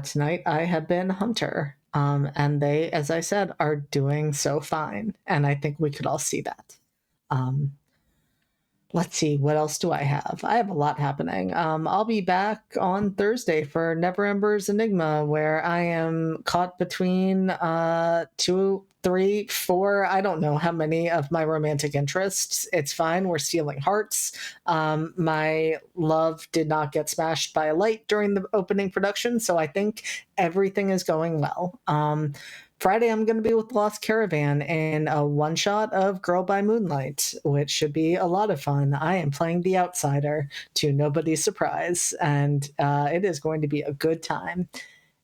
Tonight I have been Hunter, and they, as I said, are doing so fine, and I think we could all see that. Let's see, what else do I have? I have a lot happening. I'll be back on Thursday for Never Ember's Enigma, where I am caught between 2, 3, 4, I don't know how many of my romantic interests. It's fine. We're stealing hearts. My love did not get smashed by a light during the opening production, so I think everything is going well. Friday, I'm going to be with Lost Caravan in a one-shot of Girl by Moonlight, which should be a lot of fun. I am playing the outsider to nobody's surprise, and it is going to be a good time.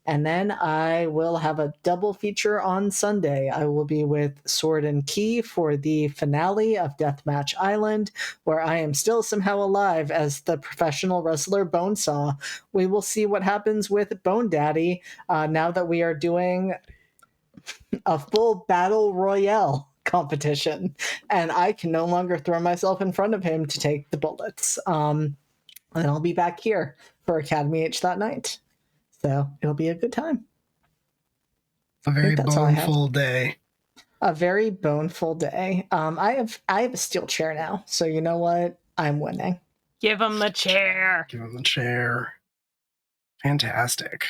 And then I will have a double feature on Sunday. I will be with Sword and Key for the finale of Deathmatch Island, where I am still somehow alive as the professional wrestler Bonesaw. We will see what happens with Bone Daddy now that we are doing a full battle royale competition, and I can no longer throw myself in front of him to take the bullets. And I'll be back here for Academy H that night. So it'll be a good time. A very boneful day. A very boneful day. I have a steel chair now, so you know what? I'm winning. Give him the chair. Give him the chair. Fantastic.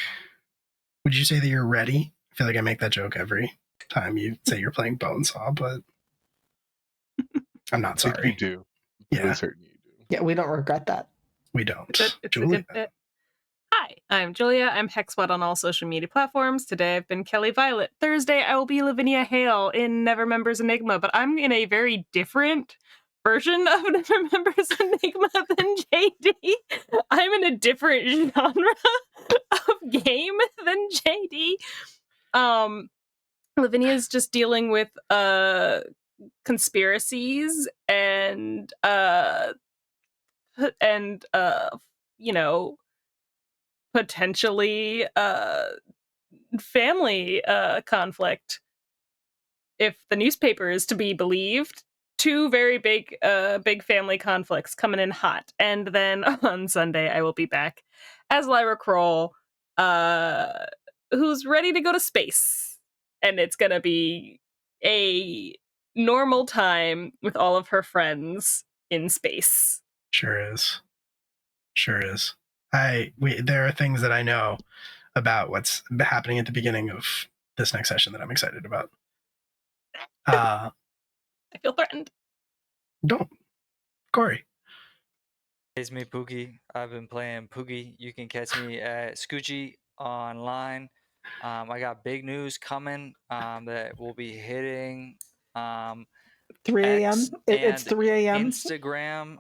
Would you say that you're ready? I feel like I make that joke every time you say you're playing Bonesaw, but I'm not sorry. I think you do. Yeah. Really certain you do. Yeah, we don't regret that. We don't. It's a good bit. Hi, I'm Julia. I'm Hexwet on all social media platforms. Today I've been Kelly Violet. Thursday I will be Lavinia Hale in Nevermember's Enigma, but I'm in a very different version of Nevermember's Enigma than JD. I'm in a different genre of game than JD. Lavinia's just dealing with conspiracies and you know, potentially family conflict, if the newspaper is to be believed. 2 very big family conflicts coming in hot. And then on Sunday I will be back as Lyra Kroll, who's ready to go to space, and it's gonna be a normal time with all of her friends in space. Sure is. There are things that I know about what's happening at the beginning of this next session that I'm excited about. I feel threatened. Don't. Corey. It's me, Poogie. I've been playing Poogie. You can catch me at Scoochie online. I got big news coming that will be hitting 3 a.m. It's 3 a.m. Instagram.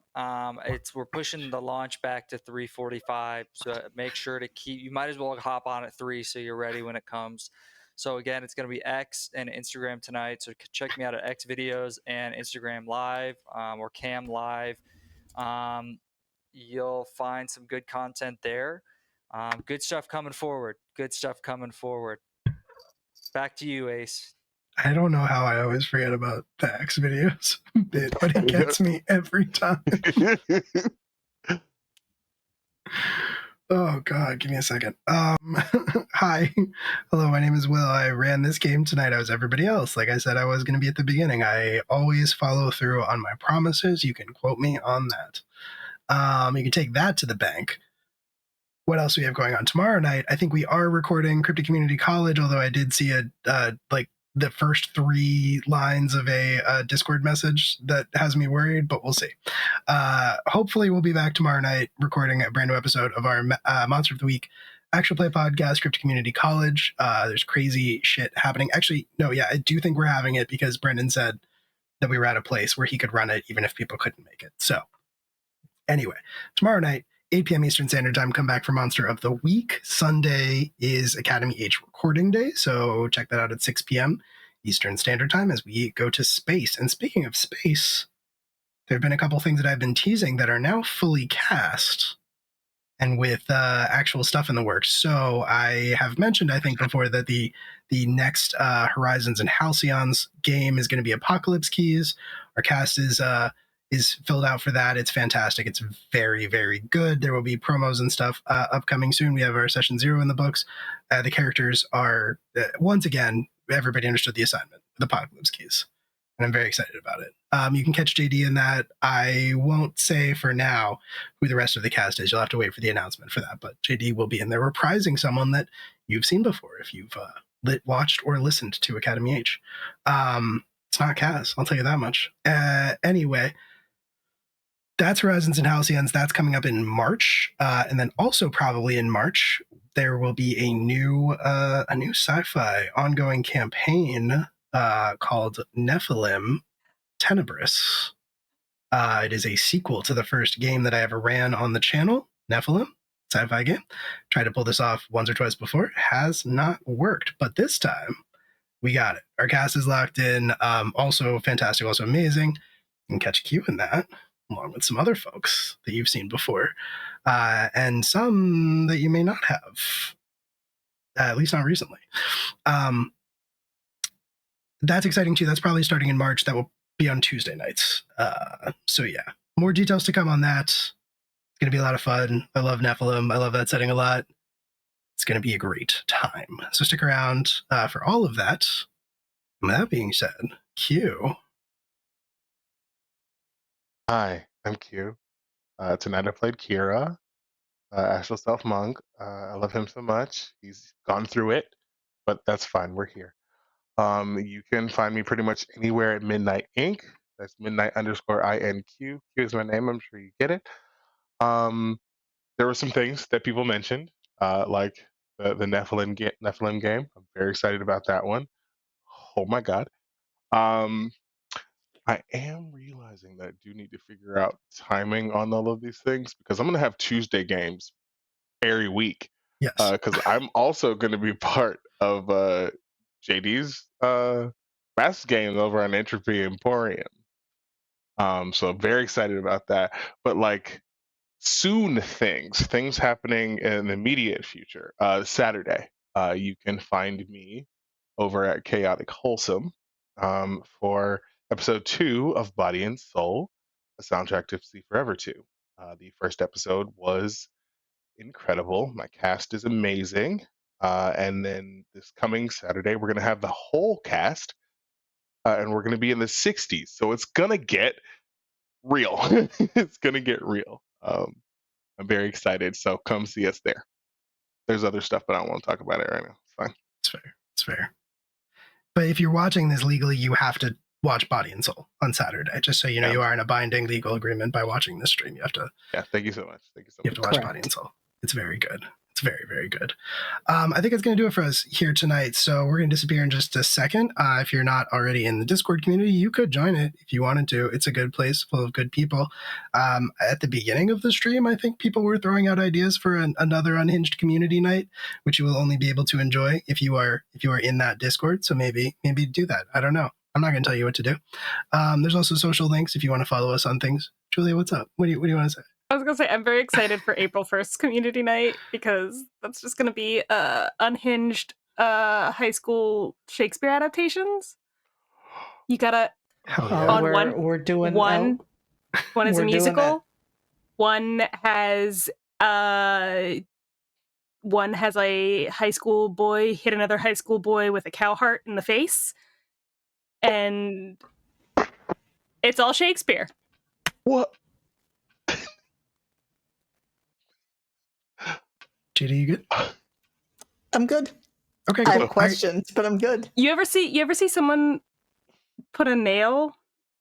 We're pushing the launch back to 3:45. So make sure to you might as well hop on at 3 so you're ready when it comes. So again, it's going to be X and Instagram tonight. So check me out at X videos and Instagram live or Cam live. You'll find some good content there. Good stuff coming forward. Back to you, Ace. I don't know how I always forget about the X videos bit, but it gets me every time. Oh God, give me a second. Hi. Hello, my name is Will. I ran this game tonight. I was everybody else. Like I said, I was going to be at the beginning. I always follow through on my promises. You can quote me on that. You can take that to the bank. What else do we have going on tomorrow night? I think we are recording Cryptic Community College, although I did see like the first 3 lines of a Discord message that has me worried, but we'll see. Hopefully we'll be back tomorrow night recording a brand new episode of our Monster of the Week actual play podcast, Cryptic Community College. There's crazy shit happening. Actually, no, yeah, I do think we're having it because Brendan said that we were at a place where he could run it even if people couldn't make it. So anyway, tomorrow night, 8 p.m. Eastern Standard Time, come back for Monster of the Week. Sunday is Academy H recording day, so check that out at 6 p.m. Eastern Standard Time as we go to space. And speaking of space, there have been a couple things that I've been teasing that are now fully cast and with actual stuff in the works. So I have mentioned, I think, before that the next Horizons and Halcyons game is going to be Apocalypse Keys. Our cast is filled out for that. It's fantastic. It's very, very good. There will be promos and stuff upcoming soon. We have our session 0 in the books. The characters are, once again, everybody understood the assignment with Apocalypse Keys. And I'm very excited about it. You can catch JD in that. I won't say for now who the rest of the cast is. You'll have to wait for the announcement for that. But JD will be in there reprising someone that you've seen before if you've watched or listened to Academy H. It's not Kaz, I'll tell you that much. Anyway, that's Horizons and Halcyons. That's coming up in March. And then also probably in March, there will be a new sci-fi ongoing campaign called Nephilim Tenebris. It is a sequel to the first game that I ever ran on the channel, Nephilim, sci-fi game. Tried to pull this off once or twice before. Has not worked, but this time we got it. Our cast is locked in. Also fantastic, also amazing. You can catch Q in that, along with some other folks that you've seen before, and some that you may not have, at least not recently. That's exciting too. That's probably starting in March. That will be on Tuesday nights. So yeah, more details to come on that. It's going to be a lot of fun. I love Nephilim. I love that setting a lot. It's going to be a great time. So stick around for all of that. And that being said, Q. Hi, I'm Q. Tonight I played Kira, Astral Self Monk. I love him so much. He's gone through it, but that's fine. We're here. You can find me pretty much anywhere at Midnight Inc. That's Midnight_INQ. Q is my name. I'm sure you get it. There were some things that people mentioned, like the Nephilim game. I'm very excited about that one. Oh my god. I am realizing that I do need to figure out timing on all of these things because I'm going to have Tuesday games every week. Yes. Because I'm also going to be part of JD's best game over on Entropy Emporium. So I'm very excited about that. But like soon things happening in the immediate future. Saturday, you can find me over at Chaotic Wholesome for episode 2 of Body and Soul, a soundtrack to See Forever 2. The first episode was incredible. My cast is amazing. And then this coming Saturday, we're going to have the whole cast, and we're going to be in the 60s. So it's going to get real. It's going to get real. I'm very excited. So come see us there. There's other stuff, but I don't want to talk about it right now. It's fine. It's fair. It's fair. But if you're watching this legally, you have to watch Body and Soul on Saturday. Just so you know, you are in a binding legal agreement by watching this stream. You have to. Yeah. Thank you so much. You have to watch Body and Soul. It's very good. It's very, very good. I think it's going to do it for us here tonight. So we're going to disappear in just a second. If you're not already in the Discord community, you could join it if you wanted to. It's a good place full of good people. At the beginning of the stream, I think people were throwing out ideas for another unhinged community night, which you will only be able to enjoy if you are in that Discord. So maybe do that. I don't know. I'm not going to tell you what to do. There's also social links if you want to follow us on things. Julia, what's up? What do you want to say? I was going to say, I'm very excited for April 1st community night because that's just going to be unhinged high school Shakespeare adaptations. You gotta we're doing one is a musical, one has one has a high school boy hit another high school boy with a cow heart in the face, and it's all Shakespeare. What? JD, you good? I'm good. Okay, I cool. have questions, but I'm good. You ever see someone put a nail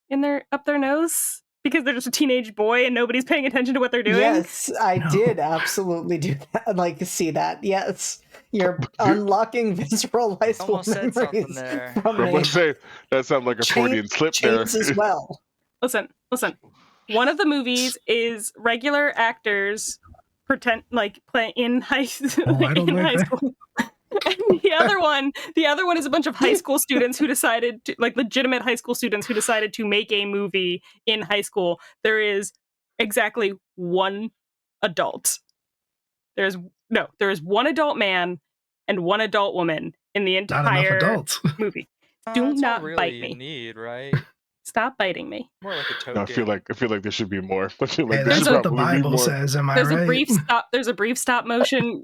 in up their nose because they're just a teenage boy and nobody's paying attention to what they're doing? Yes, I No. did absolutely do that. Like, see that. Yes. You're unlocking visceral high school Almost said something memories there. from I'm me. going to say that sounds like a Freudian slip there. Chains as well. Listen. One of the movies is regular actors pretend like play in high I don't like high that. school. And the other one is a bunch of high school students who decided to, like, legitimate high school students who decided to make a movie in high school. There is exactly one adult. There is one adult man and one adult woman in the Not enough entire adults. movie. Do That's not all really bite you me. need, right? Stop biting me. More like a token. No, I feel like there should be more. I feel like Hey, there that's should what the probably be Bible more. says. Am I There's right? a brief stop motion.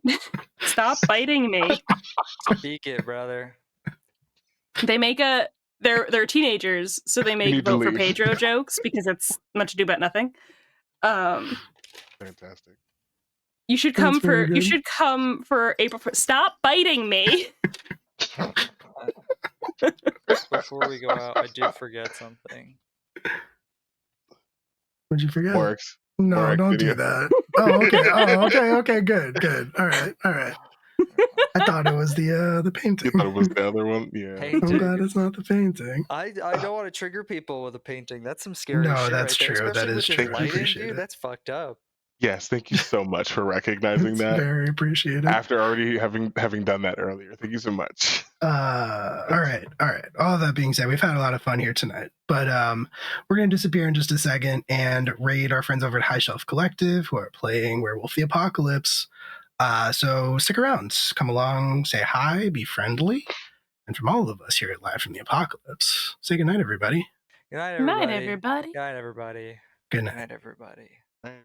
Stop biting me. Speak it, brother. They make they're teenagers, so they make need to vote for leave. Pedro jokes because it's much ado but nothing. Fantastic. You should That's come very for good. April 1st. Stop biting me. Before we go out, I did forget something. What'd you forget? Works. No, Correct don't video. do that. Oh, okay. Okay. Good. All right. I thought it was the painting. You thought it was the other one? Yeah. Painting. I'm glad it's not the painting. I don't want to trigger people with a painting. That's some scary No, shit that's right there. true. That Especially is with true. this I lighting, appreciate dude. it. That's fucked up. Yes, thank you so much for recognizing It's that. very appreciated. After already having done that earlier. Thank you so much. All right. All that being said, we've had a lot of fun here tonight, but we're gonna disappear in just a second and raid our friends over at High Shelf Collective who are playing Werewolf the Apocalypse. So stick around, come along, say hi, be friendly, and from all of us here at Live from the Apocalypse, say goodnight, everybody. Good night, Good night, everybody. everybody. Good night, everybody. Good Good night. night, everybody.